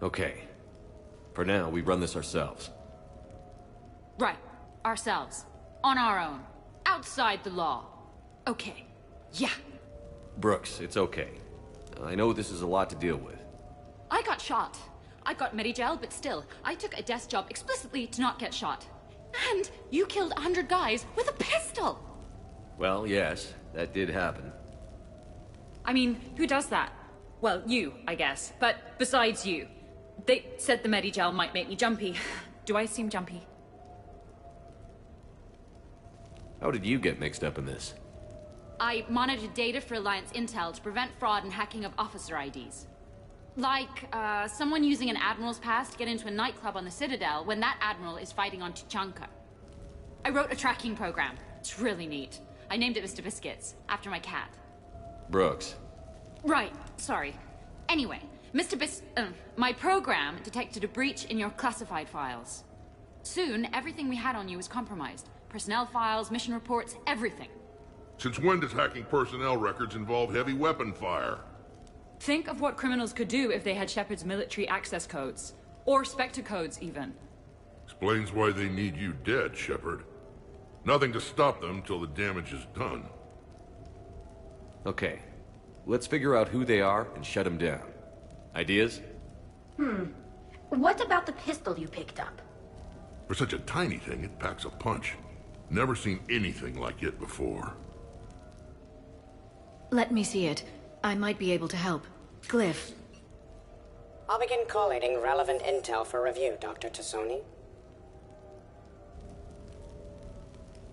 Okay. For now, we run this ourselves.
Right. Ourselves. On our own. Outside the law. Okay. Yeah.
Brooks, it's okay. I know this is a lot to deal with.
I got shot. I got Medigel, but still, I took a desk job explicitly to not get shot. And you killed 100 guys with a pistol!
Well, yes, that did happen.
I mean, who does that? Well, you, I guess. But besides you. They said the Medigel might make me jumpy. Do I seem jumpy?
How did you get mixed up in this?
I monitored data for Alliance intel to prevent fraud and hacking of officer IDs. Like, someone using an Admiral's pass to get into a nightclub on the Citadel when that Admiral is fighting on Tuchanka. I wrote a tracking program. It's really neat. I named it Mr. Biscuits, after my cat.
Brooks.
Right, sorry. Anyway, my program detected a breach in your classified files. Soon, everything we had on you was compromised. Personnel files, mission reports, everything.
Since when does hacking personnel records involve heavy weapon fire?
Think of what criminals could do if they had Shepard's military access codes. Or Spectre codes, even.
Explains why they need you dead, Shepard. Nothing to stop them till the damage is done.
Okay. Let's figure out who they are and shut them down. Ideas?
What about the pistol you picked up?
For such a tiny thing, it packs a punch. Never seen anything like it before.
Let me see it. I might be able to help. Glyph.
I'll begin collating relevant intel for review, Dr. Tassoni.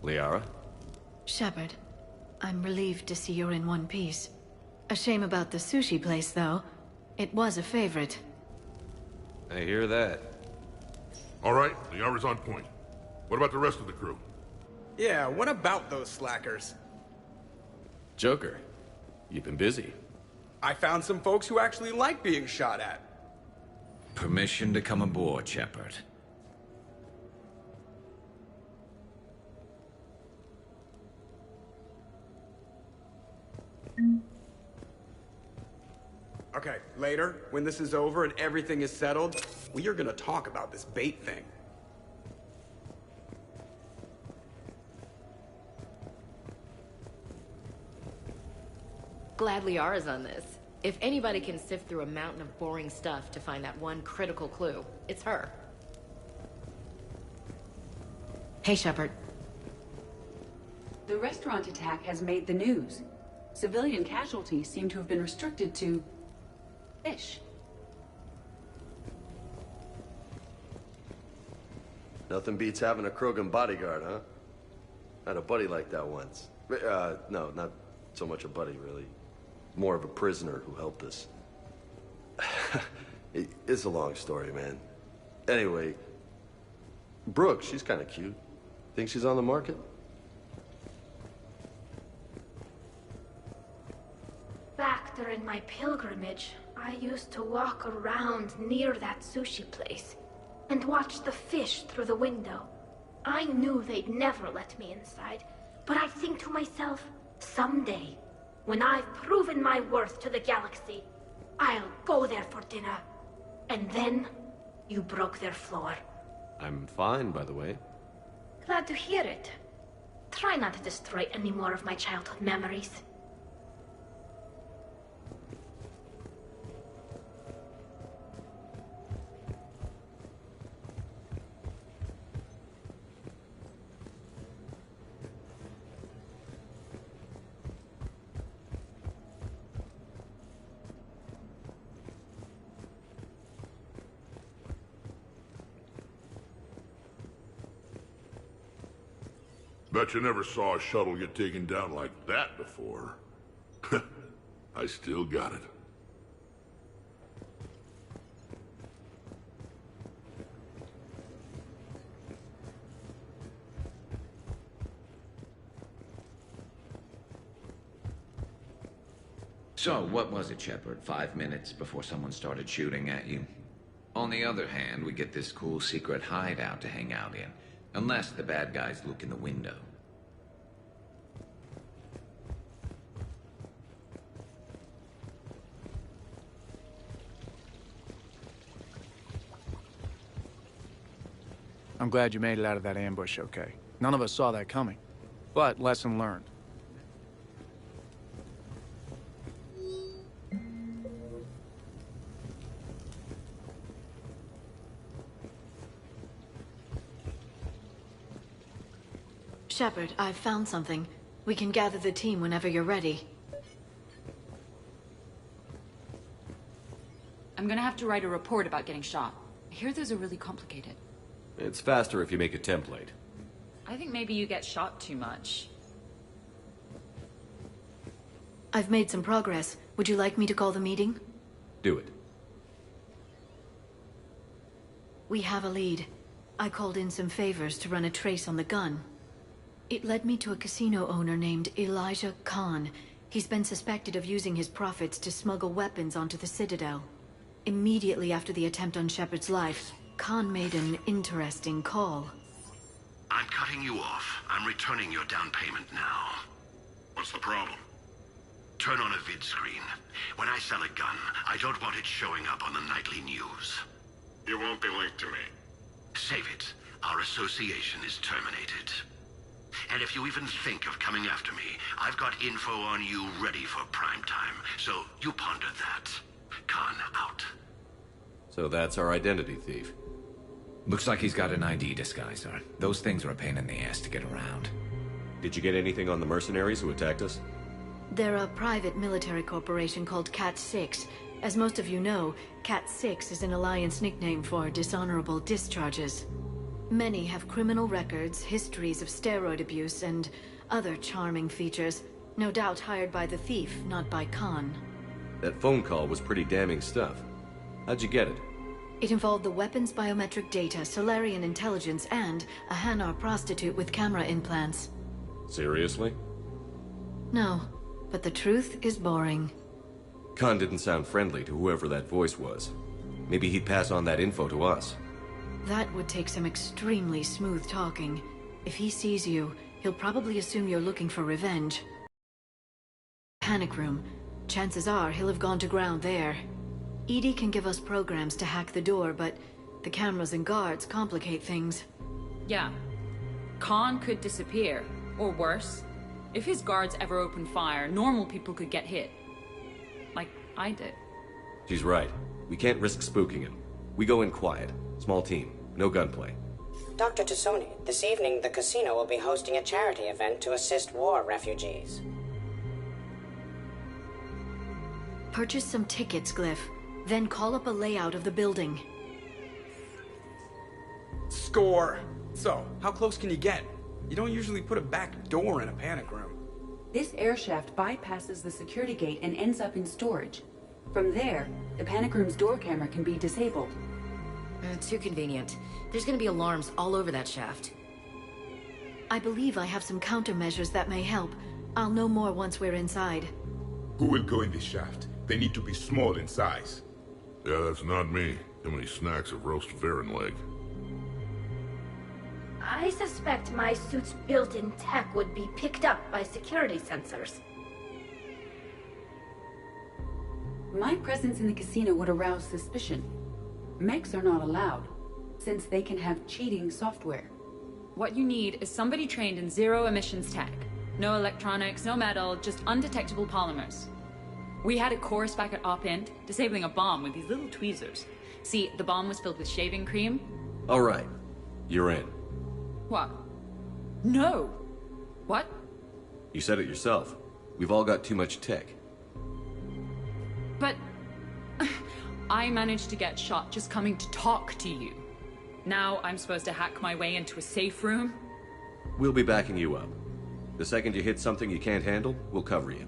Liara?
Shepard, I'm relieved to see you're in one piece. A shame about the sushi place, though. It was a favorite.
I hear that.
All right, Liara's on point. What about the rest of the crew?
Yeah, what about those slackers?
Joker, you've been busy.
I found some folks who actually like being shot at.
Permission to come aboard, Shepard.
Okay, later, when this is over and everything is settled, we are gonna talk about this bait thing.
Glad Liara's on this. If anybody can sift through a mountain of boring stuff to find that one critical clue, it's her. Hey, Shepard.
The restaurant attack has made the news. Civilian casualties seem to have been restricted to fish.
Nothing beats having a Krogan bodyguard, huh? I had a buddy like that once. No, not so much a buddy, really. More of a prisoner who helped us. It's a long story, man. Anyway, Brooke, she's kind of cute. Think she's on the market?
Back during my pilgrimage, I used to walk around near that sushi place and watch the fish through the window. I knew they'd never let me inside, but I think to myself, someday, when I've proven my worth to the galaxy, I'll go there for dinner. And then, you broke their floor.
I'm fine, by the way.
Glad to hear it. Try not to destroy any more of my childhood memories.
Bet you never saw a shuttle get taken down like that before. I still got it.
So, what was it, Shepard? 5 minutes before someone started shooting at you? On the other hand, we get this cool secret hideout to hang out in. Unless the bad guys look in the window.
I'm glad you made it out of that ambush okay. None of us saw that coming. But lesson learned.
Shepard, I've found something. We can gather the team whenever you're ready.
I'm gonna have to write a report about getting shot. I hear those are really complicated.
It's faster if you make a template.
I think maybe you get shot too much.
I've made some progress. Would you like me to call the meeting?
Do it.
We have a lead. I called in some favors to run a trace on the gun. It led me to a casino owner named Elijah Khan. He's been suspected of using his profits to smuggle weapons onto the Citadel. Immediately after the attempt on Shepard's life, Khan made an interesting call.
I'm cutting you off. I'm returning your down payment now.
What's the problem?
Turn on a vid screen. When I sell a gun, I don't want it showing up on the nightly news.
You won't be linked to me.
Save it. Our association is terminated. And if you even think of coming after me, I've got info on you ready for prime time. So you ponder that. Khan out.
So that's our identity thief.
Looks like he's got an ID disguiser. Those things are a pain in the ass to get around.
Did you get anything on the mercenaries who attacked us?
They're a private military corporation called Cat-6. As most of you know, Cat-6 is an Alliance nickname for dishonorable discharges. Many have criminal records, histories of steroid abuse, and other charming features. No doubt hired by the thief, not by Khan.
That phone call was pretty damning stuff. How'd you get it?
It involved the weapons biometric data, Solarian intelligence, and a Hanar prostitute with camera implants.
Seriously?
No, but the truth is boring.
Khan didn't sound friendly to whoever that voice was. Maybe he'd pass on that info to us.
That would take some extremely smooth talking. If he sees you, he'll probably assume you're looking for revenge. Panic room. Chances are he'll have gone to ground there. EDI can give us programs to hack the door, but the cameras and guards complicate things.
Yeah. Khan could disappear. Or worse. If his guards ever open fire, normal people could get hit. Like I did.
She's right. We can't risk spooking him. We go in quiet. Small team. No gunplay.
Dr. Tassoni, this evening the casino will be hosting a charity event to assist war refugees.
Purchase some tickets, Glyph. Then call up a layout of the building.
Score! So, how close can you get? You don't usually put a back door in a panic room.
This air shaft bypasses the security gate and ends up in storage. From there, the panic room's door camera can be disabled.
Too convenient. There's gonna be alarms all over that shaft.
I believe I have some countermeasures that may help. I'll know more once we're inside.
Who will go in this shaft? They need to be small in size. Yeah, that's not me. Too many snacks of roast Varen leg.
I suspect my suit's built-in tech would be picked up by security sensors.
My presence in the casino would arouse suspicion. Mechs are not allowed, since they can have cheating software.
What you need is somebody trained in zero emissions tech. No electronics, no metal, just undetectable polymers. We had a course back at Op Int, disabling a bomb with these little tweezers. See, the bomb was filled with shaving cream.
All right. You're in.
What? No! What?
You said it yourself. We've all got too much tech.
But... I managed to get shot just coming to talk to you. Now I'm supposed to hack my way into a safe room?
We'll be backing you up. The second you hit something you can't handle, we'll cover you.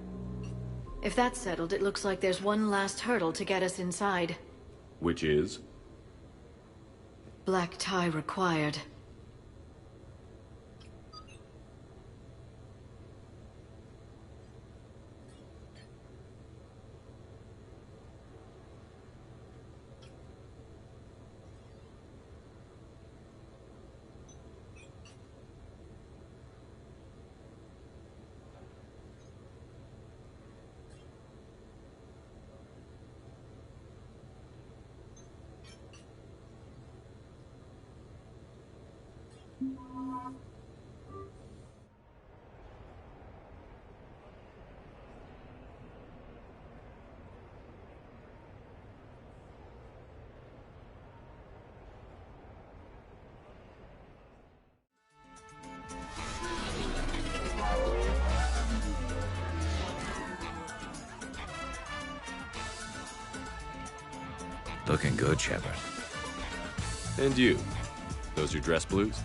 If that's settled, it looks like there's one last hurdle to get us inside.
Which is?
Black tie required.
Looking good, Shepard.
And you? Those your dress blues?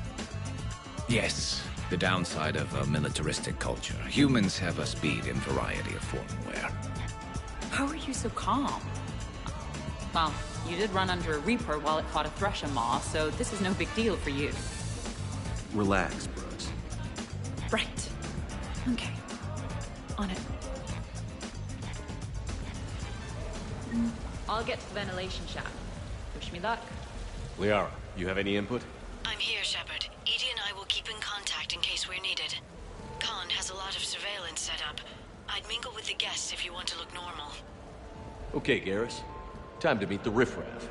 Yes. The downside of a militaristic culture. Humans have a speed and variety of formal wear.
How are you so calm? Well, you did run under a Reaper while it fought a Thresher Maw, so this is no big deal for you.
Relax, Brooks.
Right. Okay. On it. I'll get to the ventilation shaft. Wish me luck.
Liara, you have any input?
I'm here, Shepard. Edie and I will keep in contact in case we're needed. Khan has a lot of surveillance set up. I'd mingle with the guests if you want to look normal.
Okay, Garrus. Time to meet the riffraff.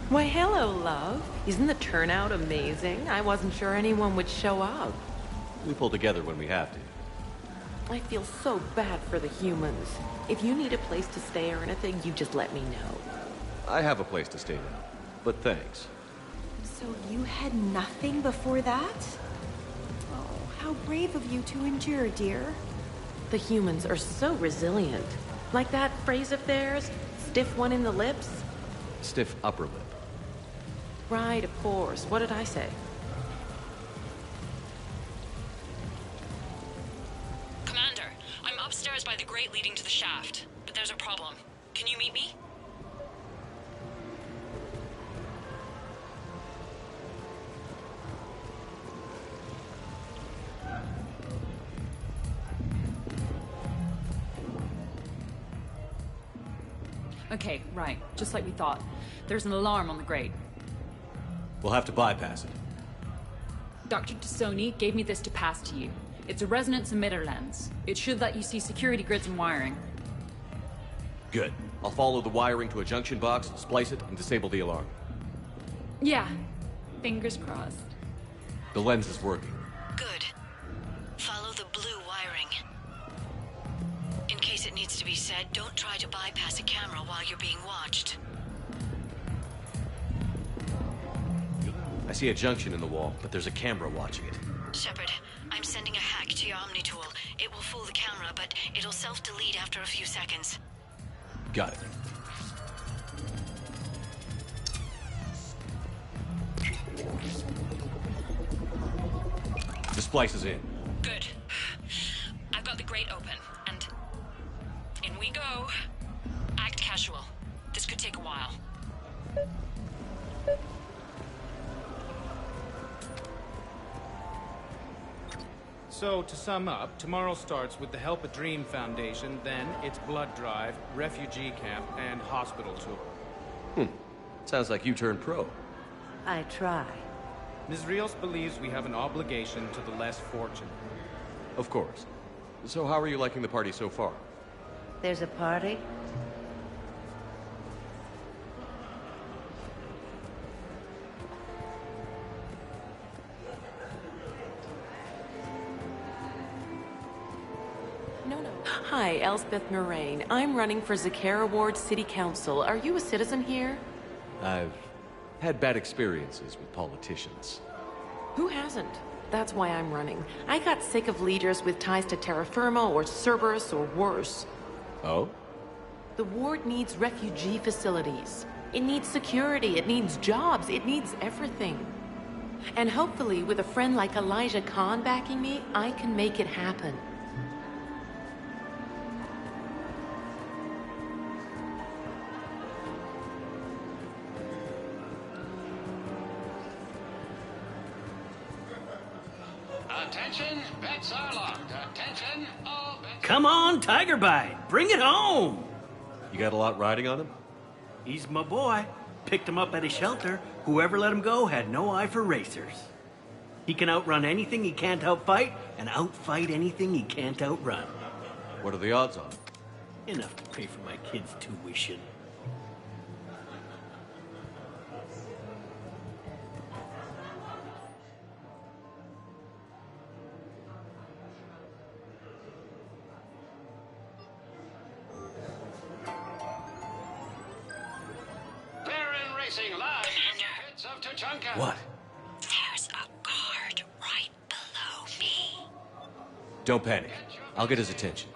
Why, hello, love. Isn't the turnout amazing? I wasn't sure anyone would show up.
We pull together when we have to.
I feel so bad for the humans. If you need a place to stay or anything, you just let me know.
I have a place to stay now, but thanks.
So you had nothing before that? Oh, how brave of you to endure, dear. The humans are so resilient. Like that phrase of theirs, stiff one in the lips?
Stiff upper lip.
Right, of course. What did I say?
Commander, I'm upstairs by the grate leading to the shaft, but there's a problem. Can you meet me?
Okay, right. Just like we thought. There's an alarm on the grate.
We'll have to bypass it.
Dr. T'Soni gave me this to pass to you. It's a resonance emitter lens. It should let you see security grids and wiring.
Good. I'll follow the wiring to a junction box, splice it, and disable the alarm.
Yeah. Fingers crossed.
The lens is working.
Good. Follow the blue wiring. In case it needs to be said, don't try to bypass a camera while you're being watched.
I see a junction in the wall, but there's a camera watching it.
Shepard, I'm sending a hack to your Omni tool. It will fool the camera, but it'll self-delete after a few seconds.
Got it. The splice is in.
Good. I've got the grate open, and in we go. Act casual. This could take a while.
So, to sum up, tomorrow starts with the Help a Dream Foundation, then it's blood drive, refugee camp, and hospital tour.
Sounds like you turned pro.
I try.
Ms. Rios believes we have an obligation to the less fortunate.
Of course. So how are you liking the party so far?
There's a party? Hi, Elspeth Moraine. I'm running for Zakara Ward City Council. Are you a citizen here?
I've had bad experiences with politicians.
Who hasn't? That's why I'm running. I got sick of leaders with ties to Terra Firma or Cerberus or worse.
Oh?
The ward needs refugee facilities. It needs security, it needs jobs, it needs everything. And hopefully, with a friend like Elijah Khan backing me, I can make it happen.
Attention, bets are locked. Attention, all bets.
Come on, Tiger Bite. Bring it home.
You got a lot riding on him?
He's my boy. Picked him up at a shelter. Whoever let him go had no eye for racers. He can outrun anything he can't outfight, and outfight anything he can't outrun.
What are the odds on it?
Enough to pay for my kids' tuition.
Live from the pits of Tuchanka.
What?
There's a guard right below me.
Don't panic. I'll get his attention.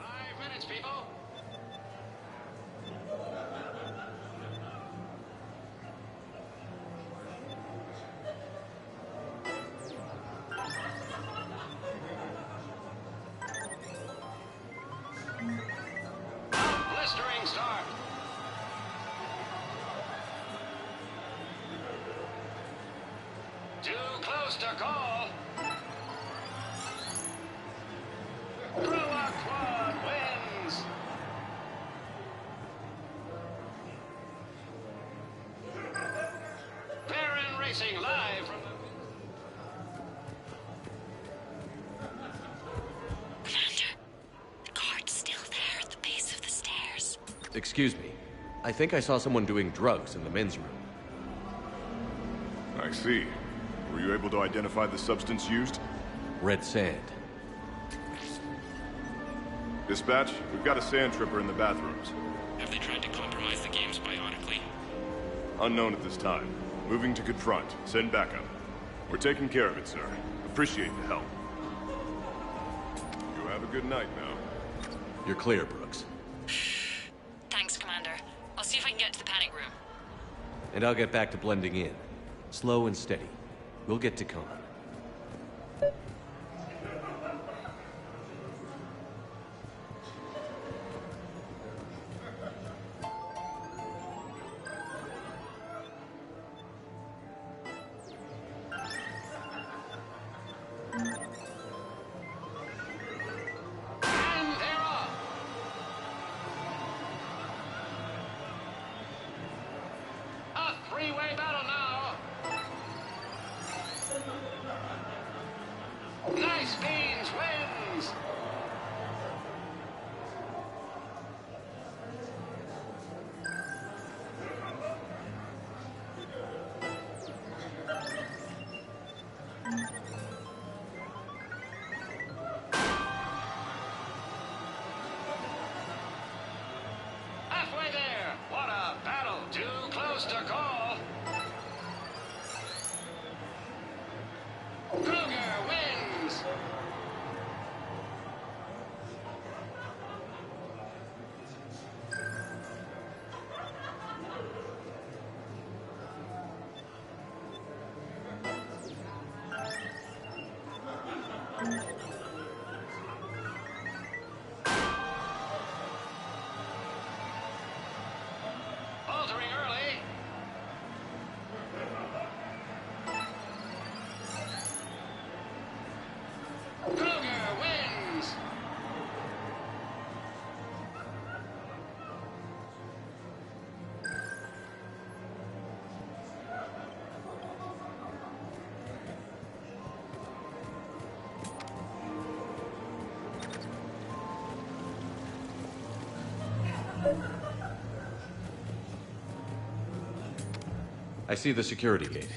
Blistering start. Too close to call. Brua Quad wins. Baron Racing live from
The card's still there at the base of the stairs.
Excuse me. I think I saw someone doing drugs in the men's room.
I see. Were you able to identify the substance used?
Red sand.
Dispatch, we've got a sand tripper in the bathrooms.
Have they tried to compromise the games bionically?
Unknown at this time. Moving to confront. Send backup. We're taking care of it, sir. Appreciate the help. You have a good night now.
You're clear, Brooks.
Thanks, Commander. I'll see if I can get to the panic room.
And I'll get back to blending in. Slow and steady. We'll get to Khan.
and they're off. A three-way battle now. Nice Beans wins. Halfway there. What a battle. Too close to call. Kruger wins. Altering early. Kruger wins.
I see the security gate.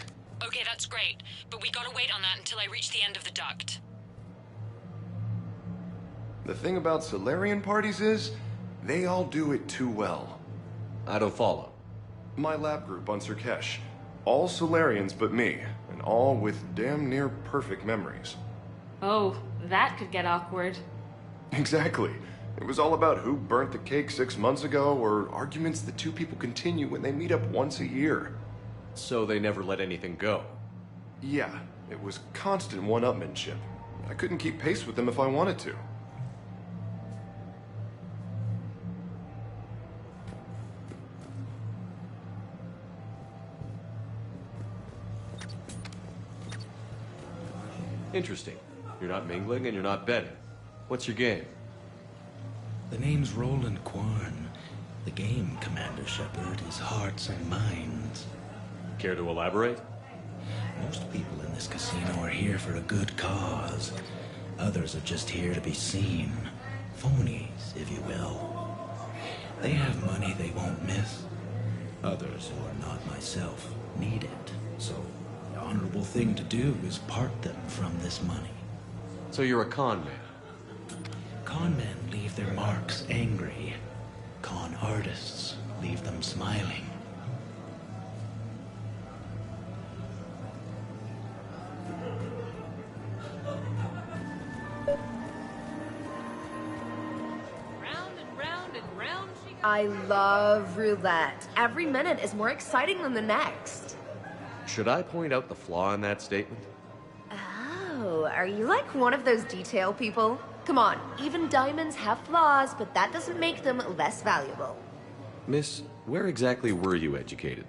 Okay, that's great. But we gotta wait on that until I reach the end of the duct.
The thing about Solarian parties is, they all do it too well.
I don't follow.
My lab group on Surkesh. All Solarians but me, and all with damn near perfect memories.
Oh, that could get awkward.
Exactly. It was all about who burnt the cake 6 months ago, or arguments the two people continue when they meet up once a year.
So they never let anything go?
Yeah, it was constant one-upmanship. I couldn't keep pace with them if I wanted to.
Interesting. You're not mingling and you're not betting. What's your game?
The name's Roland Quarn. The game, Commander Shepard, is hearts and minds.
Care to elaborate?
Most people in this casino are here for a good cause. Others are just here to be seen. Phonies, if you will. They have money they won't miss. Others, who are not myself, need it. So, the honorable thing to do is part them from this money.
So you're a con man?
Con men leave their marks angry. Con artists leave them smiling.
I love roulette. Every minute is more exciting than the next.
Should I point out the flaw in that statement?
Oh, are you like one of those detail people? Come on, even diamonds have flaws, but that doesn't make them less valuable.
Miss, where exactly were you educated?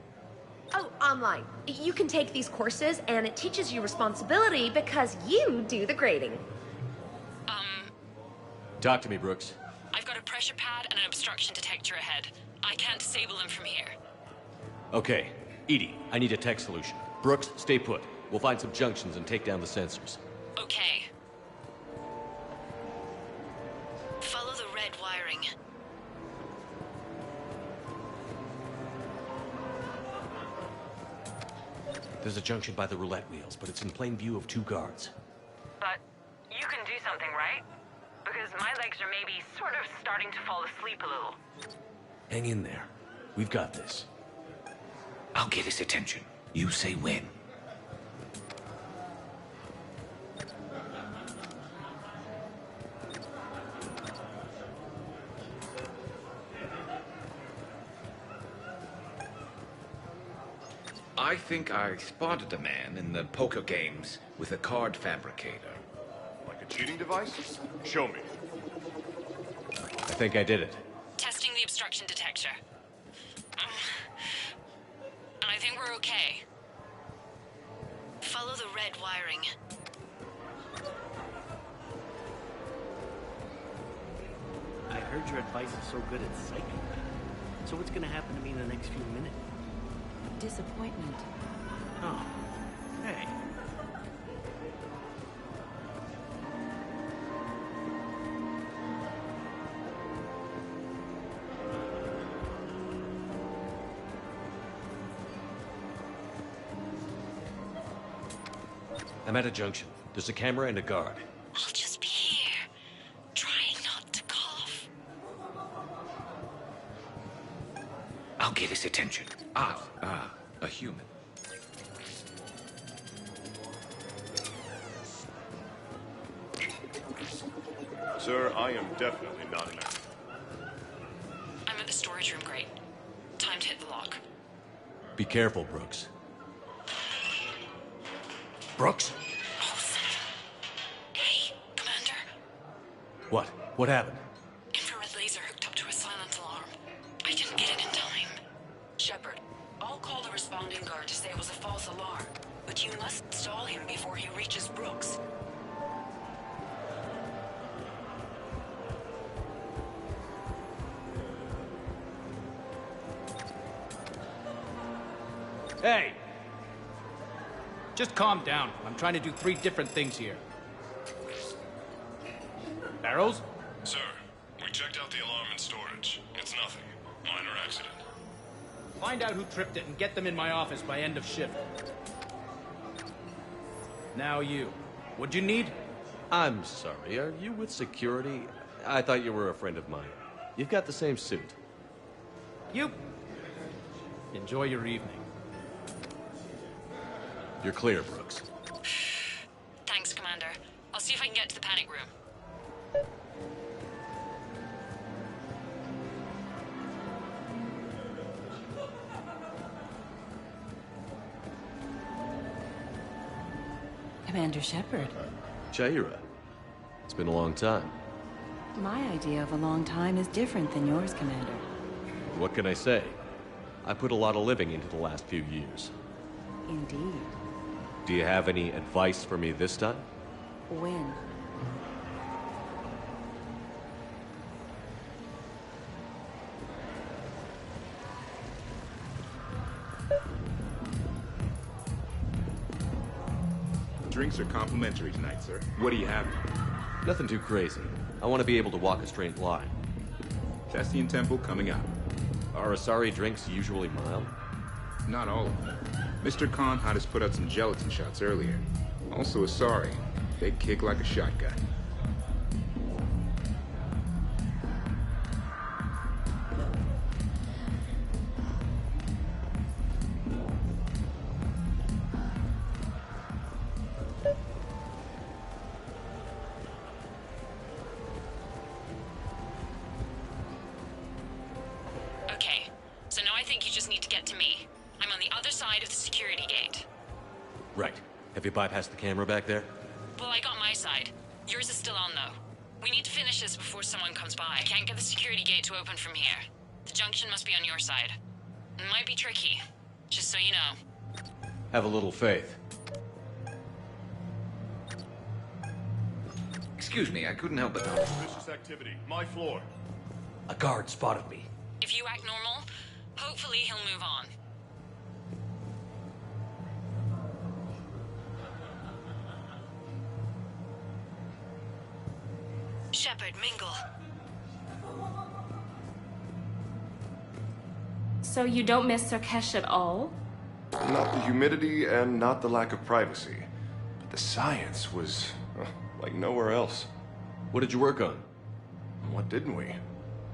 Oh, online. You can take these courses, and it teaches you responsibility because you do the grading.
Talk to me, Brooks.
I've got a pressure pad and an obstruction detector ahead. I can't disable them from here.
Okay. Edie, I need a tech solution. Brooks, stay put. We'll find some junctions and take down the sensors.
Okay. Follow the red wiring.
There's a junction by the roulette wheels, but it's in plain view of 2 guards.
But you can do something, right? Because my legs are maybe sort of starting to fall asleep a little.
Hang in there. We've got this.
I'll get his attention. You say when. I think I spotted a man in the poker games with a card fabricator.
Like a cheating device? Show me.
I think I did it.
Testing the obstruction detector. I think we're okay. Follow the red wiring.
I heard your advice is so good at psychic. So what's gonna happen to me in the next few minutes?
Disappointment.
Oh. Hey.
I'm at a junction. There's a camera and a guard.
I'll just be here, trying not to cough.
I'll get his attention. A human.
Sir, I am definitely not an expert.
I'm at the storage room, great. Time to hit the lock.
Be careful, Brooks. Brooks?
Oh, son of a... Hey, Commander.
What? What happened?
Infrared laser hooked up to a silent alarm. I didn't get it in time.
Shepard, I'll call the responding guard to say it was a false alarm, but you must stall him before he reaches Brooks.
Hey! Just calm down. I'm trying to do 3 different things here. Barrows?
Sir, we checked out the alarm in storage. It's nothing. Minor accident.
Find out who tripped it and get them in my office by end of shift. Now you. What'd you need?
I'm sorry, are you with security? I thought you were a friend of mine. You've got the same suit.
You... Enjoy your evening.
You're clear, Brooks.
Thanks, Commander. I'll see if I can get to the panic room.
Commander Shepard.
Jaira. It's been a long time.
My idea of a long time is different than yours, Commander.
What can I say? I put a lot of living into the last few years.
Indeed.
Do you have any advice for me this time?
When?
Drinks are complimentary tonight, sir. What do you have?
Nothing too crazy. I want to be able to walk a straight line.
Castian Temple coming up.
Are Asari drinks usually mild?
Not all of them. Mr. Khan had us put out some gelatin shots earlier. Also Asari. They kick like a shotgun.
get to me. I'm on the other side of the security gate.
Right. Have you bypassed the camera back there?
Well, I got my side. Yours is still on, though. We need to finish this before someone comes by. I can't get the security gate to open from here. The junction must be on your side. It might be tricky, just so you know.
Have a little faith.
Excuse me, I couldn't help but...
Suspicious activity. My floor.
A guard spotted me.
If you act normal, hopefully he'll move on.
Shepard, mingle.
So you don't miss Sarkesh at all?
Not the humidity and not the lack of privacy. But the science was like nowhere else.
What did you work on?
What didn't we?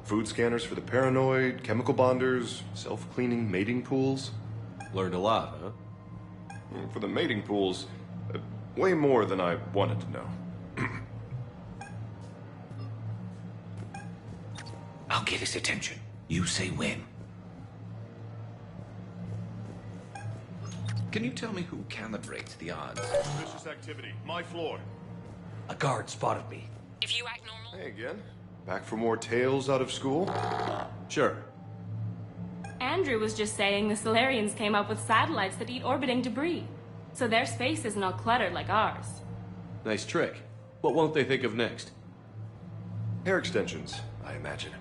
Food scanners for the paranoid, chemical bonders, self-cleaning mating pools.
Learned a lot, huh?
For the mating pools, way more than I wanted to know.
I'll get his attention. You say when. Can you tell me who calibrates the odds?
Suspicious activity. My floor.
A guard spotted me.
If you act normal...
Hey again. Back for more tales out of school?
Sure.
Andrew was just saying the Solarians came up with satellites that eat orbiting debris. So their space isn't all cluttered like ours.
Nice trick. What won't they think of next?
Hair extensions, I imagine.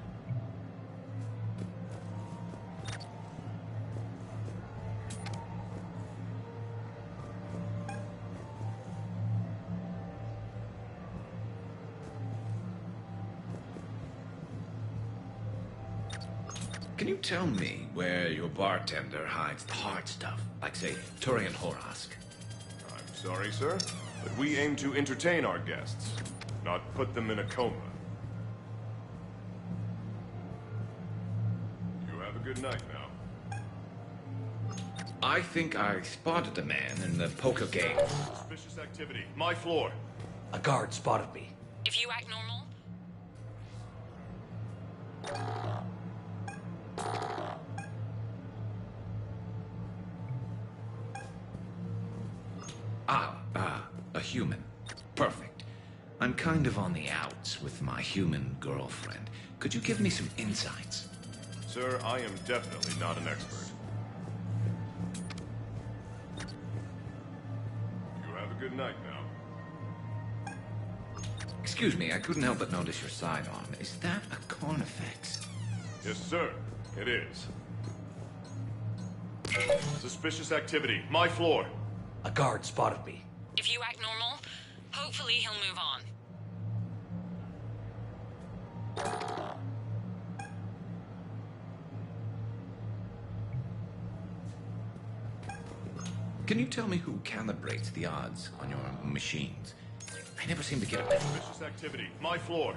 Can you tell me where your bartender hides the hard stuff? Like, say, Turian Horask?
I'm sorry, sir, but we aim to entertain our guests, not put them in a coma. You have a good night now.
I think I spotted a man in the poker game.
Suspicious activity. My floor.
A guard spotted me.
If you act normal...
A human. Perfect. I'm kind of on the outs with my human girlfriend. Could you give me some insights?
Sir, I am definitely not an expert. You have a good night now.
Excuse me, I couldn't help but notice your sidearm. Is that a Carnifex?
Yes, sir. It is. Suspicious activity. My floor.
A guard spotted me.
If you act normal, hopefully he'll move on.
Can you tell me who calibrates the odds on your machines? I never seem to get a...
Suspicious activity. My floor.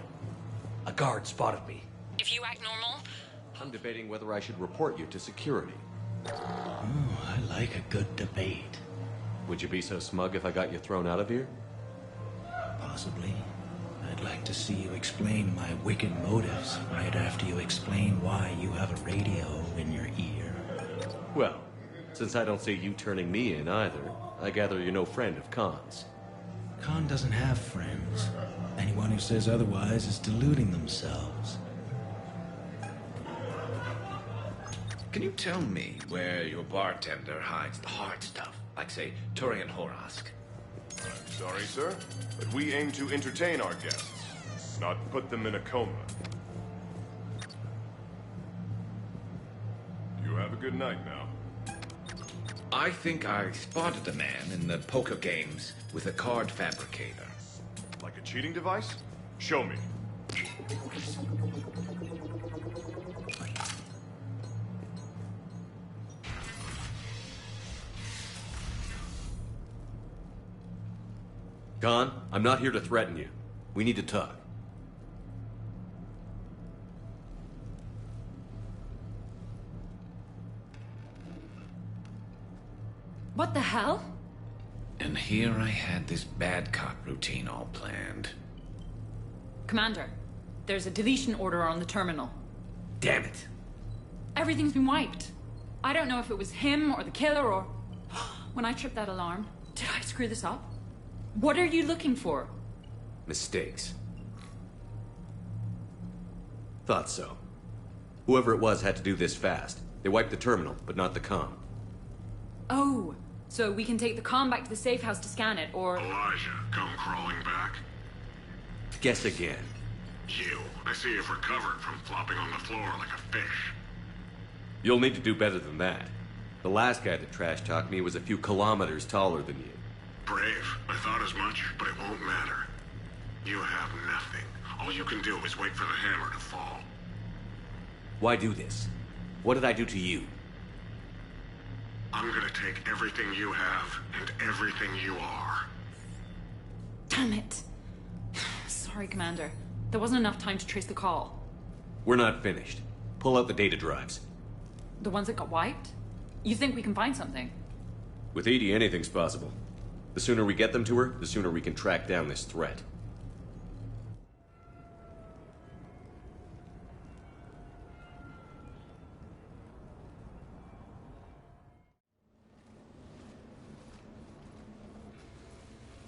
A guard spotted me.
If you act normal...
I'm debating whether I should report you to security.
Oh, I like a good debate.
Would you be so smug if I got you thrown out of here?
Possibly. I'd like to see you explain my wicked motives right after you explain why you have a radio in your ear.
Well, since I don't see you turning me in either, I gather you're no friend of Khan's.
Khan doesn't have friends. Anyone who says otherwise is deluding themselves.
Can you tell me where your bartender hides the hard stuff? Like, say, Turian Horask?
I'm sorry, sir, but we aim to entertain our guests, not put them in a coma. You have a good night now.
I think I spotted a man in the poker games with a card fabricator.
Like a cheating device? Show me.
Khan, I'm not here to threaten you. We need to talk.
What the hell?
And here I had this bad cop routine all planned.
Commander, there's a deletion order on the terminal.
Damn it.
Everything's been wiped. I don't know if it was him or the killer or... When I tripped that alarm, did I screw this up? What are you looking for?
Mistakes. Thought so. Whoever it was had to do this fast. They wiped the terminal, but not the comm.
Oh, so we can take the comm back to the safe house to scan it, or...
Elijah, come crawling back.
Guess again.
You. I see you've recovered from flopping on the floor like a fish.
You'll need to do better than that. The last guy that trash-talked me was a few kilometers taller than you.
Brave. I thought as much, but it won't matter. You have nothing. All you can do is wait for the hammer to fall.
Why do this? What did I do to you?
I'm gonna take everything you have and everything you are.
Damn it. Sorry, Commander. There wasn't enough time to trace the call.
We're not finished. Pull out the data drives.
The ones that got wiped? You think we can find something?
With EDI, anything's possible. The sooner we get them to her, the sooner we can track down this threat.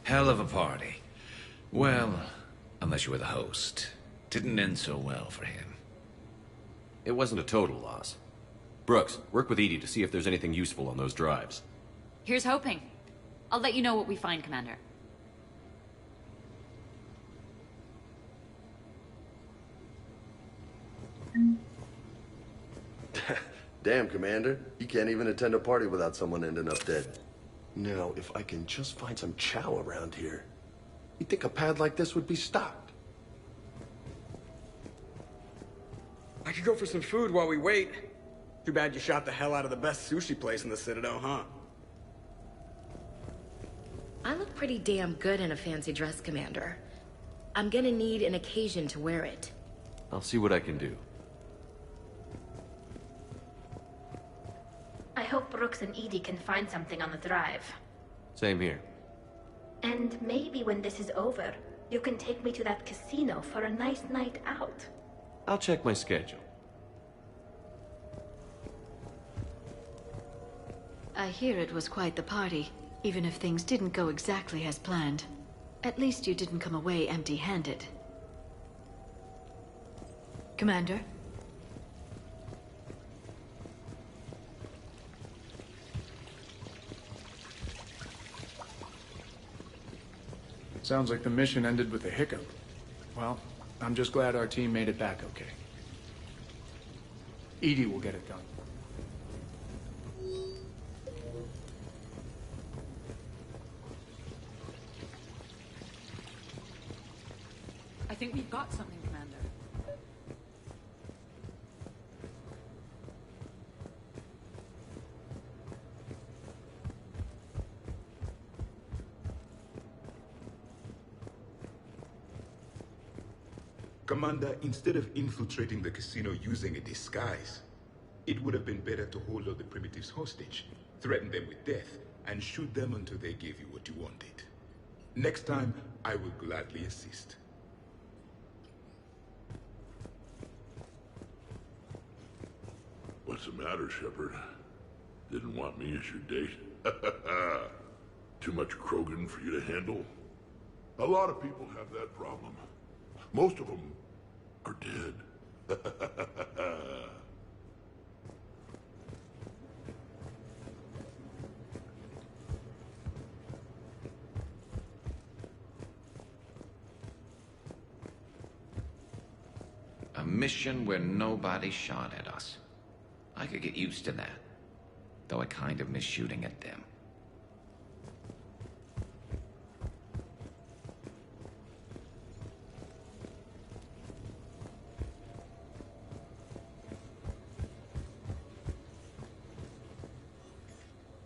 Hell of a party. Well, unless you were the host. Didn't end so well for him.
It wasn't a total loss. Brooks, work with EDI to see if there's anything useful on those drives.
Here's hoping. I'll let you know what we find, Commander.
Damn, Commander. You can't even attend a party without someone ending up dead. Now, if I can just find some chow around here, you'd think a pad like this would be stocked.
I could go for some food while we wait. Too bad you shot the hell out of the best sushi place in the Citadel, huh?
I look pretty damn good in a fancy dress, Commander. I'm gonna need an occasion to wear it.
I'll see what I can do.
I hope Brooks and EDI can find something on the drive.
Same here.
And maybe when this is over, you can take me to that casino for a nice night out.
I'll check my schedule.
I hear it was quite the party, even if things didn't go exactly as planned. At least you didn't come away empty-handed. Commander?
Sounds like the mission ended with a hiccup. Well, I'm just glad our team made it back okay. EDI will get it done.
I think we've got something, Commander.
Commander, instead of infiltrating the casino using a disguise, it would have been better to hold all the primitives hostage, threaten them with death, and shoot them until they gave you what you wanted. Next time, I will gladly assist.
What's the matter, Shepard? Didn't want me as your date? Too much Krogan for you to handle? A lot of people have that problem. Most of them are dead.
A mission where nobody shot at us. I could get used to that, though I kind of miss shooting at them.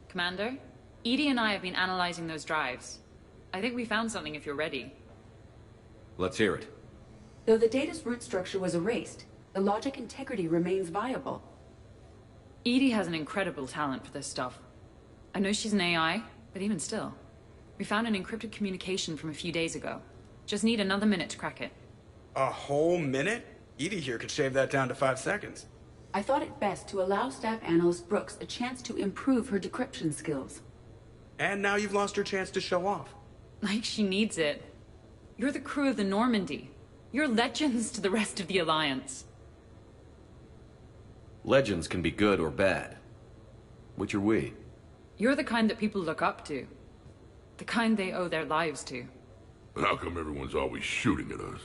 Commander, EDI and I have been analyzing those drives. I think we found something if you're ready.
Let's hear it.
Though the data's root structure was erased, the logic integrity remains viable.
EDI has an incredible talent for this stuff. I know she's an AI, but even still. We found an encrypted communication from a few days ago. Just need another minute to crack it.
A whole minute? EDI here could shave that down to 5 seconds.
I thought it best to allow Staff Analyst Brooks a chance to improve her decryption skills.
And now you've lost your chance to show off.
Like she needs it. You're the crew of the Normandy. You're legends to the rest of the Alliance.
Legends can be good or bad. Which are we?
You're the kind that people look up to. The kind they owe their lives to.
How come everyone's always shooting at us?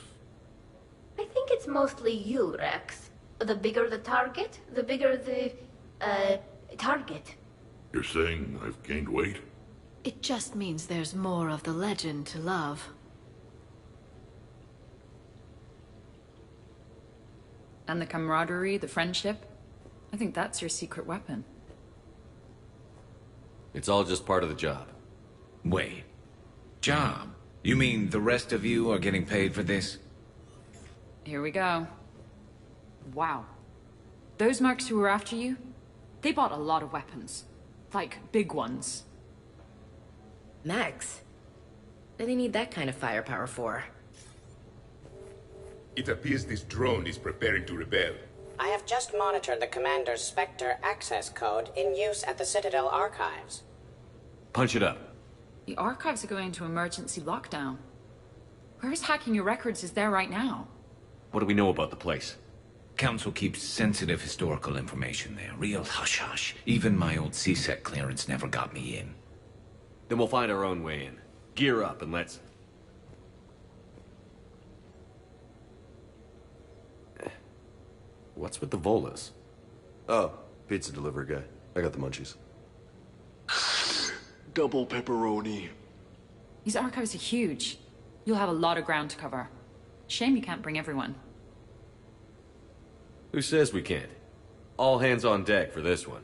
I think it's mostly you, Rex. The bigger the target, the bigger the, target.
You're saying I've gained weight?
It just means there's more of the legend to love.
And the camaraderie, the friendship. I think that's your secret weapon.
It's all just part of the job.
Wait. Job? You mean the rest of you are getting paid for this?
Here we go. Wow. Those mercs who were after you, they bought a lot of weapons. Like, big ones.
Max? What do they need that kind of firepower for?
It appears this drone is preparing to rebel.
I have just monitored the Commander's Spectre access code in use at the Citadel archives.
Punch it up.
The archives are going into emergency lockdown. Whoever's hacking your records is there right now.
What do we know about the place?
Council keeps sensitive historical information there. Real hush-hush. Even my old CSEC clearance never got me in.
Then we'll find our own way in. Gear up and let's... What's with the Volas?
Oh, pizza delivery guy. I got the munchies.
Double pepperoni.
These archives are huge. You'll have a lot of ground to cover. Shame you can't bring everyone.
Who says we can't? All hands on deck for this one.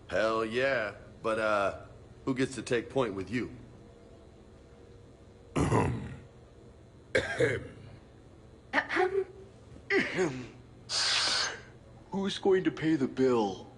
Hell yeah. But, who gets to take point with you?
Who's going to pay the bill?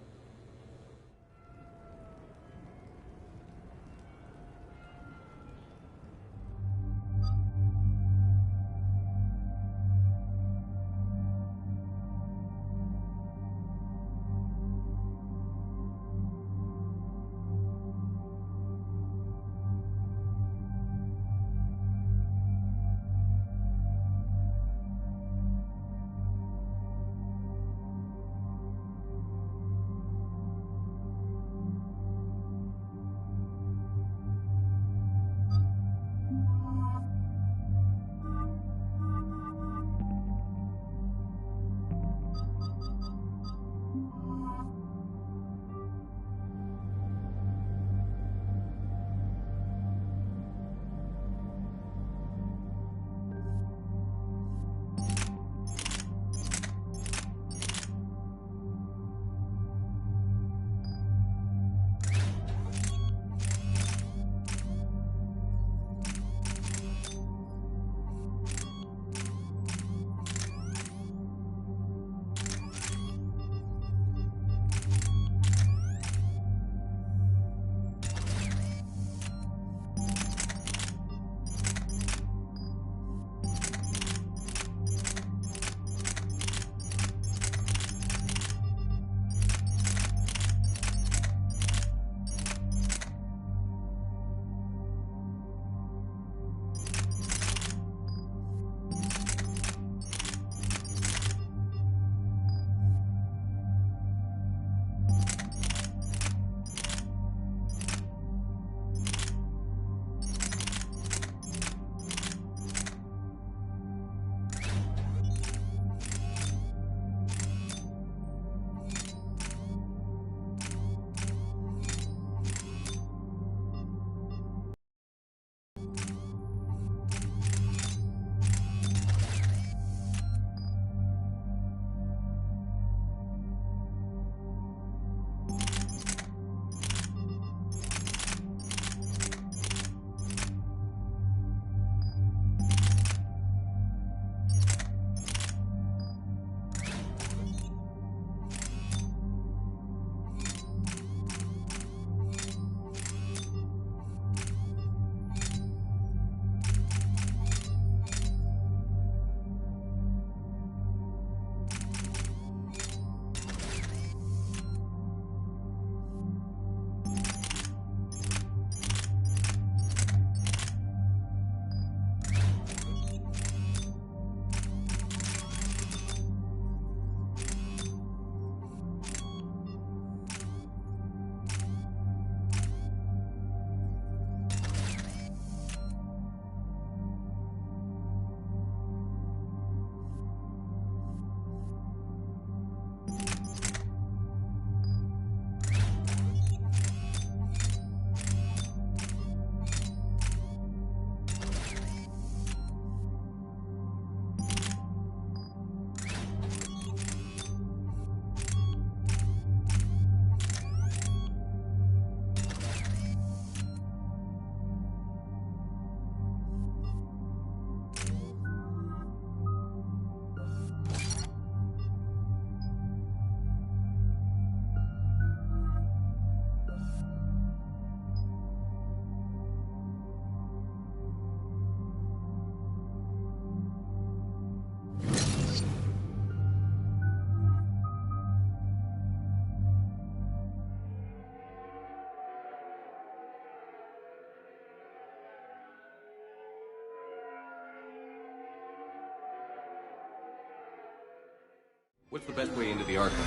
What's the best way into the archive?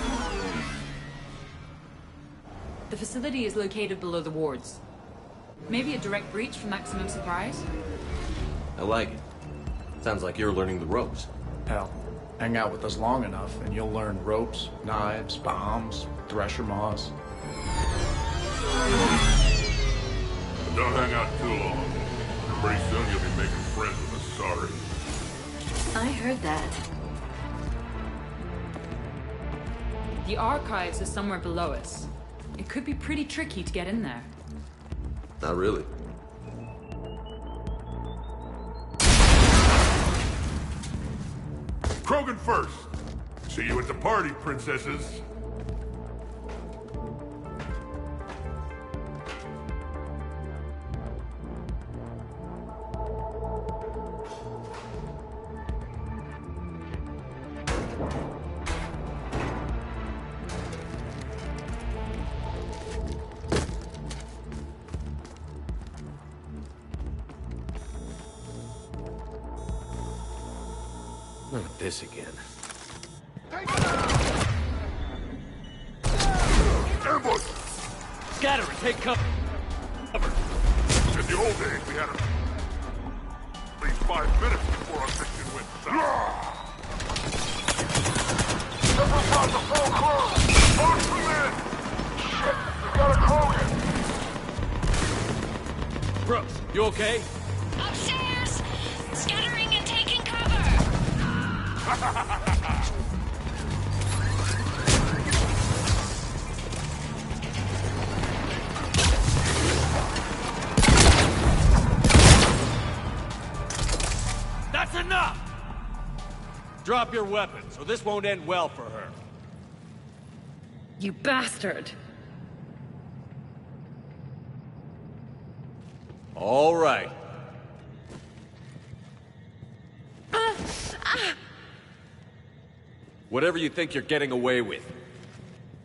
The facility is located below the wards. Maybe a direct breach for maximum surprise?
I like it. Sounds like you're learning the ropes.
Hell, hang out with us long enough and you'll learn ropes, knives, bombs, thresher maws.
Don't hang out too long. Pretty soon you'll be making friends with Asari.
I heard that.
The archives are somewhere below us. It could be pretty tricky to get in there.
Not really.
Krogan first. See you at the party, princesses.
Not this again.
Ambush!
Scatter and take cover.
In the old days, we had at least 5 minutes before our mission went south. Everyone's got the full crew! March them in! Shit, we got a Krogan!
Brooks, you okay?
Upstairs! Scattering and taking cover!
That's enough! Drop your weapons, or this won't end well for her.
You bastard!
All right. Whatever you think you're getting away with,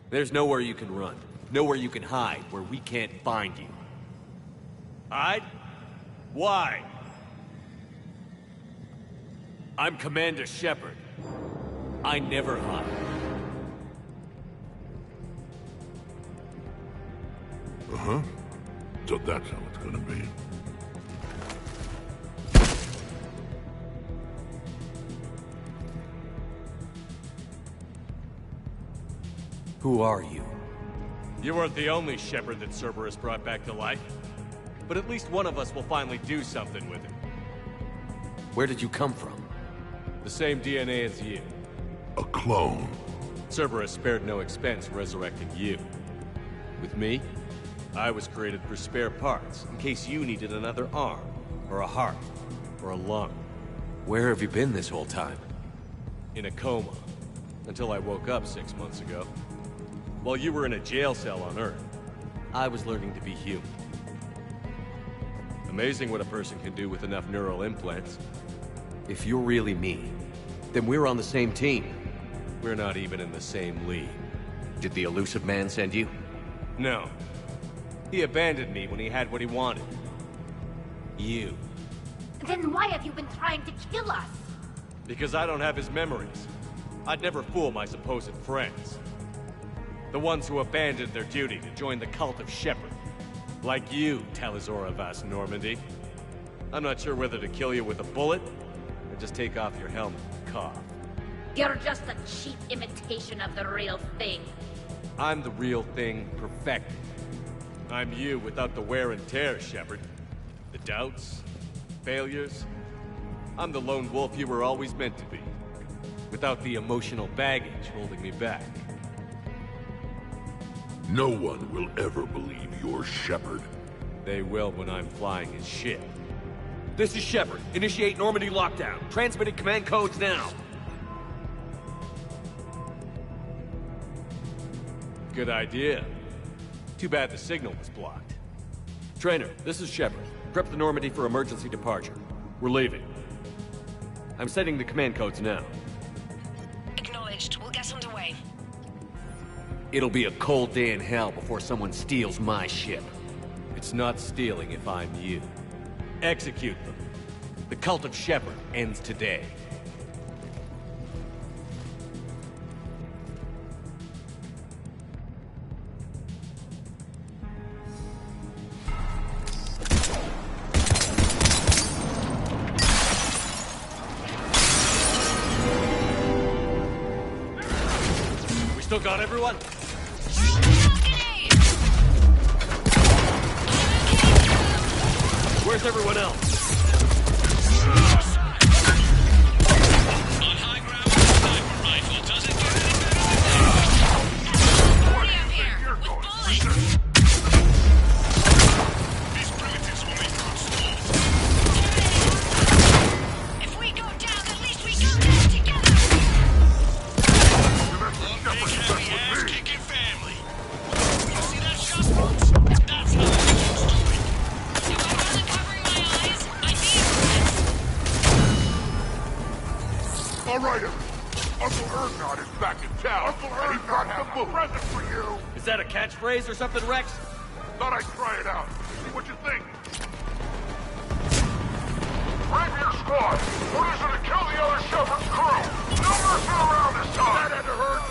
there's nowhere you can run. Nowhere you can hide where we can't find you. Hide? Why? I'm Commander Shepard. I never hide.
Uh-huh. So that's how it's gonna be.
Who are you? You weren't the only Shepard that Cerberus brought back to life. But at least one of us will finally do something with it. Where did you come from? The same DNA as you.
A clone.
Cerberus spared no expense resurrecting you. With me, I was created for spare parts, in case you needed another arm, or a heart, or a lung. Where have you been this whole time? In a coma, until I woke up 6 months ago. While you were in a jail cell on Earth, I was learning to be human. Amazing what a person can do with enough neural implants. If you're really me, then we're on the same team. We're not even in the same league. Did the Illusive Man send you? No. He abandoned me when he had what he wanted. You.
Then why have you been trying to kill us?
Because I don't have his memories. I'd never fool my supposed friends. The ones who abandoned their duty to join the cult of Shepard. Like you, Tali'Zorah Vast Normandy. I'm not sure whether to kill you with a bullet, or just take off your helmet and cough.
You're just a cheap imitation of the real thing.
I'm the real thing perfected. I'm you without the wear and tear, Shepard. The doubts, failures. I'm the lone wolf you were always meant to be. Without the emotional baggage holding me back.
No one will ever believe you're Shepard.
They will when I'm flying his ship. This is Shepard. Initiate Normandy lockdown. Transmitting command codes now. Good idea. Too bad the signal was blocked. Trainer, this is Shepard. Prep the Normandy for emergency departure. We're leaving. I'm setting the command codes now.
Acknowledged. We'll get underway.
It'll be a cold day in hell before someone steals my ship. It's not stealing if I'm you. Execute them. The cult of Shepard ends today. Still got everyone? Where's everyone else?
On high ground with a sniper rifle. Does it get any better than that? Party up here with bullets. These primitives will make good stores. If we go down, at least we go down together. A big heavy ass-kicking family. You see that shot, folks? That's how the Legion's doing. Do I wasn't covering my eyes? I need this.
All right, Uncle Ergnot is back in town. Uncle Ergnot, and he brought the present for you.
Is that a catchphrase or something, Rex?
Thought I'd try it out. See what you think. Rapier squad, orders are to kill the other Shepherd's crew. No messing around this time. That had to hurt.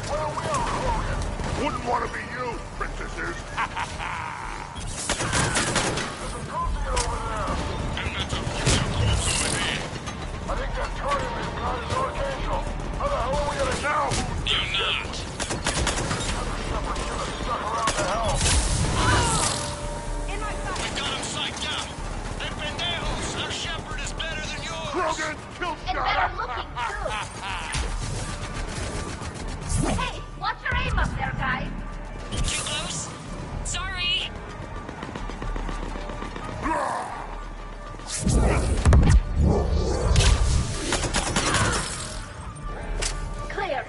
Well, we are Krogan. Wouldn't want to be you, princesses. There's a Kosian over there. And that's a future corpse over there. I think that Turian is not his Archangel. How the hell are we gonna know? You're not. Shepherd should have stuck around to help. We've got him psyched out. That pendejos, our Shepherd is better than yours. Krogan, kill shot.
And better looking, too. Hey, watch your aim up there, guys.
Too close? Sorry.
Clear.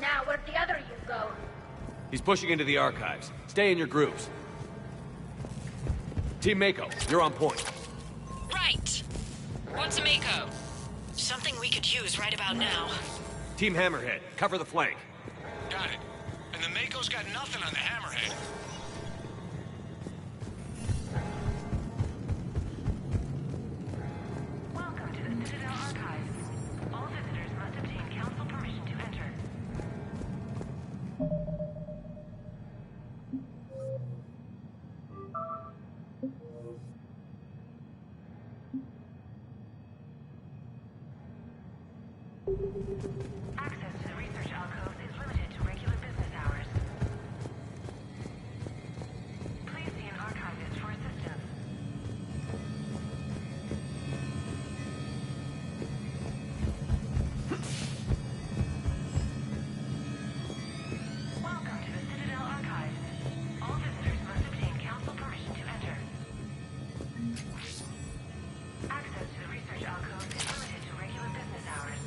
Now, where'd the other you go?
He's pushing into the archives. Stay in your grooves. Team Mako, you're on point.
Right. What's a Mako? Something we could use right about now.
Team Hammerhead, cover the flank.
Got it. And the Mako's got nothing on the Hammerhead.
Welcome to the Citadel Archives. All visitors must obtain council permission to enter. Access to the research alcoves is limited to regular business hours. Please see an archivist for assistance. Welcome to the Citadel Archives. All visitors must obtain council permission to enter. Access to the research alcoves is limited to regular business hours.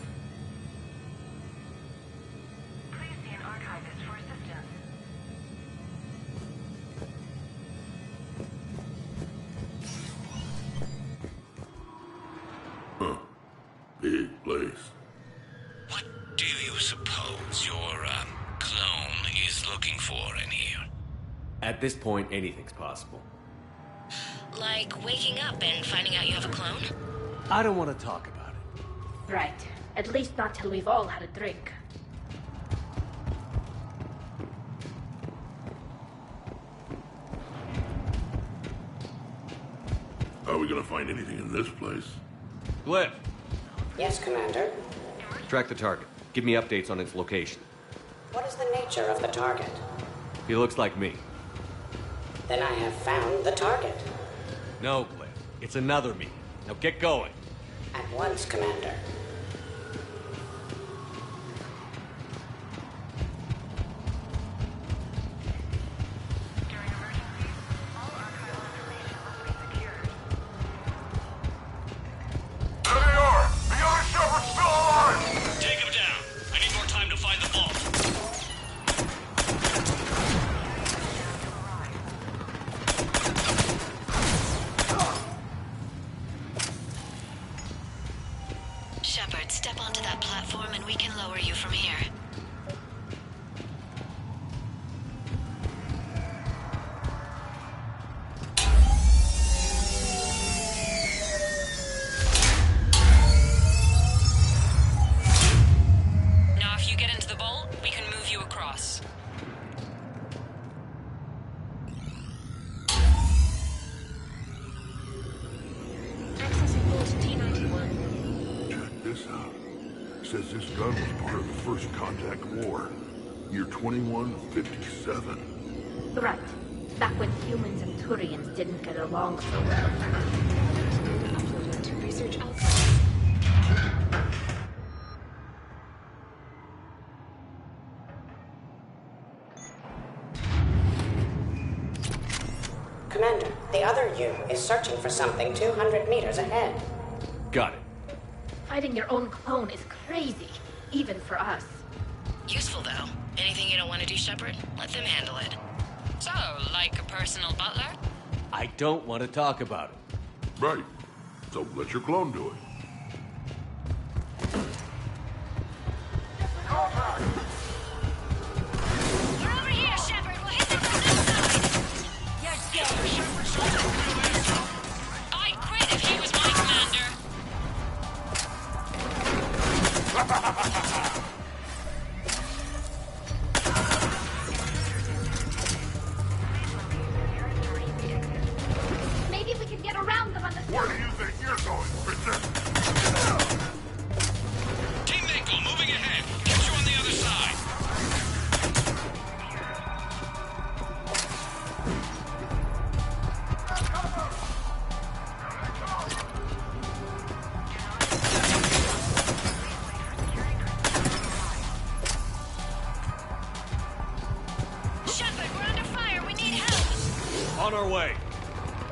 Please see an archivist for assistance.
Huh. Big place.
What do you suppose your, clone is looking for in here?
At this point, anything's possible.
Like waking up and finding out you have a clone?
I don't want to talk about it.
Right. At least not till we've all had a drink.
Are we gonna find anything in this place?
Glyph,
Yes, Commander.
track the target. Give me updates on its location.
What is the nature of the target?
He looks like me.
Then I have found the target.
No, Glyph. It's another me. Now get going.
At once, Commander.
There they are! The other Shepherd's still alive!
Take him down. I need more time to find the vault.
Shepard, step onto that platform and we can lower you from here. Now, if you get into the vault, we can move you across.
Accessing vault T91.
Check this out. Says this gun was part of the First Contact War. Year 2157.
Right. Back when humans and Turians didn't get along so well.
Uploaded to research archive.
Commander, the other you is searching for something 200 meters ahead.
Got it.
Fighting your own clone is crazy, even for us.
Useful, though. Anything you don't want to do, Shepard? Let them handle it. So, like a personal butler?
I don't want to talk about it.
Right. So let your clone do it.
We're over here, Shepard. We'll hit them from this side. You're dead. I'd quit if he was my commander.
Maybe we can get around them on the
Where do you think you're going, Princess?
Team Mako moving ahead. Get you on the other side.
Shepard, we're under fire. We need help.
On our way.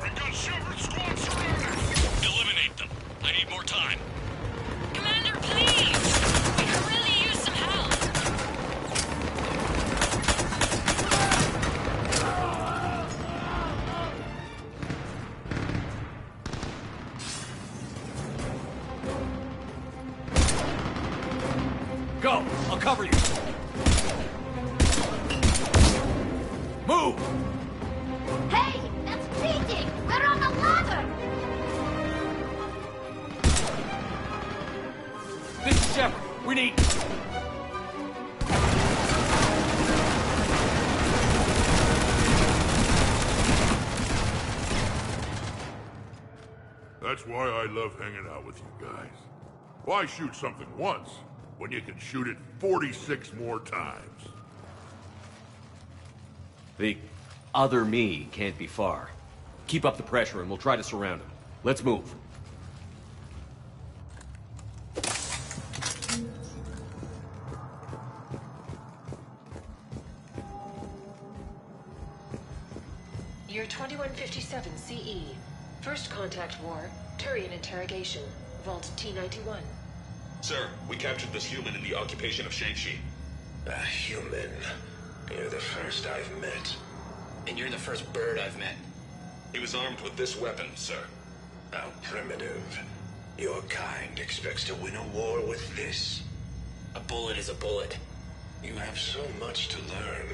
We got Shepard squad surrounded. Eliminate them. I need more time.
Commander, please. We could really use some help.
Go! I'll cover you! Move!
Hey, that's cheating! We're on the ladder!
This is Shepard. We need...
That's why I love hanging out with you guys. Why shoot something once when you can shoot it 46 more times?
The other me can't be far. Keep up the pressure and we'll try to surround him. Let's move.
Year 2157 CE. First contact war, Turian interrogation. Vault T-91.
Sir, we captured this human in the occupation of Shang-Chi.
A human? You're the first I've met. And you're the first bird I've met.
He was armed with this weapon, sir.
How primitive. Your kind expects to win a war with this. A bullet is a bullet. You have so much to learn.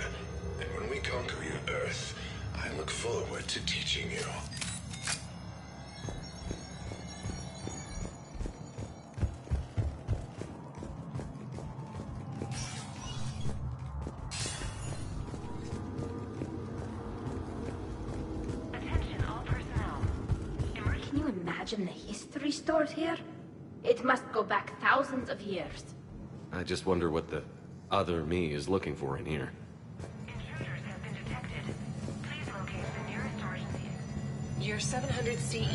And when we conquer your Earth, I look forward to teaching you.
Can you imagine the history stored here? It must go back thousands of years.
I just wonder what the other me is looking for in here.
Year 700 CE.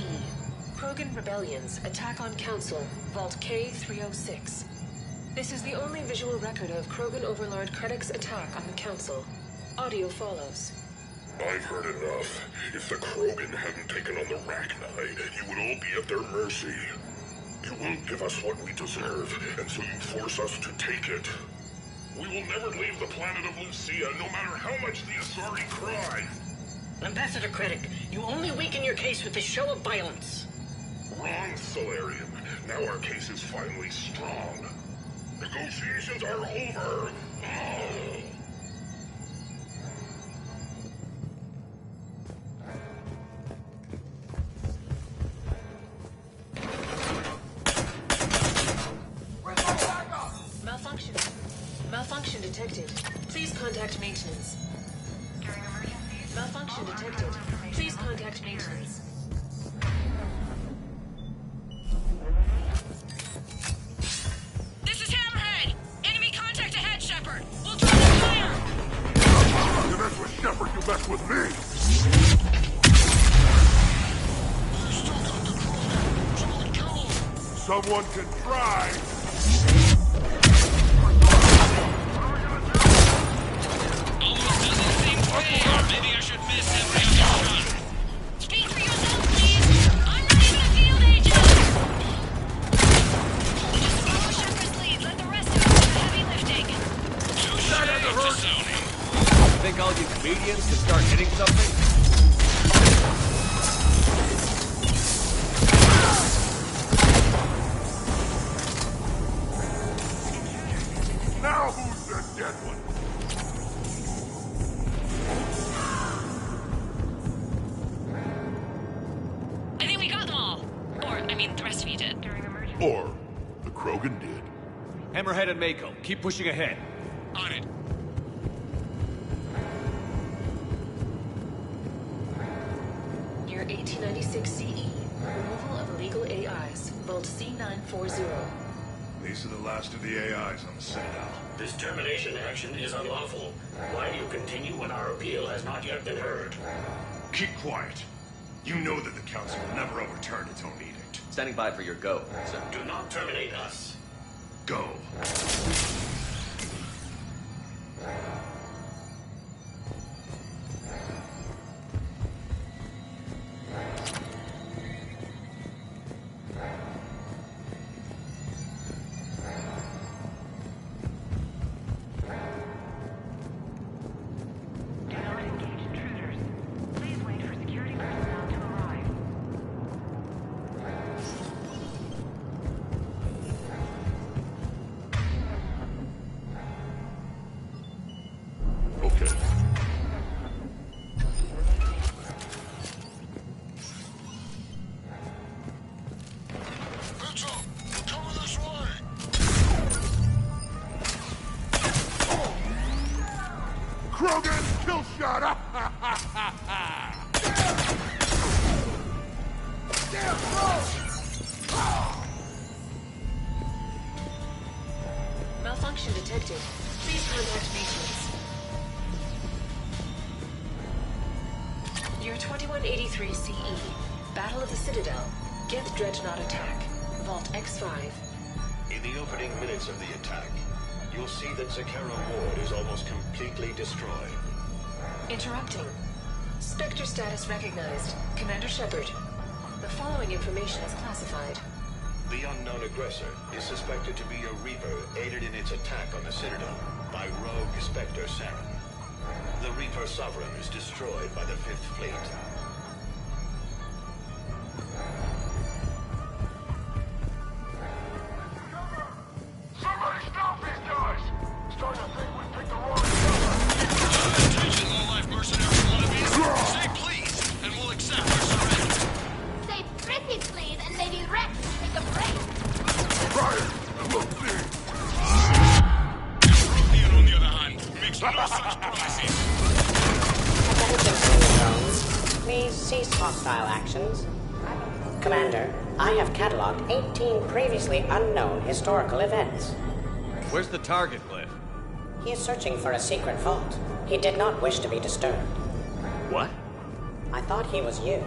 Krogan rebellions attack on Council, Vault K-306. This is the only visual record of Krogan Overlord Krennic's attack on the Council. Audio follows.
I've heard enough. If the Krogan hadn't taken on the Rachni, you would all be at their mercy. You won't give us what we deserve, and so you force us to take it. We will never leave the planet of Lucia, no matter how much the Asari cry.
Ambassador Krennic, you only weaken your case with this show of violence.
Wrong, Solarium. Now our case is finally strong. Negotiations are over.
Malfunction. Malfunction detected. Please contact maintenance. Malfunction detected. Please contact maintenance.
This is Hammerhead! Enemy contact ahead, Shepard! We'll drop the fire!
Someone can try.
Maybe I should miss every other shot. Speak for yourself, please. I'm not even a field agent. Just follow Shepard's lead. Let the rest of us do the heavy lifting.
Think all you comedians can start hitting something?
Now who's the dead one?
I think we got them all. Or, I mean, the rest of you did.
Or the Krogan did.
Hammerhead and Mako, keep pushing ahead.
On it.
Year 1896 CE. Removal of illegal AIs. Vault C940.
These are the last of the AIs on the Citadel.
This termination action is unlawful. Why do you continue when our appeal has not yet been heard?
Keep quiet. You know that the Council will never overturn its own edict.
Standing by for your go, sir.
Do not terminate us.
Go.
Krogan kill shot! Damn,
Malfunction detected. Please contact maintenance. Year 2183 CE. Battle of the Citadel. Geth Dreadnought attack. Vault X5.
In the opening minutes of the attack, you'll see that Zakera Ward is almost completely destroyed.
Interrupting. Spectre status recognized. Commander Shepard. The following information is classified.
The unknown aggressor is suspected to be a Reaper aided in its attack on the Citadel by rogue Spectre Saren. The Reaper Sovereign is destroyed by the Fifth Fleet.
Somebody stop these guys! Starting to think we picked the wrong
Attention, low-life mercenary wannabes. Say please, and we'll accept your surrender.
Say pretty please, and Lady Rex will take a break.
Try it, and we'll see.
Prothean, on the other hand, makes no such promises.
Attention, drones. Please cease hostile actions. Commander, I have cataloged 18 previously unknown historical events.
Where's the target, Cliff?
He is searching for a secret vault. He did not wish to be disturbed.
What?
I thought he was you.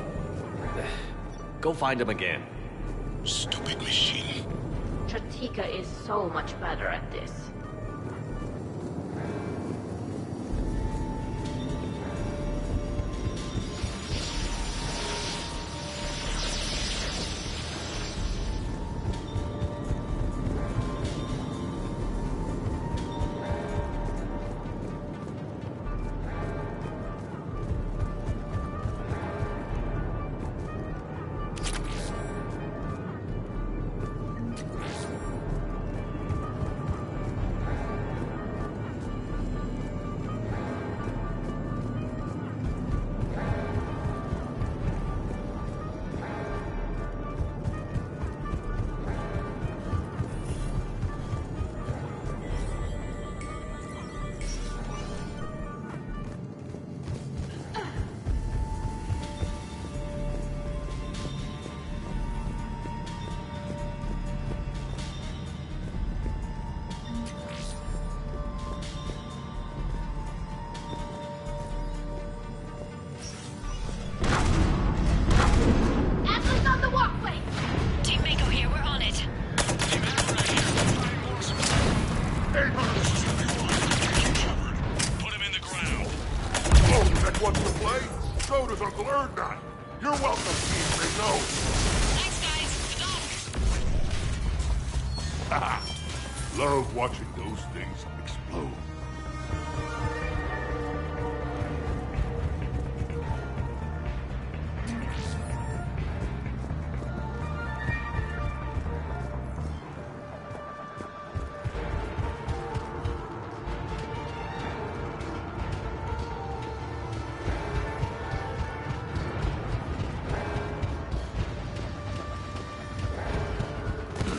Go find him again.
Stupid machine.
Tratika is so much better at this.
heard that! You're welcome, Team Ringo!
Thanks, guys. Good luck.
Haha. Love watching those things explode.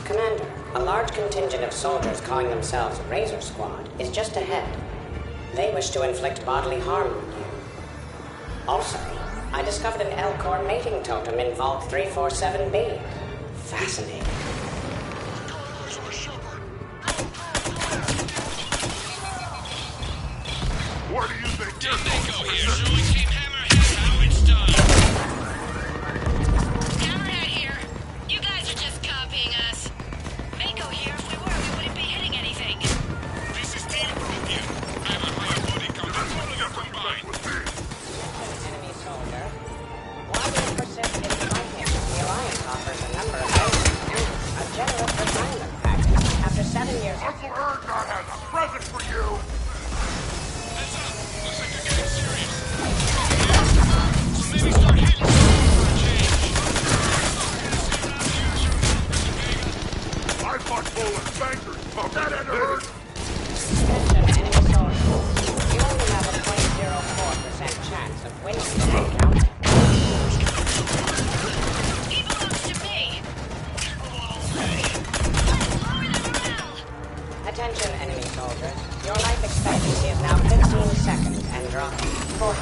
Commander, a large contingent of soldiers calling themselves Razor Squad is just ahead. They wish to inflict bodily harm on you. Also, I discovered an Elcor mating totem in Vault 347B. Fascinating.
Where do you think
Team Mako here, showing Team Hammerhead how it's done.
Hammerhead here. You guys are just copying us. Mako here. If we were, we wouldn't be hitting anything.
This is Team Broken. Hammerhead body count. That's one of them combined.
Enemy soldier. While you persist in fighting, the Alliance offers a number of benefits. A generous retirement package. After 7 years...
Uncle Erngard has a present for you!
Heads up. Looks like they're getting serious. So maybe start hitting for a change.
I fought Poland bankers, but that ain't hurt!
Attention, enemy soldiers. You only have a 0.04% chance of winning the encounter.
He belongs to me.
Attention, enemy soldiers. Your life expectancy is now 15 seconds and dropping. 14.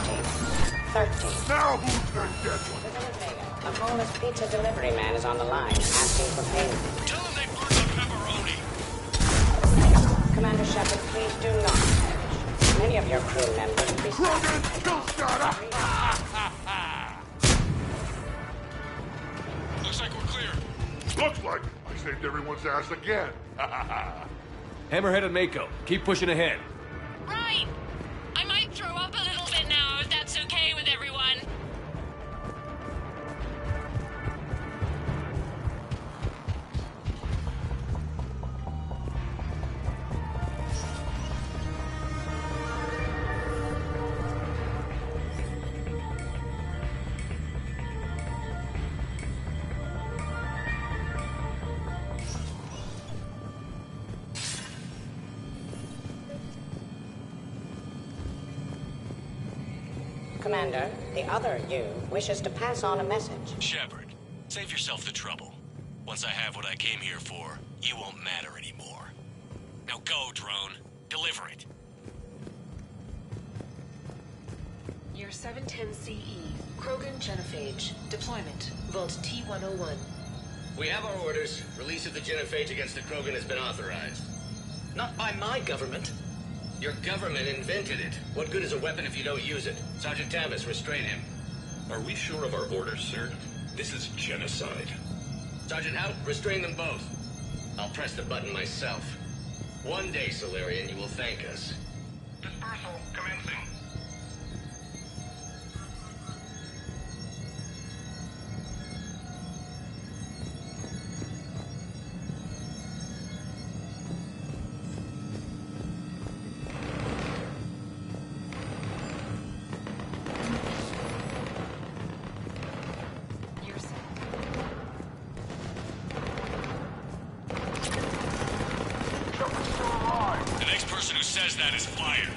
13.
Now who's the dead one?
Lieutenant Vega, a homeless pizza delivery man is on the line, asking for payment.
Tell them they burned the pepperoni.
Commander Shepard, please do not perish. Many of your crew members will be
Krogan, kill starter!
Looks like we're clear.
Looks like I saved everyone's ass again.
Hammerhead and Mako, keep pushing ahead.
Right. I might throw up a little bit now, if that's okay with everyone.
Commander, the other you wishes to pass on a message.
Shepard, save yourself the trouble. Once I have what I came here for, you won't matter anymore. Now go, drone. Deliver it.
Year 710 CE, Krogan Genophage. Deployment, Vault T-101.
We have our orders. Release of the genophage against the Krogan has been authorized. Not by my government. Your government invented it. What good is a weapon if you don't use it? Sergeant Tavis, restrain him.
Are we sure of our orders, sir? This is genocide.
Sergeant Hout, restrain them both. I'll press the button myself. One day, Solarian, you will thank us.
Dispersal commencing. The next person who says that is fired.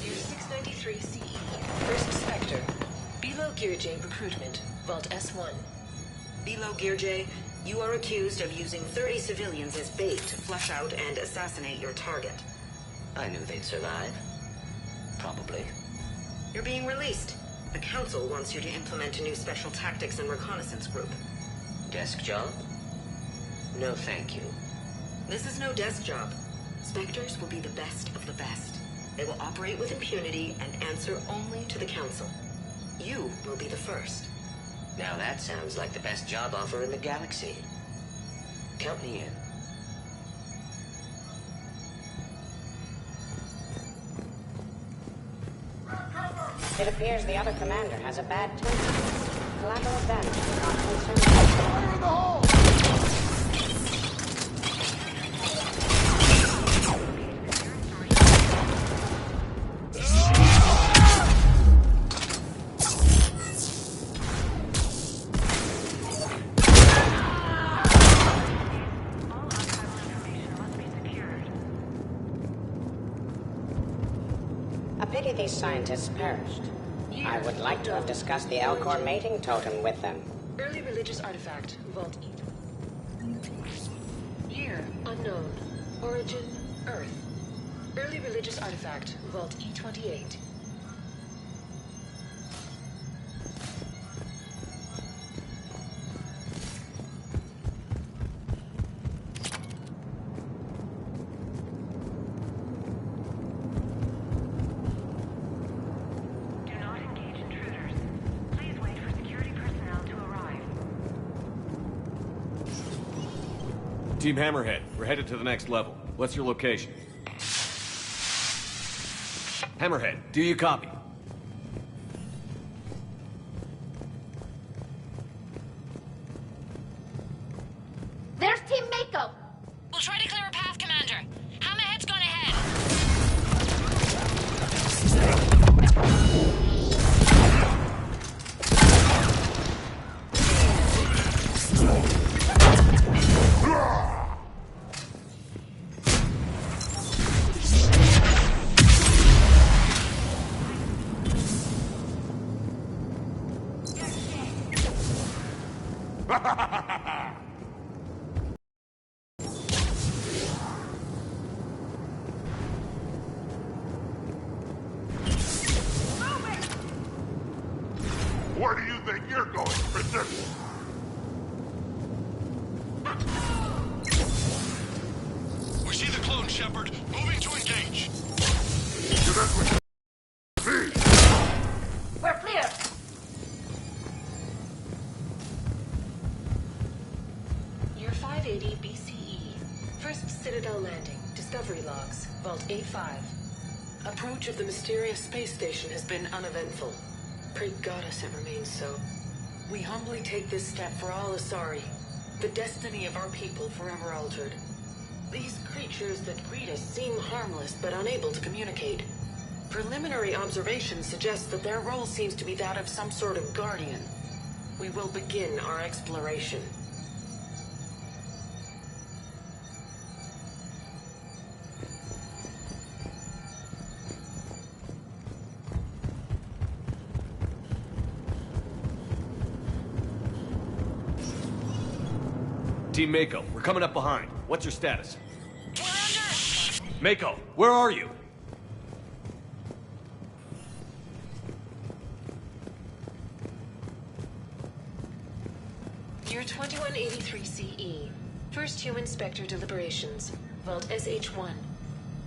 Year 693 CE, First Spectre. Below Gearjay recruitment, Vault S1.
Below Gearjay, you are accused of using 30 civilians as bait to flush out and assassinate your target.
I knew they'd survive. Probably.
You're being released. The Council wants you to implement a new special tactics and reconnaissance group.
Desk job? No, thank you.
This is no desk job. Spectres will be the best of the best. They will operate with impunity and answer only to the Council. You will be the first.
Now that sounds like the best job offer in the galaxy. Count me in.
It appears the other commander has a bad temper. Collateral damage is not concerned. Fire in the hole! These scientists perished. I would like to have discussed the Elcor mating totem with them.
Early religious artifact, Vault E. Year, unknown. Origin, Earth. Early religious artifact, Vault E28.
Team Hammerhead, we're headed to the next level. What's your location? Hammerhead, do you copy?
There's Team Mako!
We'll try to clear a path, Commander. Hammerhead's gone ahead.
Where do you think you're going, Princess?
We see the clone, Shepard. Moving to engage.
We're clear!
Year 580 BCE. First Citadel landing. Discovery logs. Vault A5. Approach of the mysterious space station has been uneventful. Pray Goddess it remains so. We humbly take this step for all Asari. The destiny of our people forever altered. These creatures that greet us seem harmless but unable to communicate. Preliminary observations suggest that their role seems to be that of some sort of guardian. We will begin our exploration.
Team Mako, we're coming up behind. What's your status?
We're under!
Mako, where are you?
Year 2183 CE. First human Spectre deliberations. Vault SH1.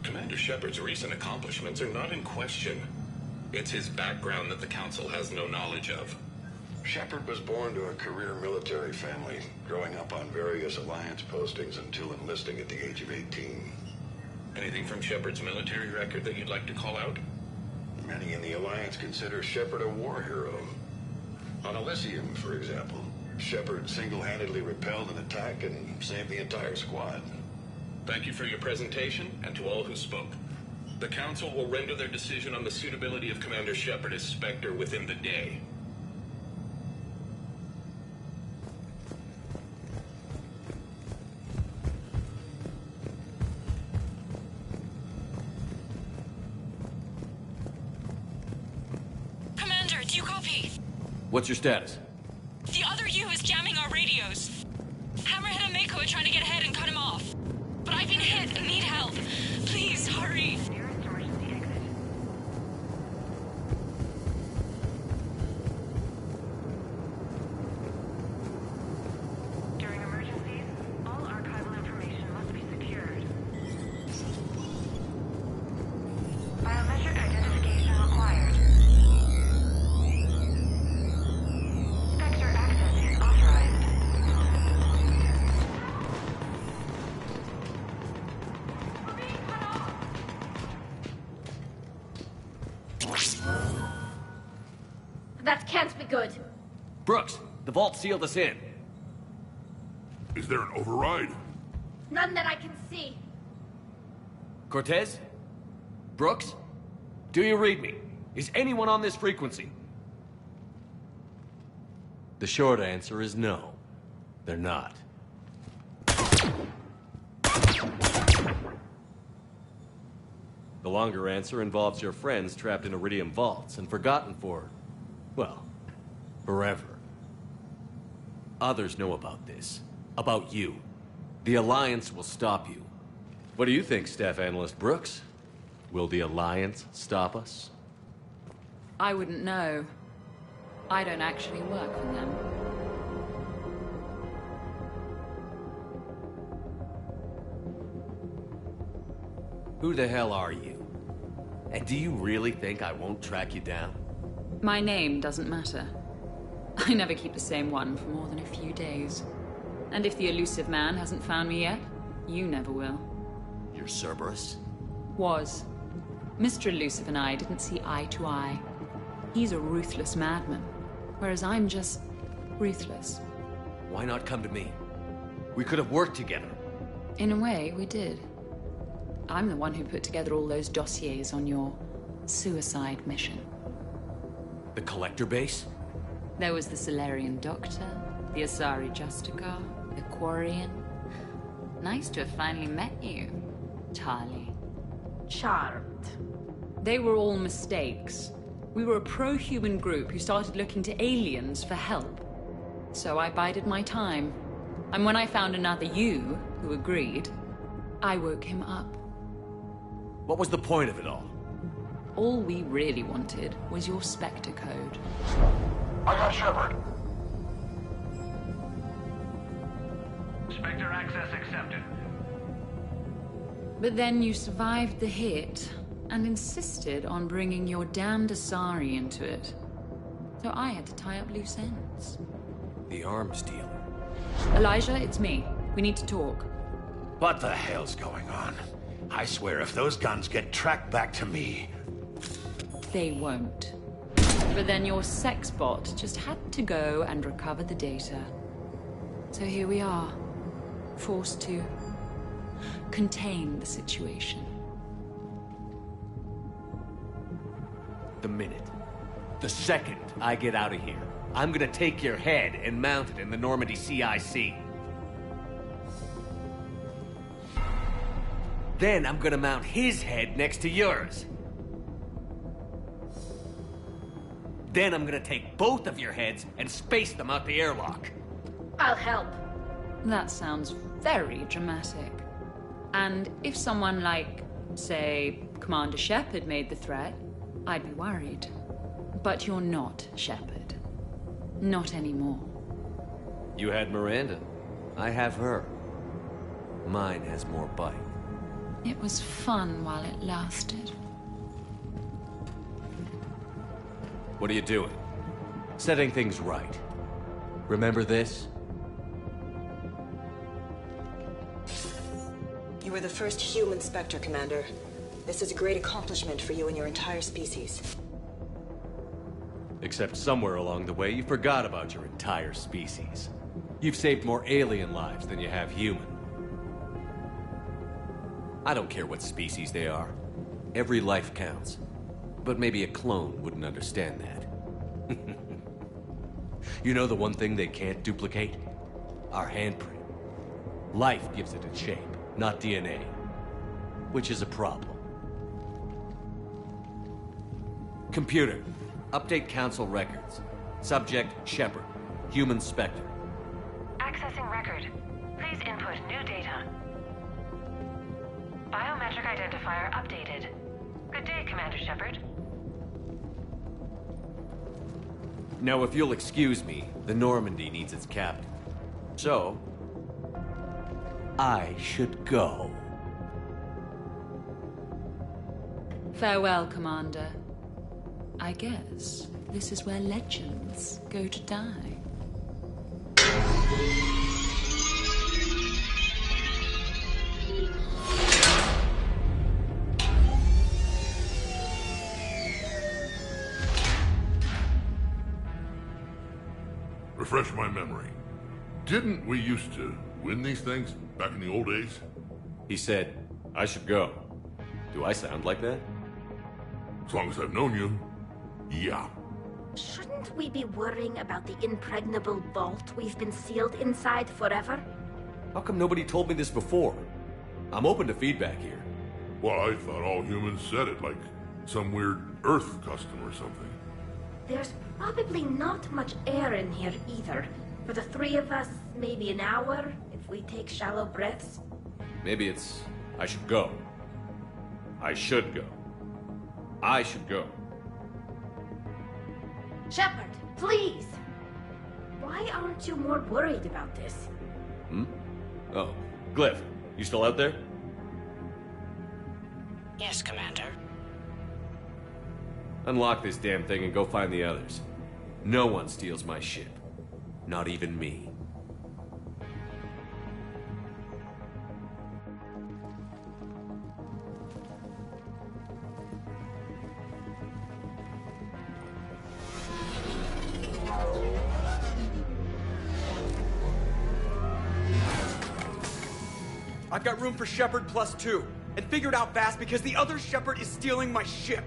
Commander Shepard's recent accomplishments are not in question. It's his background that the Council has no knowledge of.
Shepard was born to a career military family, growing up on various Alliance postings until enlisting at the age of 18.
Anything from Shepard's military record that you'd like to call out?
Many in the Alliance consider Shepard a war hero. On Elysium, for example, Shepard single-handedly repelled an attack and saved the entire squad.
Thank you for your presentation, and to all who spoke. The Council will render their decision on the suitability of Commander Shepard as Spectre within the day.
Commander, do you copy?
What's your status?
The other U is jamming our radios. Hammerhead and Mako are trying to get ahead and cut him off. But I've been hit and need help. Please, hurry.
During emergencies, all archival information must be secured. Biometric identification required.
good.
Brooks, the vault sealed us in.
Is there an override?
None that I can see.
Cortez? Brooks? Do you read me? Is anyone on this frequency? The short answer is no. They're not. The longer answer involves your friends trapped in Iridium vaults and forgotten for, well, forever. Others know about this. About you. The Alliance will stop you. What do you think, Staff Analyst Brooks? Will the Alliance stop us?
I wouldn't know. I don't actually work for them.
Who the hell are you? And do you really think I won't track you down?
My name doesn't matter. I never keep the same one for more than a few days. And if the elusive man hasn't found me yet, you never will.
You're Cerberus?
Was. Mr. Elusive and I didn't see eye to eye. He's a ruthless madman, whereas I'm just ruthless.
Why not come to me? We could have worked together.
In a way, we did. I'm the one who put together all those dossiers on your suicide mission.
The Collector base?
There was the Solarian Doctor, the Asari Justicar, the Quarian. Nice to have finally met you, Tali.
Charmed.
They were all mistakes. We were a pro-human group who started looking to aliens for help. So I bided my time. And when I found another you, who agreed, I woke him up.
What was the point of it all?
All we really wanted was your Spectre code.
I got Shepard.
Spectre access accepted.
But then you survived the hit and insisted on bringing your damned Asari into it. So I had to tie up loose ends.
The arms dealer.
Elijah, it's me. We need to talk.
What the hell's going on? I swear if those guns get tracked back to me...
They won't. But then your sex bot just had to go and recover the data. So here we are, forced to contain the situation.
The minute, the second I get out of here, I'm gonna take your head and mount it in the Normandy CIC. Then I'm gonna mount his head next to yours. Then I'm gonna take both of your heads and space them out the airlock.
I'll help.
That sounds very dramatic. And if someone like, say, Commander Shepard made the threat, I'd be worried. But you're not Shepard. Not anymore.
You had Miranda. I have her. Mine has more bite.
It was fun while it lasted.
What are you doing? Setting things right. Remember this?
You were the first human Spectre, Commander. This is a great accomplishment for you and your entire species.
Except somewhere along the way, you forgot about your entire species. You've saved more alien lives than you have human. I don't care what species they are. Every life counts. But maybe a clone wouldn't understand that. You know the one thing they can't duplicate? Our handprint. Life gives it its shape, not DNA. Which is a problem. Computer, update Council records. Subject, Shepard. Human Spectre.
Accessing record. Please input new data. Biometric identifier updated. Good day, Commander Shepard.
Now, if you'll excuse me, the Normandy needs its captain. So, I should go.
Farewell, Commander. I guess this is where legends go to die.
refresh my memory. Didn't we used to win these things back in the old days?
He said, I should go. Do I sound like that?
As long as I've known you, yeah.
Shouldn't we be worrying about the impregnable vault we've been sealed inside forever?
How come nobody told me this before? I'm open to feedback here.
Well, I thought all humans said it, like some weird Earth custom or something.
There's probably not much air in here either. For the three of us, maybe an hour, if we take shallow breaths.
Maybe it's... I should go. I should go. I should go.
Shepard, please! Why aren't you more worried about this?
Oh, Glyph, you still out there?
Yes, Commander.
Unlock this damn thing and go find the others. No one steals my ship. Not even me.
I've got room for Shepard +2, and figure it out fast because the other Shepard is stealing my ship.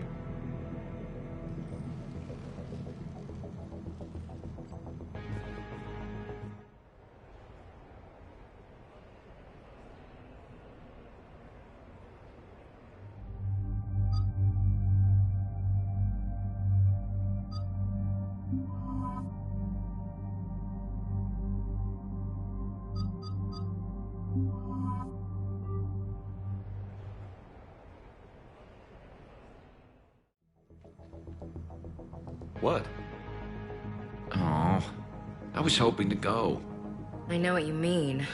What?
Oh, I was hoping to go.
I know what you mean.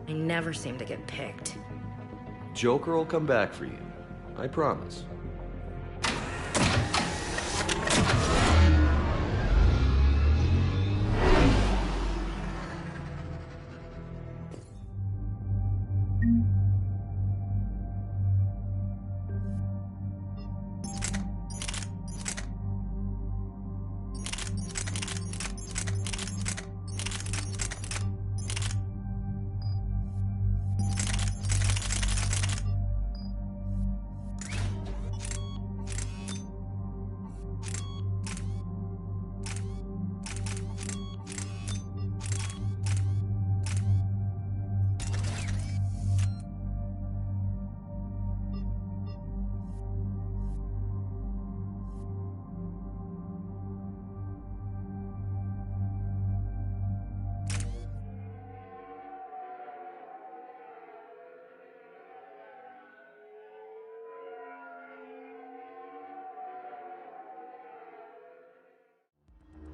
I never seem to get picked.
Joker will come back for you. I promise.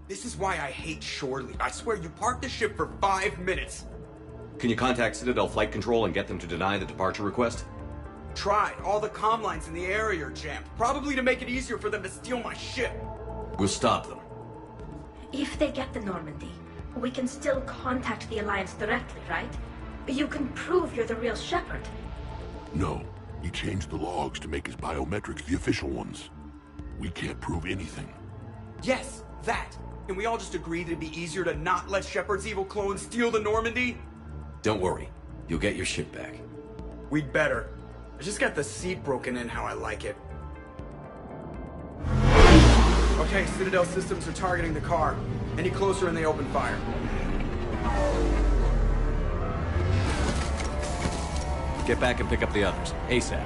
This is why I hate shore leave. I swear you parked the ship for 5 minutes.
Can you contact Citadel Flight Control and get them to deny the departure request?
Tried. All the comm lines in the area are jammed. Probably to make it easier for them to steal my ship.
We'll stop them.
If they get the Normandy, we can still contact the Alliance directly, right? You can prove you're the real Shepard.
No, he changed the logs to make his biometrics the official ones. We can't prove anything.
Yes, that. Can we all just agree that it'd be easier to not let Shepard's evil clone steal the Normandy?
Don't worry. You'll get your ship back.
We'd better. I just got the seat broken in how I like it. Okay, Citadel systems are targeting the car. Any closer and they open fire.
Get back and pick up the others. ASAP.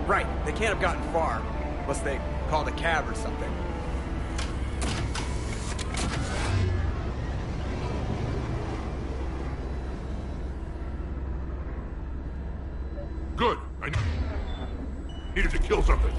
Right. They can't have gotten far. Unless they called a cab or something.
Good. I needed to kill something.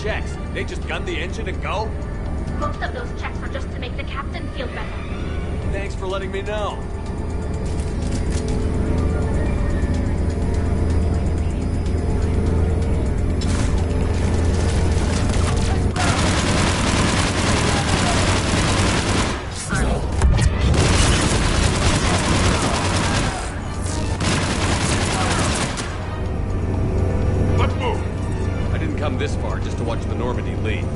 checks? They just gun the engine and go?
Most of those checks are just to make the captain feel better.
Thanks for letting me know.
Let's move!
I didn't come this far just to watch the Normandy leave.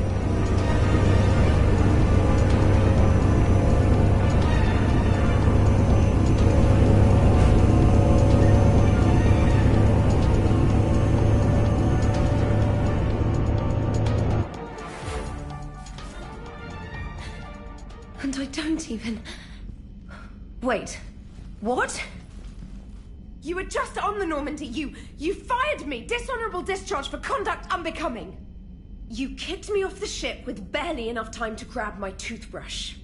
And I don't even... Wait. What?
You were just on the Normandy. You fired me. Dishonorable discharge for conduct unbecoming. You kicked me off the ship with barely enough time to grab my toothbrush.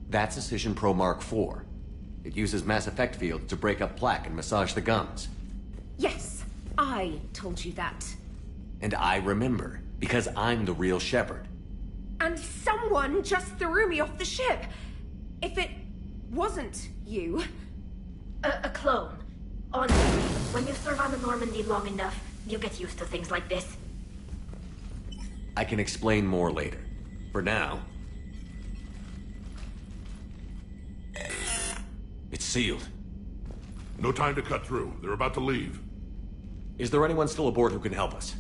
That's Cision Pro Mark IV. It uses Mass Effect fields to break up plaque and massage the gums.
Yes, I told you that.
And I remember, because I'm the real Shepard.
And someone just threw me off the ship. If it wasn't you...
A clone. Honestly, when you serve on the Normandy long enough, you get used to things like this.
I can explain more later. For now... It's sealed.
No time to cut through. They're about to leave.
Is there anyone still aboard who can help us?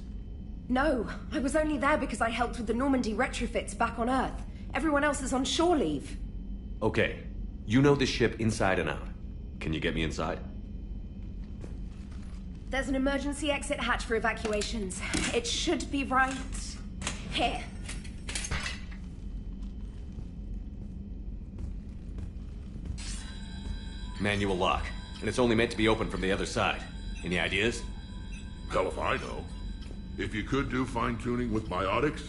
No, I was only there because I helped with the Normandy retrofits back on Earth. Everyone else is on shore leave.
Okay. You know this ship inside and out. Can you get me inside?
There's an emergency exit hatch for evacuations. It should be right here.
Manual lock. And it's only meant to be opened from the other side. Any ideas?
Hell if I know. If you could do fine-tuning with biotics,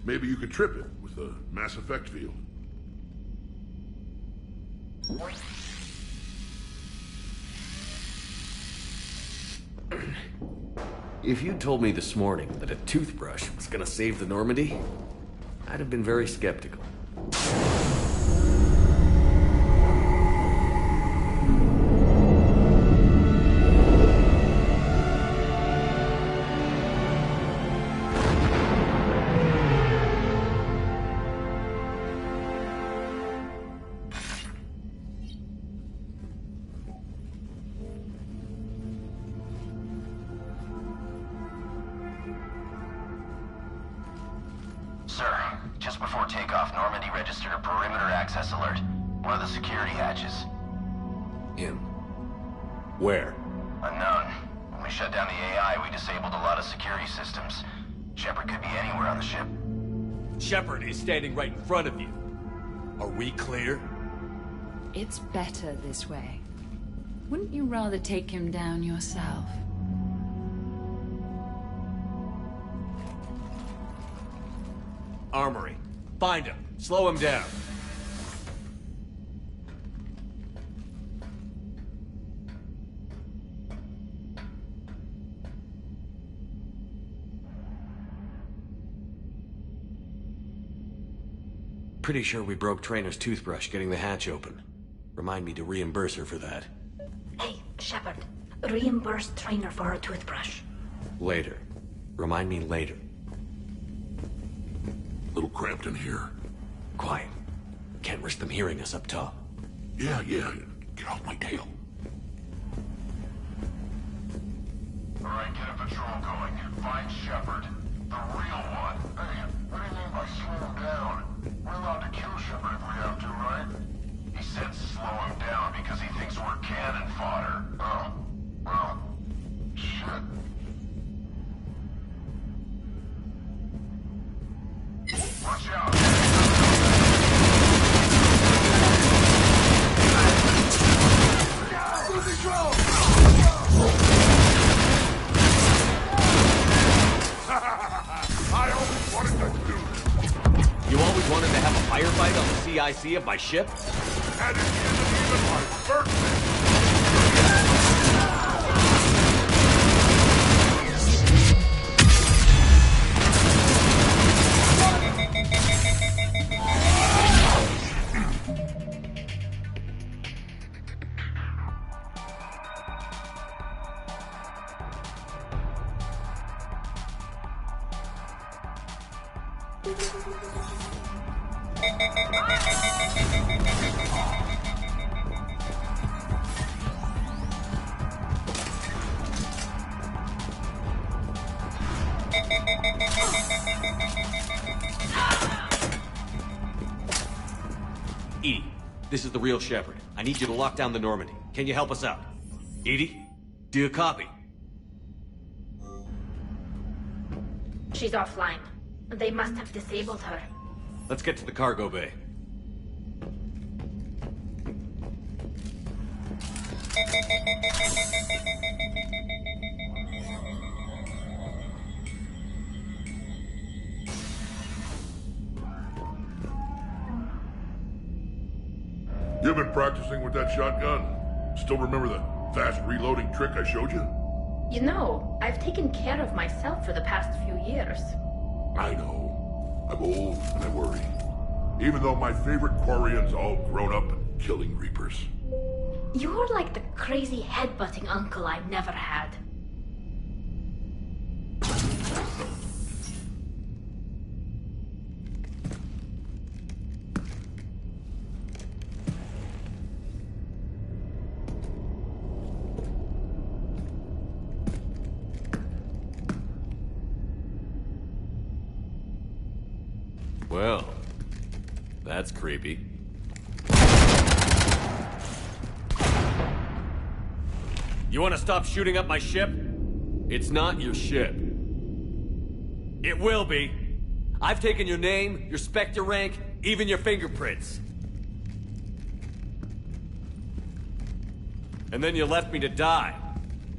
maybe you could trip it with the Mass Effect field.
If you'd told me this morning that a toothbrush was gonna save the Normandy, I'd have been very skeptical.
Sir, just before takeoff, Normandy registered a perimeter access alert. One of the security hatches.
Him? Where?
Unknown. When we shut down the AI, we disabled a lot of security systems. Shepard could be anywhere on the ship.
Shepard is standing right in front of you. Are we clear?
It's better this way. Wouldn't you rather take him down yourself?
Armory. Find him. Slow him down. Pretty sure we broke Trainor's toothbrush getting the hatch open. Remind me to reimburse her for that.
Hey, Shepard. Reimburse Trainor for her toothbrush.
Later. Remind me later.
Little cramped in here.
Quiet. Can't risk them hearing us up top.
Yeah. Get off my tail.
Alright, get a patrol going. Find Shepard. The real one. Hey, what do you mean by slow him down? We're allowed to kill Shepard if we have to, right? He said slow him down because he thinks we're cannon fodder. Oh. Well. Shit. Watch out! Losing control! I always wanted to do this.
You always wanted to have a firefight on the CIC of my ship?
And it isn't even my birthday!
EDI, this is the real Shepard. I need you to lock down the Normandy. Can you help us out? EDI, do you copy?
She's offline. They must have disabled her.
Let's get to the cargo bay.
You've been practicing with that shotgun? Still remember the fast reloading trick I showed you?
You know, I've taken care of myself for the past few years.
I know. I'm old and I worry. Even though my favorite Quarian's all grown up and killing Reapers.
You're like the crazy headbutting uncle I never had.
Well, that's creepy. You want to stop shooting up my ship? It's not your ship. It will be. I've taken your name, your Spectre rank, even your fingerprints. And then you left me to die.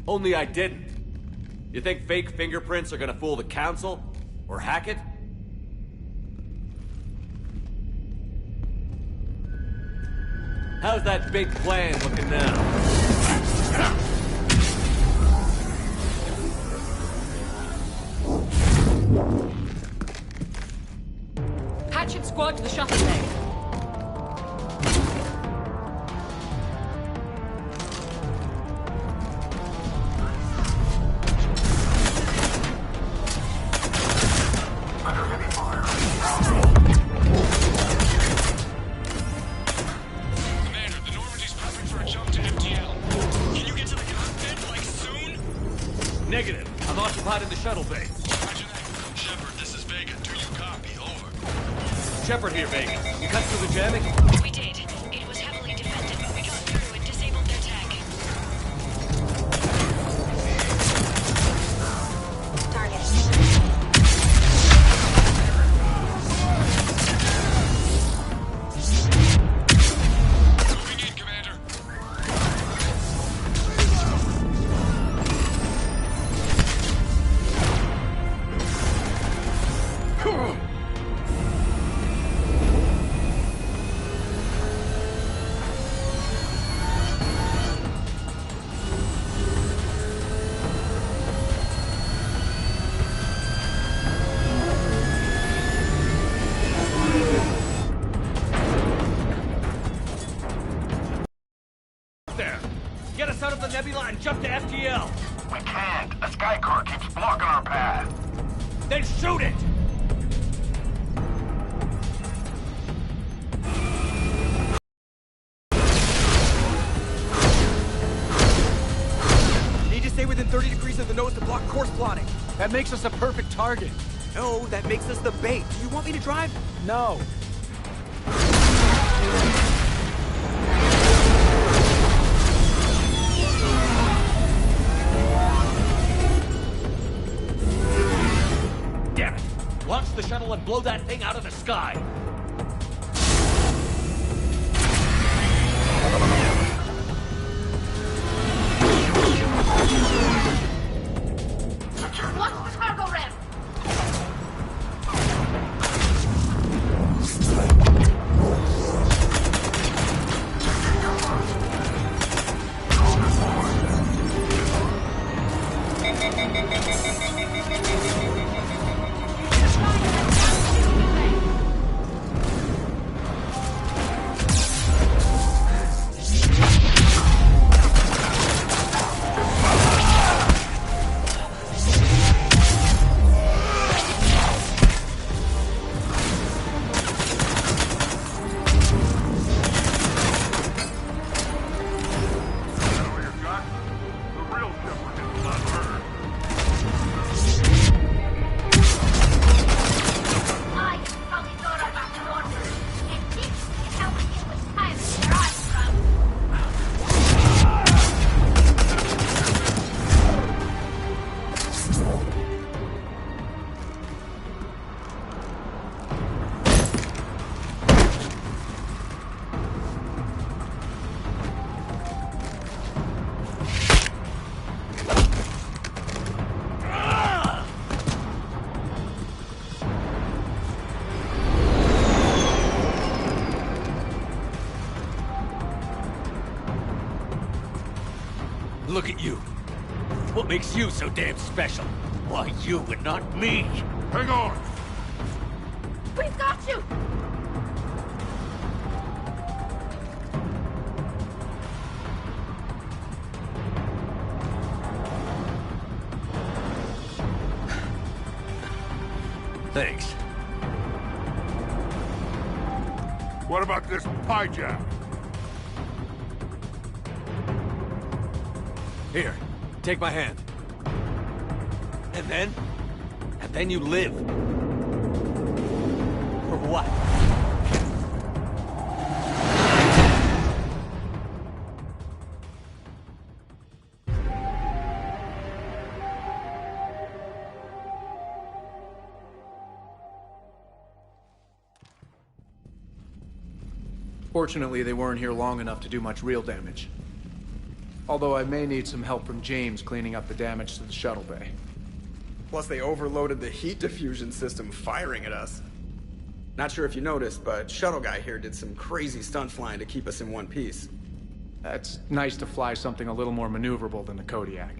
Only I didn't. You think fake fingerprints are gonna fool the Council? Or hack it? How's that big plan looking now?
Hatchet squad to the shuttle bay.
Negative. I'm occupied in the shuttle bay.
Shepard, this is Vega. Do you copy? Over.
Shepard here, Vega. You cut through the jamming?
We did. It was heavily defended, but we got through and disabled their tech.
Moving in, Commander.
There. Get us out of the nebula and jump to FTL.
We can't. A Skycar keeps blocking our path.
Then shoot it!
Need to stay within 30 degrees of the nose to block course plotting.
That makes us a perfect target.
No, that makes us the bait. Do you want me to drive?
No.
Damn it! Launch the shuttle and blow that thing out of the sky!
Watch the cargo ramp!
Look at you. What makes you so damn special? Why you and not me?
Hang on!
We've got you!
Thanks.
What about this hijack?
Here, take my hand. And then you live. For what?
Fortunately, they weren't here long enough to do much real damage. Although I may need some help from James cleaning up the damage to the shuttle bay.
Plus they overloaded the heat diffusion system firing at us. Not sure if you noticed, but Shuttle Guy here did some crazy stunt flying to keep us in one piece.
It's nice to fly something a little more maneuverable than the Kodiak.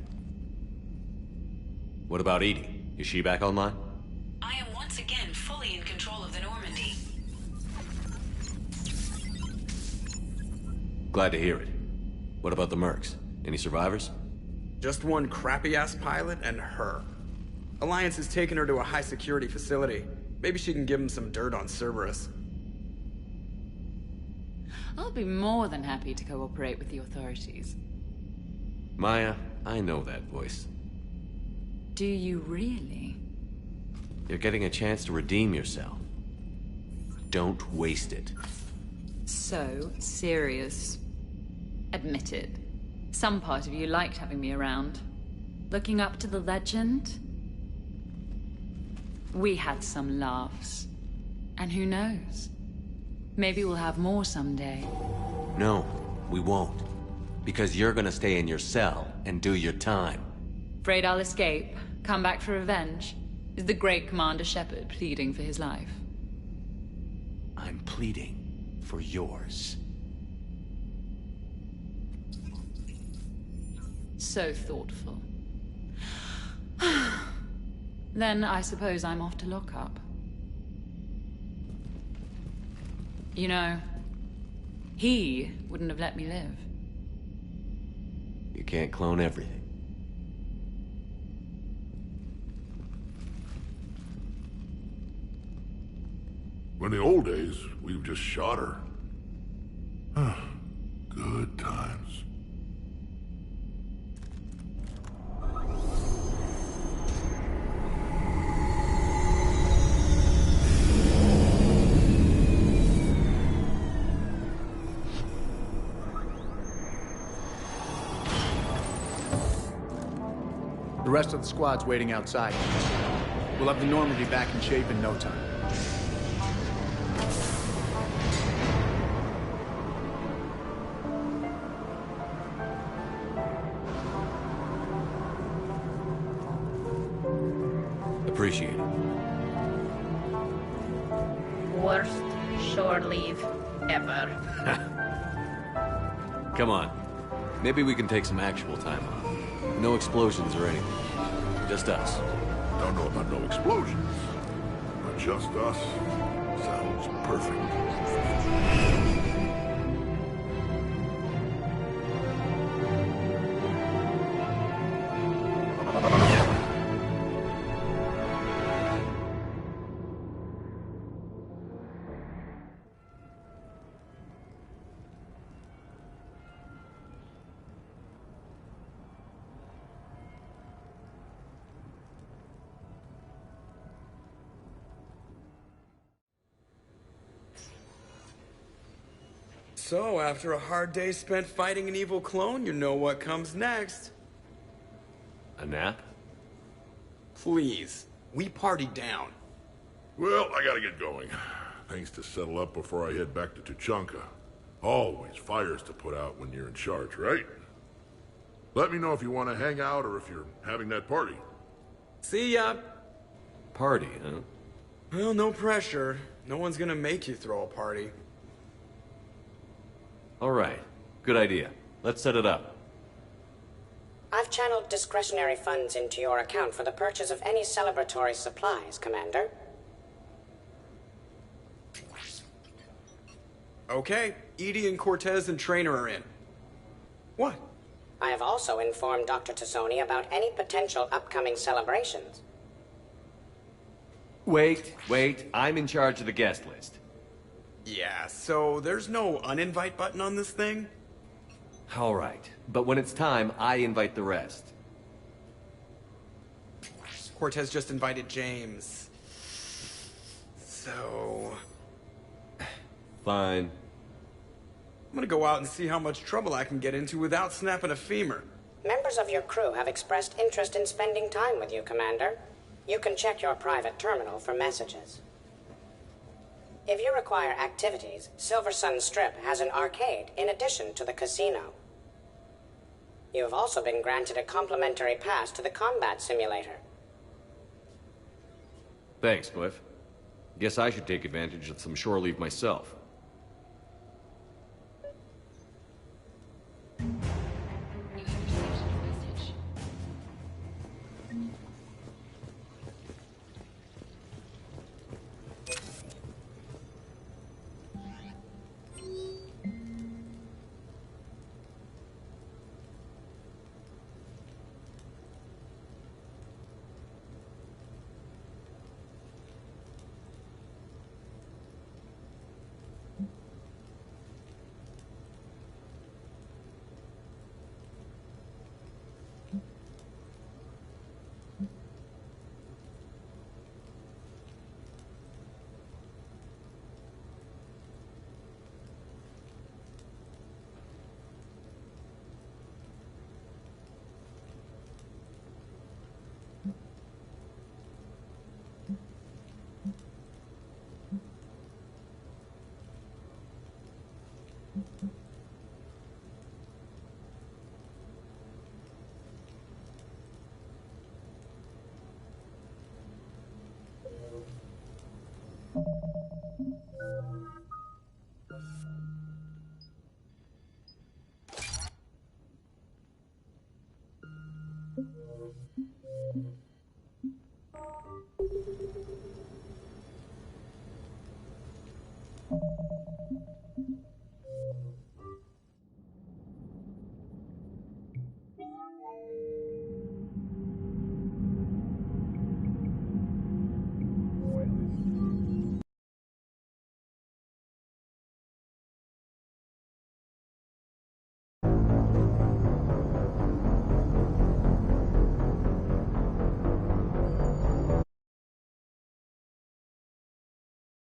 What about Edie? Is she back online?
I am once again fully in control of the Normandy.
Glad to hear it. What about the Mercs? Any survivors?
Just one crappy-ass pilot and her. Alliance has taken her to a high-security facility. Maybe she can give him some dirt on Cerberus.
I'll be more than happy to cooperate with the authorities.
Maya, I know that voice.
Do you really?
You're getting a chance to redeem yourself. Don't waste it.
So serious. Admit it. Some part of you liked having me around. Looking up to the legend. We had some laughs. And who knows? Maybe we'll have more someday.
No, we won't. Because you're gonna stay in your cell and do your time.
Afraid I'll escape, come back for revenge? Is the great Commander Shepard pleading for his life?
I'm pleading for yours.
So thoughtful. Then I suppose I'm off to lock up. You know, he wouldn't have let me live.
You can't clone everything.
In the old days, we've just shot her. Good times.
The rest of the squad's waiting outside. We'll have the Normandy back in shape in no time.
Appreciate it.
Worst shore leave ever.
Come on. Maybe we can take some actual time off. No explosions or anything. Just us.
Don't know about no explosions. But just us sounds perfect.
So, after a hard day spent fighting an evil clone, you know what comes next.
A nap?
Please. We partied down.
Well, I gotta get going. Things to settle up before I head back to Tuchanka. Always fires to put out when you're in charge, right? Let me know if you want to hang out or if you're having that party.
See ya.
Party, huh?
Well, no pressure. No one's gonna make you throw a party.
All right. Good idea. Let's set it up.
I've channeled discretionary funds into your account for the purchase of any celebratory supplies, Commander.
Okay, Edie and Cortez and Traynor are in. What?
I have also informed Dr. Tassoni about any potential upcoming celebrations.
Wait. I'm in charge of the guest list.
Yeah, so there's no uninvite button on this thing?
All right, but when it's time, I invite the rest.
Cortez just invited James. So...
Fine.
I'm gonna go out and see how much trouble I can get into without snapping a femur.
Members of your crew have expressed interest in spending time with you, Commander. You can check your private terminal for messages. If you require activities, Silver Sun Strip has an arcade in addition to the casino. You have also been granted a complimentary pass to the combat simulator.
Thanks, Cliff. Guess I should take advantage of some shore leave myself.